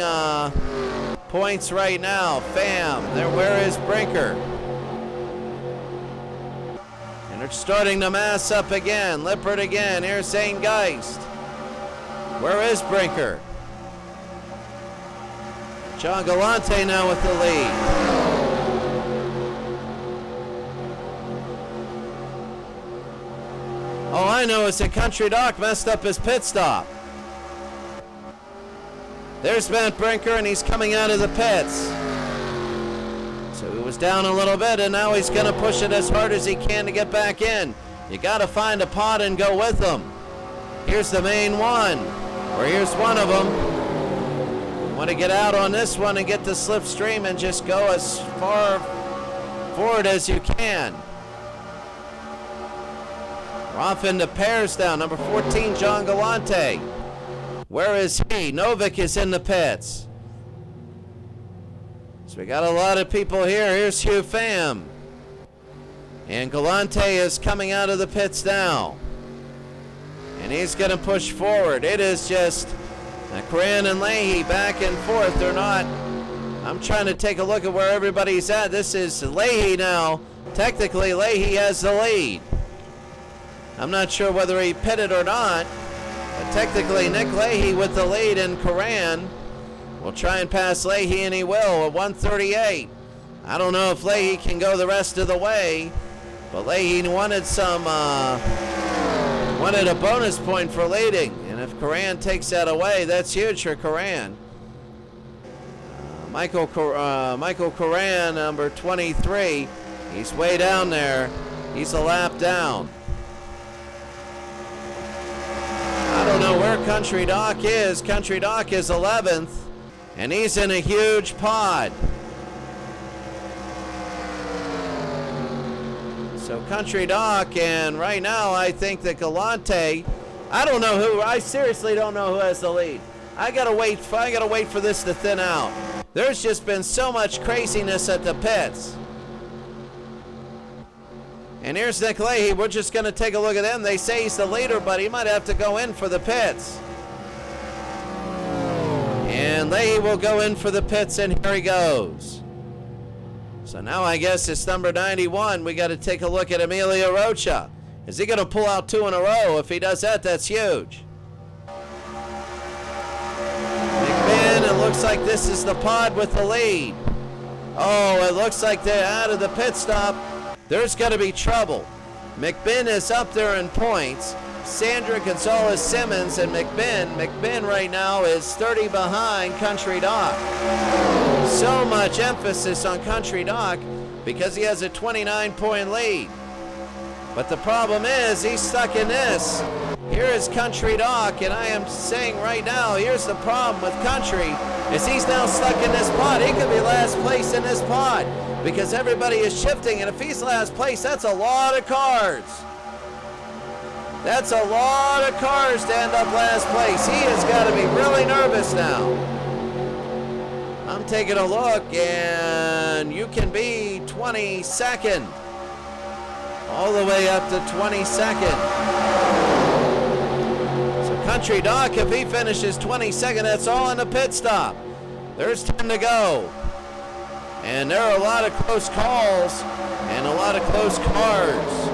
points right now. Fam, there. Where is Brinker? And they're starting to mass up again. Lippert again. Here's Zane Geist. Where is Brinker? John Galante now with the lead. All I know is that Country Doc messed up his pit stop. There's Matt Brinker, and he's coming out of the pits. So he was down a little bit, and now he's going to push it as hard as he can to get back in. You got to find a pod and go with them. Here's the main one, or here's one of them. You want to get out on this one and get the slipstream and just go as far forward as you can. We're off into pairs now. Number 14, John Galante. Where is he? Novik is in the pits. So we got a lot of people here. Here's Hugh Pham. And Galante is coming out of the pits now. And he's going to push forward. It is just Koran and Leahy back and forth. They're not. I'm trying to take a look at where everybody's at. This is Leahy now. Technically, Leahy has the lead. I'm not sure whether he pitted or not. But technically, Nick Leahy with the lead, and Koran will try and pass Leahy, and he will at 138. I don't know if Leahy can go the rest of the way, but Leahy wanted wanted a bonus point for leading, and if Koran takes that away, that's huge for Koran. Michael Koran, number 23, he's way down there. He's a lap down. I don't know where Country Doc is. Country Doc is 11th, and he's in a huge pod. So Country Doc, and right now I think that Galante, I don't know who, I seriously don't know who has the lead. I gotta wait for this to thin out. There's just been so much craziness at the pits. And here's Nick Leahy. We're just going to take a look at him. They say he's the leader, but he might have to go in for the pits. And Leahy will go in for the pits, and here he goes. So now I guess it's number 91. We got to take a look at Emilio Rocha. Is he going to pull out 2 in a row? If he does that, that's huge. McMinn, it looks like this is the pod with the lead. Oh, it looks like they're out of the pit stop. There's going to be trouble. McMinn is up there in points. Sandra Gonzalez Simmons and McMinn right now is 30 behind Country Doc. So much emphasis on Country Doc because he has a 29-point lead. But the problem is he's stuck in this. Here is Country Doc, and I am saying right now, here's the problem with Country, is he's now stuck in this pod. He could be last place in this pod because everybody is shifting, and if he's last place, that's a lot of cars. That's a lot of cars to end up last place. He has got to be really nervous now. I'm taking a look, and you can be 22nd. all the way up to 22nd. So Country Doc, if he finishes 22nd, that's all in the pit stop. There's 10 to go. And there are a lot of close calls and a lot of close cars.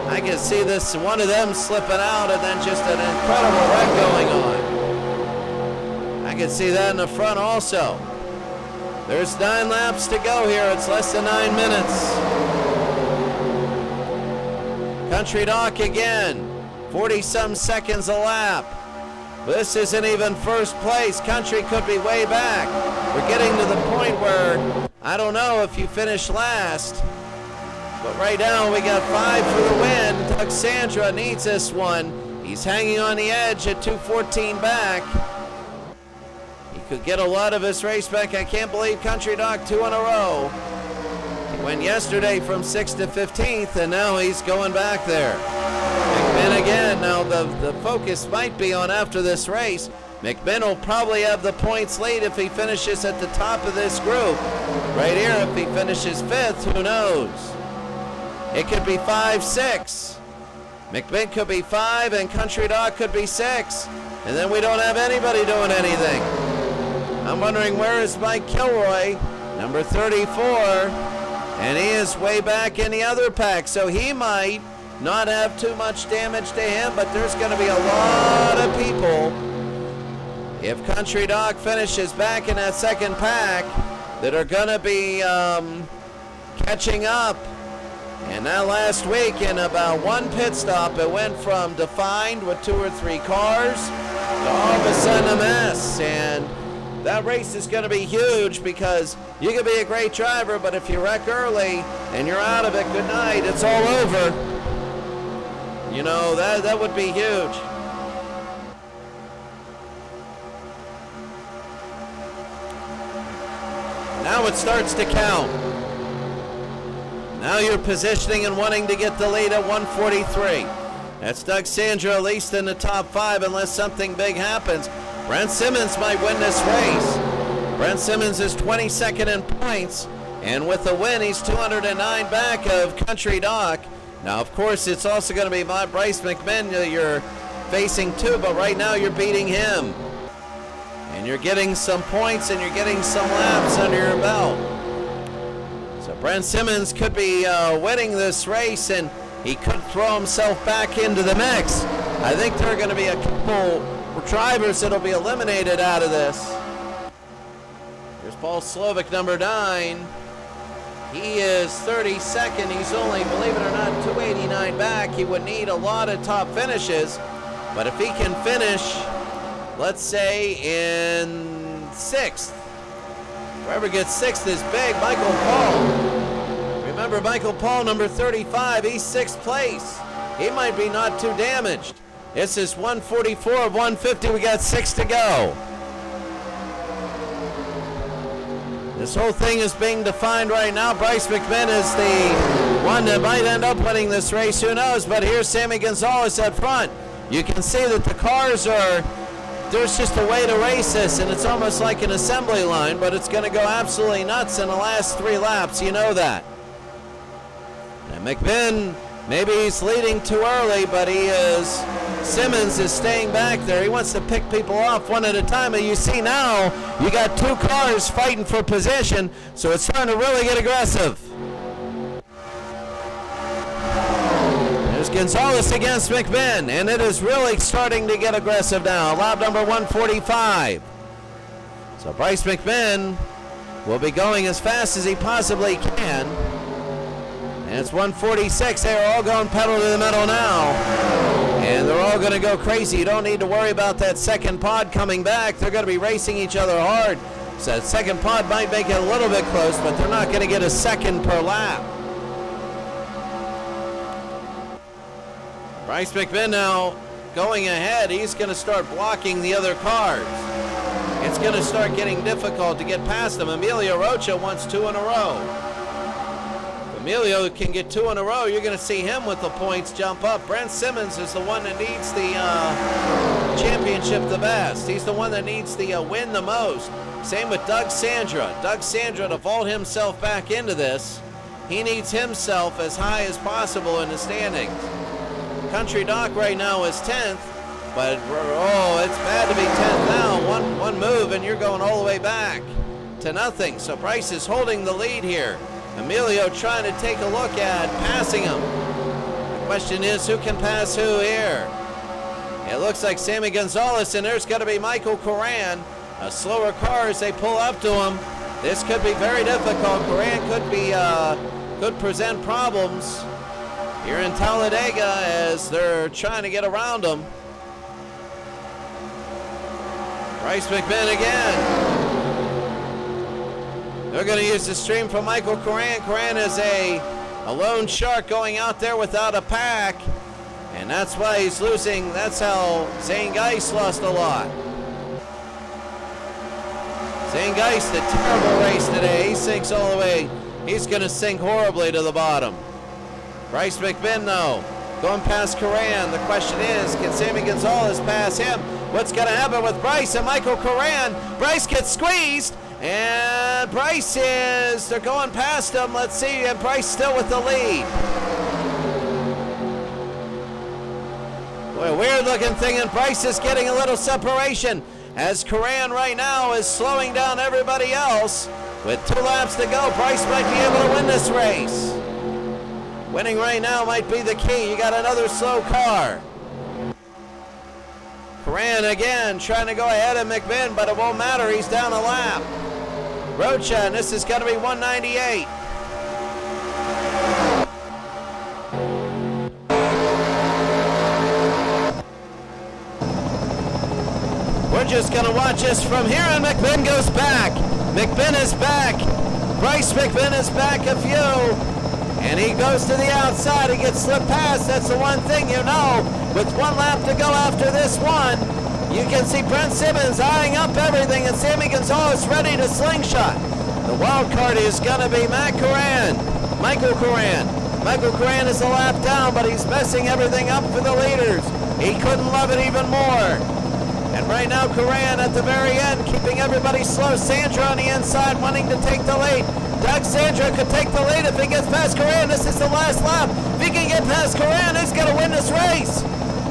I can see this, one of them slipping out and then just an incredible wreck going on. I can see that in the front also. There's 9 laps to go here. It's less than 9 minutes. Country Doc again, 40-some seconds a lap. This isn't even first place. Country could be way back. We're getting to the point where I don't know if you finish last. But right now we got 5 for the win. Doug Sandra needs this one. He's hanging on the edge at 2:14 back. He could get a lot of his race back. I can't believe Country Doc 2 in a row. He went yesterday from 6th to 15th, and now he's going back there. McMinn again. Now the focus might be on after this race. McMinn will probably have the points lead if he finishes at the top of this group. Right here, if he finishes 5th, who knows? It could be 5-6. McMinn could be 5 and Country Doc could be 6. And then we don't have anybody doing anything. I'm wondering, where is Mike Kilroy, number 34? And he is way back in the other pack, so he might not have too much damage to him, but there's going to be a lot of people, if Country Doc finishes back in that second pack, that are going to be catching up. And that last week, in about one pit stop, it went from defined with 2 or 3 cars to all of a sudden a mess. And that race is going to be huge, because you can be a great driver, but if you wreck early and you're out of it, good night, it's all over. You know, that would be huge. Now it starts to count. Now you're positioning and wanting to get the lead at 143. That's Doug Sandra, at least in the top 5, unless something big happens. Brent Simmons might win this race. Brent Simmons is 22nd in points, and with the win, he's 209 back of Country Doc. Now, of course, it's also going to be Bryce McMinn you're facing too, but right now you're beating him. And you're getting some points and you're getting some laps under your belt. So Brent Simmons could be winning this race, and he could throw himself back into the mix. I think there are going to be a couple drivers that'll be eliminated out of this. Here's Paul Slovic, number 9. He is 32nd. He's only, believe it or not, 289 back. He would need a lot of top finishes, but if he can finish, let's say, in 6th, whoever gets 6th is big. Michael Paul. Remember Michael Paul, number 35, he's 6th place. He might be not too damaged. This is 144 of 150. We got 6 to go. This whole thing is being defined right now. Bryce McMinn is the one that might end up winning this race. Who knows? But here's Sammy Gonzalez at front. You can see that the cars are, there's just a way to race this, and it's almost like an assembly line, but it's going to go absolutely nuts in the last 3 laps. You know that. And McMinn, maybe he's leading too early, but he is. Simmons is staying back there. He wants to pick people off one at a time. And you see now, you got 2 cars fighting for position, so it's starting to really get aggressive. There's Gonzalez against McMinn, and it is really starting to get aggressive now. Lap number 145. So Bryce McMinn will be going as fast as he possibly can. And it's 146. They're all going pedal to the metal now. And they're all going to go crazy. You don't need to worry about that second pod coming back. They're going to be racing each other hard. So that second pod might make it a little bit close, but they're not going to get a second per lap. Bryce McMinn now going ahead. He's going to start blocking the other cars. It's going to start getting difficult to get past them. Emilio Rocha wants 2 in a row. Emilio can get 2 in a row. You're going to see him with the points jump up. Brent Simmons is the one that needs the championship the best. He's the one that needs the win the most. Same with Doug Sandra. Doug Sandra to vault himself back into this. He needs himself as high as possible in the standings. Country Doc right now is 10th, but it's bad to be 10th now. One move and you're going all the way back to nothing. So Bryce is holding the lead here. Emilio trying to take a look at passing him. The question is, who can pass who here? It looks like Sammy Gonzalez, and there's got to be Michael Koran. A slower car as they pull up to him. This could be very difficult. Koran could present problems here in Talledega as they're trying to get around him. Bryce McMinn again. They're going to use the stream from Michael Koran. Koran is a lone shark going out there without a pack. And that's why he's losing. That's how Zane Geist lost a lot. Zane Geist, a terrible race today. He sinks all the way. He's going to sink horribly to the bottom. Bryce McMinn, though, going past Koran. The question is, can Sammy Gonzalez pass him? What's going to happen with Bryce and Michael Koran? Bryce gets squeezed, and they're going past him. Let's see, and Bryce still with the lead. Boy, weird looking thing, and Bryce is getting a little separation as Koran right now is slowing down everybody else. With 2 laps to go, Bryce might be able to win this race. Winning right now might be the key. You got another slow car. Koran again trying to go ahead of McMinn, but it won't matter. He's down a lap. Rocha, and this is going to be 198. We're just going to watch this from here, and McMinn goes back. McMinn is back. Bryce McMinn is back a few. And he goes to the outside. He gets slipped past. That's the one thing you know. With 1 lap to go after this one, you can see Brent Simmons eyeing up everything, and Sammy Gonzalez ready to slingshot. The wild card is going to be Michael Koran. Michael Koran is a lap down, but he's messing everything up for the leaders. He couldn't love it even more. And right now, Koran at the very end, keeping everybody slow. Sandra on the inside, wanting to take the lead. Doug Sandra could take the lead if he gets past Koran. This is the last lap. If he can get past Koran, he's going to win this race.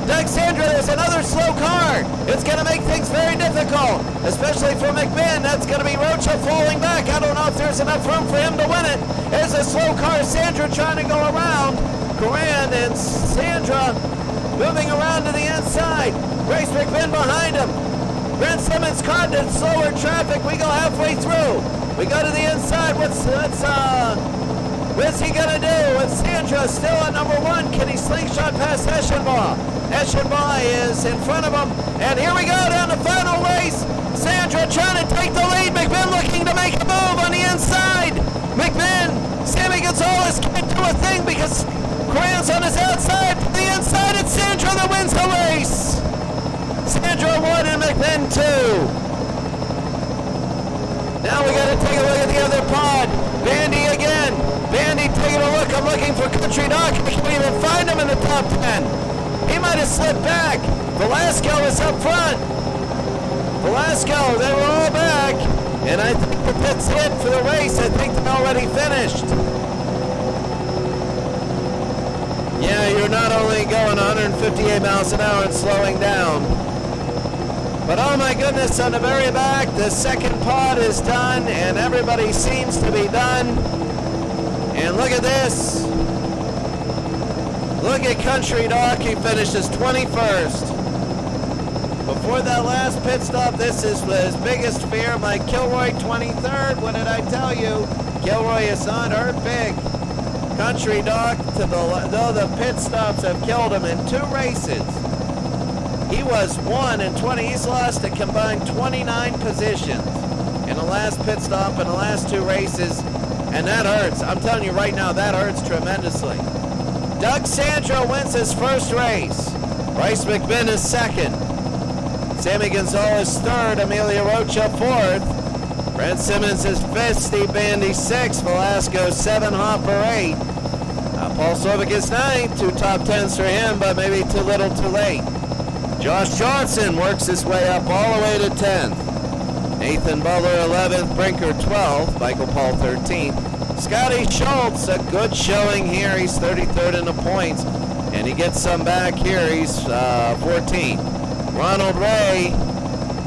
Doug Sandra, there's another slow car. It's going to make things very difficult, especially for McMinn. That's going to be Rocha falling back. I don't know if there's enough room for him to win it. There's a slow car. Sandra trying to go around. Koran and Sandra moving around to the inside. Bryce McMinn behind him. Brent Simmons caught in slower traffic. We go halfway through. We go to the inside. What's he gonna do? With Sandra still at number 1, can he slingshot past Eschenbaugh? Eschenbaugh is in front of him, and here we go down the final race. Sandra trying to take the lead. McMinn looking to make a move on the inside. McMinn, Sammy Gonzalez can't do a thing because Koran's on his outside. To the inside, it's Sandra that wins the race. Sandra 1 and McMinn 2. Now we got to take a look at the other pod. Bandi again. Bandi taking a look. I'm looking for Country Doc. I can't even find him in the top 10. He might have slipped back. Velasco is up front. Velasco, they were all back. And I think that that's it for the race. I think they're already finished. Yeah, you're not only going 158 miles an hour and slowing down, but oh my goodness, on the very back, the second pod is done, and everybody seems to be done. And look at this. Look at Country Doc, he finishes 21st. Before that last pit stop, this is his biggest fear. Mike Kilroy, 23rd. What did I tell you? Kilroy is not hurt big. Country Doc, though the pit stops have killed him in 2 races. He was 1 and 20. He's lost a combined 29 positions in the last pit stop in the last 2 races, and that hurts. I'm telling you right now, that hurts tremendously. Doug Sandro wins his first race. Bryce McMinn is 2nd. Sammy Gonzalez 3rd. Emilio Rocha 4th. Brent Simmons is 5th. Steve Bandi 6th. Velasco 7. Hopper 8. Paul Slovic is 9th. 2 top 10s for him, but maybe too little too late. Josh Johnson works his way up all the way to 10th. Nathan Butler 11th, Brinker 12th, Michael Paul 13th. Scotty Schultz, a good showing here. He's 33rd in the points, and he gets some back here. He's 14th. Ronald Ray,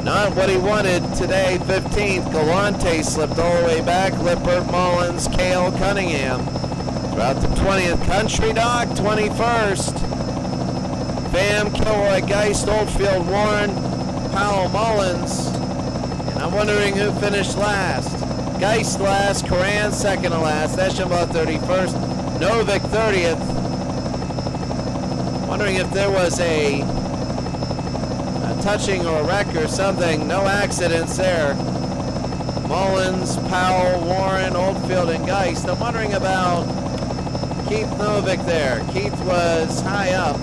not what he wanted today, 15th. Galante slipped all the way back. Lippert, Mullins, Cale, Cunningham. Throughout the 20th. Country Doc, 21st. Pham, Kilroy, Geist, Oldfield, Warren, Powell, Mullins. And I'm wondering who finished last. Geist last, Koran second to last, Eschenbach 31st, Novik 30th. Wondering if there was a touching or a wreck or something. No accidents there. Mullins, Powell, Warren, Oldfield, and Geist. I'm wondering about Keith Novik there. Keith was high up.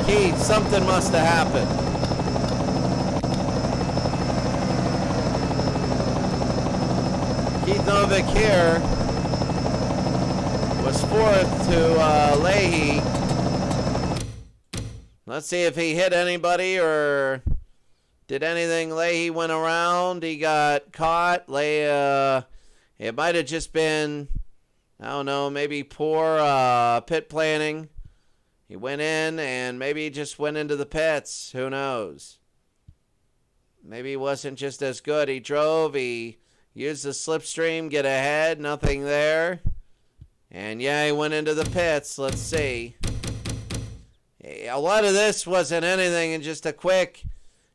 Keith, something must have happened. Keith Novik here was fourth to Leahy. Let's see if he hit anybody or did anything. Leahy went around. He got caught. It might have just been, I don't know, maybe poor pit planning. He went in and maybe he just went into the pits. Who knows? Maybe he wasn't just as good. He drove. He used the slipstream, get ahead. Nothing there. And yeah, he went into the pits. Let's see. A lot of this wasn't anything and just a quick,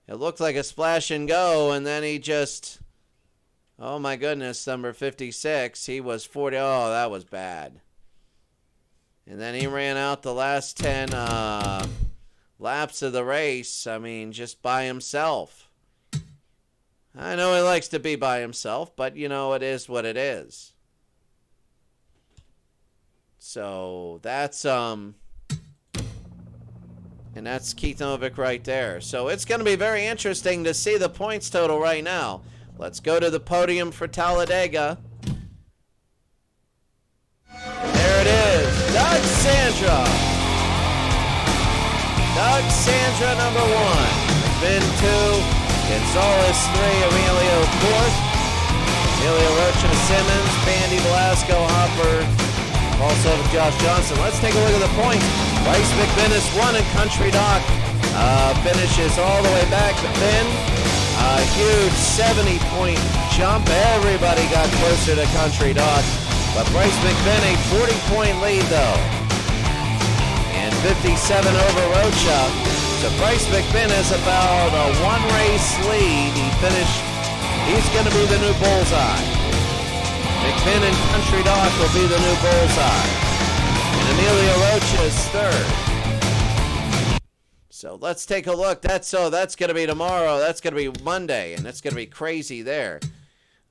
it looked like a splash and go. And then he just, oh my goodness, number 56. He was 40. Oh, that was bad. And then he ran out the last 10 laps of the race. I mean, just by himself. I know he likes to be by himself, but, you know, it is what it is. So, that's, and that's Keith Novik right there. So, it's going to be very interesting to see the points total right now. Let's go to the podium for Talledega. There it is. Doug Sandra. Doug Sandra, number 1. McMinn 2. Gonzalez 3. Emilio 4th. Emilio, Rocha, Simmons. Bandi, Velasco, Hopper. Also Josh Johnson. Let's take a look at the points. Bryce McMinn is 1 and Country Doc finishes all the way back. McMinn, a huge 70-point jump. Everybody got closer to Country Doc. But Bryce McMinn, a 40-point lead, though. And 57 over Rocha. So Bryce McMinn has about a one-race lead. He's going to be the new bullseye. McMinn and Country Doc will be the new bullseye. And Emilio Rocha is third. So let's take a look. That's going to be tomorrow. That's going to be Monday, and that's going to be crazy there.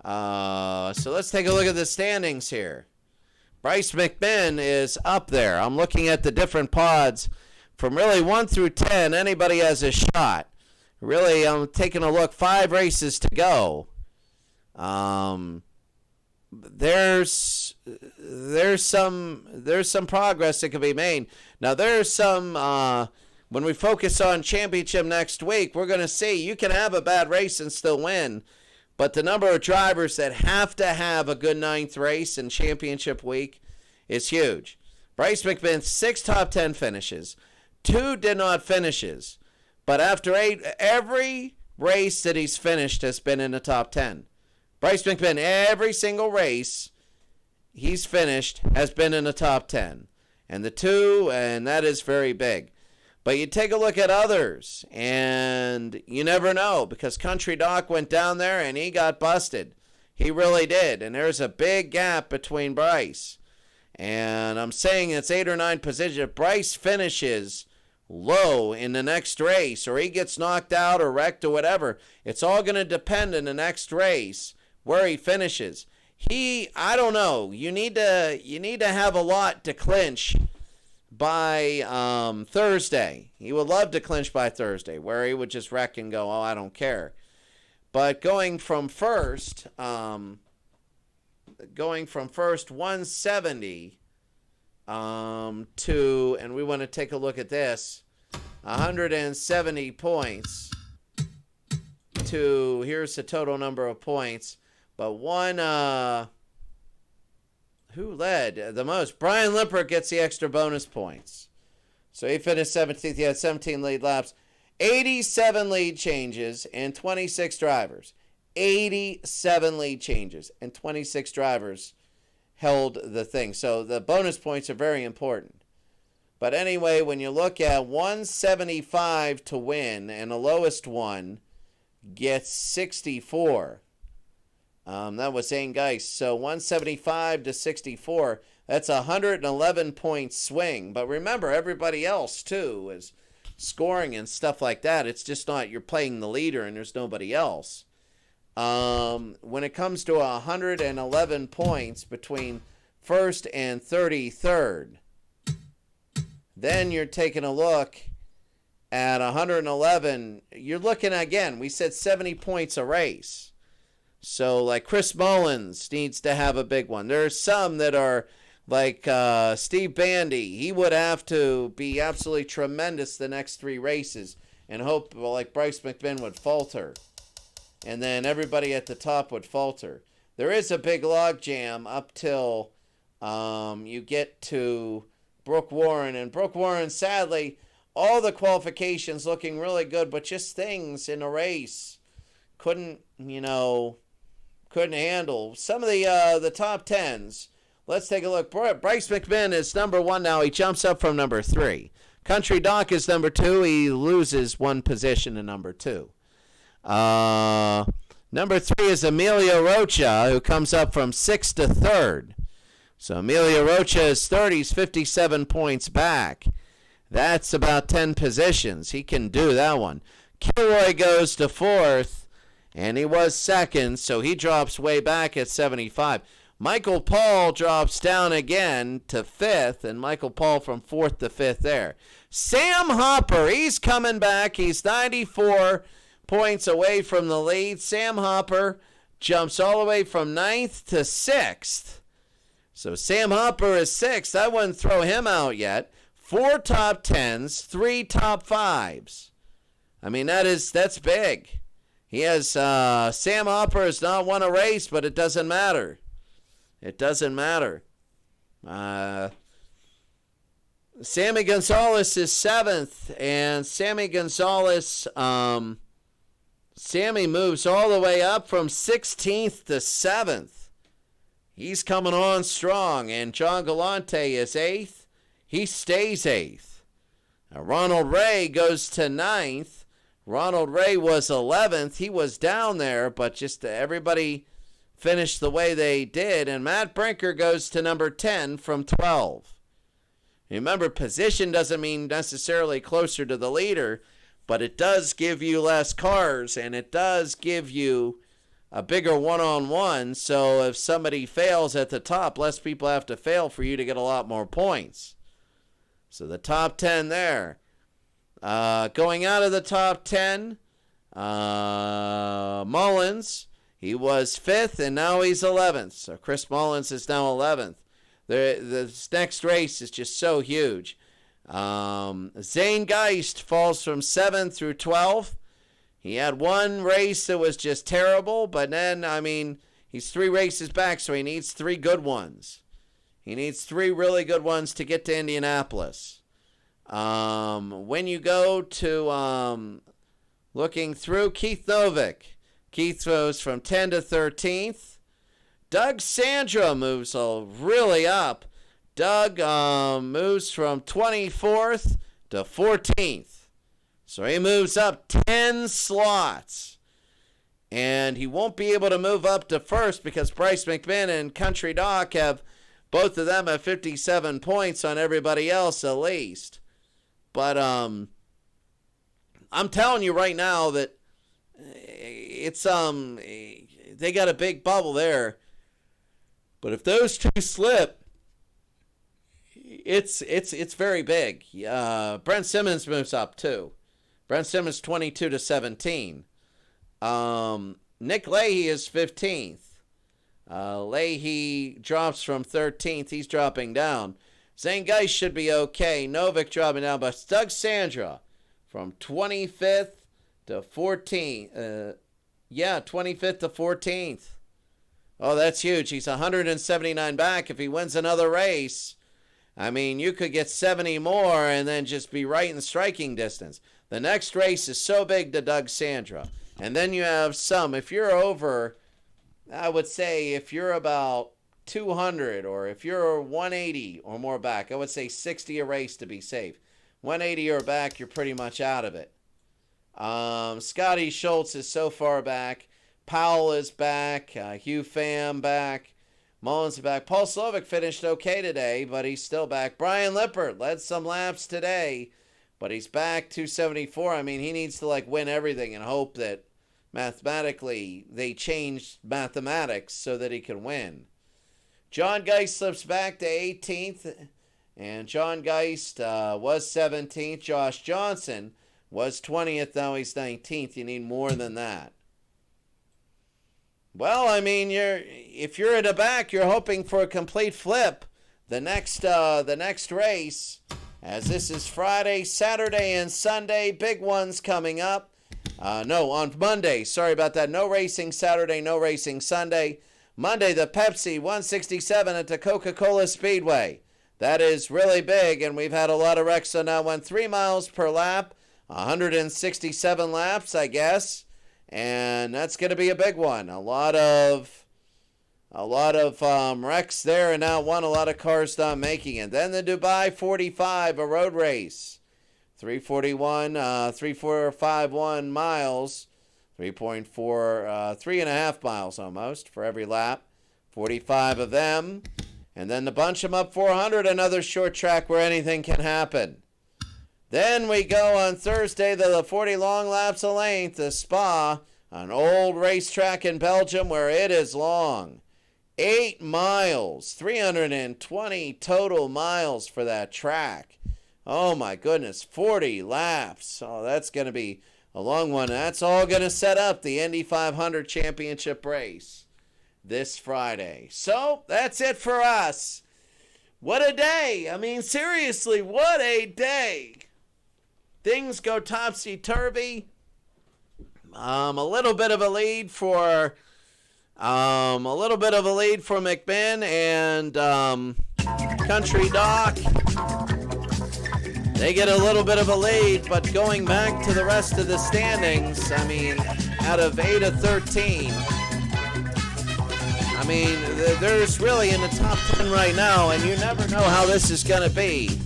So let's take a look at the standings here. Bryce McMinn is up there. I'm looking at the different pods from really 1 through 10. Anybody has a shot. Really, I'm taking a look. 5 races to go. There's some progress that can be made. Now there's some. When we focus on championship next week, we're going to see you can have a bad race and still win. But the number of drivers that have to have a good 9th race in championship week is huge. Bryce McMinn, 6 top 10 finishes. 2 did not finishes. But after 8, every race that he's finished has been in the top 10. Bryce McMinn, every single race he's finished has been in the top 10. And the 2, and that is very big. But you take a look at others, and you never know, because Country Doc went down there and he got busted. He really did, and there's a big gap between Bryce. And I'm saying it's 8 or 9 positions. If Bryce finishes low in the next race, or he gets knocked out or wrecked or whatever, it's all going to depend in the next race where he finishes. I don't know. You need to have a lot to clinch by Thursday. He would love to clinch by Thursday, where he would just wreck and go, oh, I don't care. But going from first 170 to, and we want to take a look at this, 170 points to, here's the total number of points, but one, who led the most? Brian Limper gets the extra bonus points. So he finished 17th. He had 17 lead laps. 87 lead changes and 26 drivers. 87 lead changes and 26 drivers held the thing. So the bonus points are very important. But anyway, when you look at 175 to win and the lowest one gets 64. That was Zane Geist. So 175 to 64. That's a 111 point swing. But remember, everybody else, too, is scoring and stuff like that. It's just not you're playing the leader and there's nobody else. When it comes to 111 points between first and 33rd, then you're taking a look at 111. You're looking, again, we said 70 points a race. So, like, Chris Mullins needs to have a big one. There are some that are like Steve Bandi. He would have to be absolutely tremendous the next 3 races and hope, well, like Bryce McMinn would falter. And then everybody at the top would falter. There is a big log jam up till you get to Brooke Warren. And Brooke Warren, sadly, all the qualifications looking really good, but just things in a race couldn't handle. Some of the top 10s. Let's take a look. Bryce McMinn is number 1 now. He jumps up from number 3. Country Doc is number 2. He loses 1 position to number 2. Number 3 is Emilio Rocha, who comes up from 6th to 3rd. So Emilio Rocha is 3rd. He's 57 points back. That's about 10 positions. He can do that one. Kilroy goes to 4th. And he was 2nd, so he drops way back at 75. Michael Paul drops down again to 5th, and Michael Paul from 4th to 5th there. Sam Hopper, he's coming back. He's 94 points away from the lead. Sam Hopper jumps all the way from 9th to 6th. So Sam Hopper is 6th. I wouldn't throw him out yet. 4 top 10s, 3 top 5s. I mean, that's big. He has, Sam Hopper has not won a race, but it doesn't matter. It doesn't matter. Sammy Gonzalez is 7th, and Sammy Gonzalez, Sammy moves all the way up from 16th to 7th. He's coming on strong, and John Galante is 8th. He stays 8th. Now, Ronald Ray goes to 9th. Ronald Ray was 11th. He was down there, but just everybody finished the way they did. And Matt Brinker goes to number 10 from 12. Remember, position doesn't mean necessarily closer to the leader, but it does give you less cars, and it does give you a bigger one-on-one. So if somebody fails at the top, less people have to fail for you to get a lot more points. So the top 10 there. Going out of the top 10, Mullins, he was 5th, and now he's 11th. So Chris Mullins is now 11th. This next race is just so huge. Zane Geist falls from 7th through 12th. He had 1 race that was just terrible, but then, I mean, he's 3 races back, so he needs 3 good ones. He needs 3 really good ones to get to Indianapolis. When you go to looking through Keith Novick, Keith goes from 10 to 13th. Doug Sandra moves really up. Doug moves from 24th to 14th. So he moves up 10 slots. And he won't be able to move up to first because Bryce McMinn and Country Doc have, both of them have 57 points on everybody else at least. But I'm telling you right now that it's they got a big bubble there. But if those 2 slip, it's very big. Brent Simmons moves up too. Brent Simmons 22 to 17. Nick Leahy is 15th. Leahy drops from 13th. He's dropping down. Zane Geist should be okay. Novik dropping down, but Doug Sandra from 25th to 14th. 25th to 14th. Oh, that's huge. He's 179 back. If he wins another race, I mean, you could get 70 more and then just be right in striking distance. The next race is so big to Doug Sandra. And then you have some. If you're over, I would say if you're about 200 or if you're 180 or more back, I would say 60 a race to be safe. 180 or back, you're pretty much out of it. Scotty Schultz is so far back. Powell is back. Hugh Pham back. Mullins is back. Paul Slovic finished okay today, but he's still back. Brian Lippert led some laps today, but he's back 274. I mean, he needs to win everything and hope that mathematically they change mathematics so that he can win. John Geist slips back to 18th, and John Geist was 17th. Josh Johnson was 20th. Now he's 19th. You need more than that. Well, I mean, if you're at the back, you're hoping for a complete flip. The next race, as this is Friday, Saturday, and Sunday, big ones coming up. On Monday. Sorry about that. No racing Saturday, no racing Sunday. Monday, the Pepsi 167 at the Coca-Cola Speedway. That is really big, and we've had a lot of wrecks on that one. 3 miles per lap, 167 laps, I guess. And that's going to be a big one. A lot of wrecks there in that one. A lot of cars not making it. Then the Dubai 45, a road race. 3.51 miles. 3.5 miles almost for every lap. 45 of them. And then the Bunch 'em Up 400, another short track where anything can happen. Then we go on Thursday to the 40 long laps of length, the Spa, an old racetrack in Belgium where it is long. 8 miles, 320 total miles for that track. Oh my goodness, 40 laps. Oh, that's going to be a long one. That's all going to set up the Indy 500 championship race this Friday. So that's it for us. What a day. I mean, seriously, what a day. Things go topsy-turvy. A little bit of a lead for McMinn and Country Doc. They get a little bit of a lead, but going back to the rest of the standings, I mean, out of 8 of 13, I mean, there's really in the top 10 right now, and you never know how this is going to be.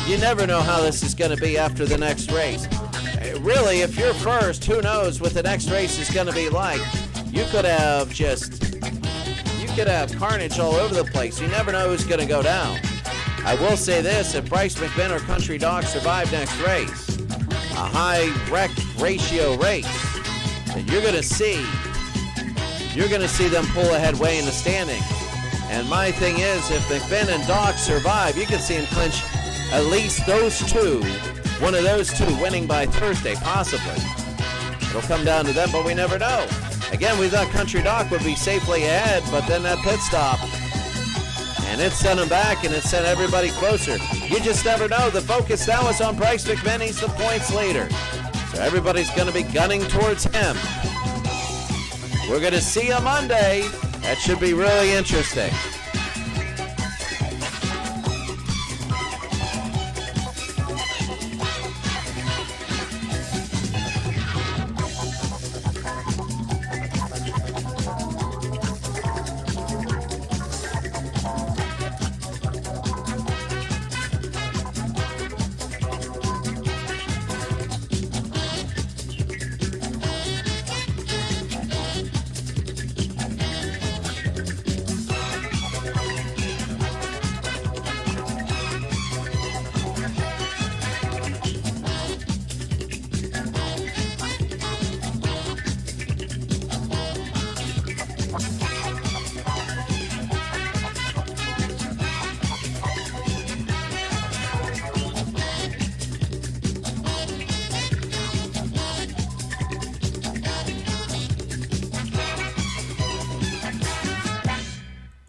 You never know how this is going to be after the next race. Really, if you're first, who knows what the next race is going to be like. You could have carnage all over the place. You never know who's going to go down. I will say this, if Bryce, McMinn, or Country Dog survive next race, a high wreck ratio race, then you're going to see them pull ahead way in the standings. And my thing is, if McMinn and Doc survive, you can see them clinch at least those two, one of those two winning by Thursday, possibly. It'll come down to them, but we never know. Again, we thought Country Doc would be safely ahead, but then that pit stop, and it sent him back, and it sent everybody closer. You just never know. The focus now is on Bryce McMinn. He's the points leader. So everybody's going to be gunning towards him. We're going to see you Monday. That should be really interesting.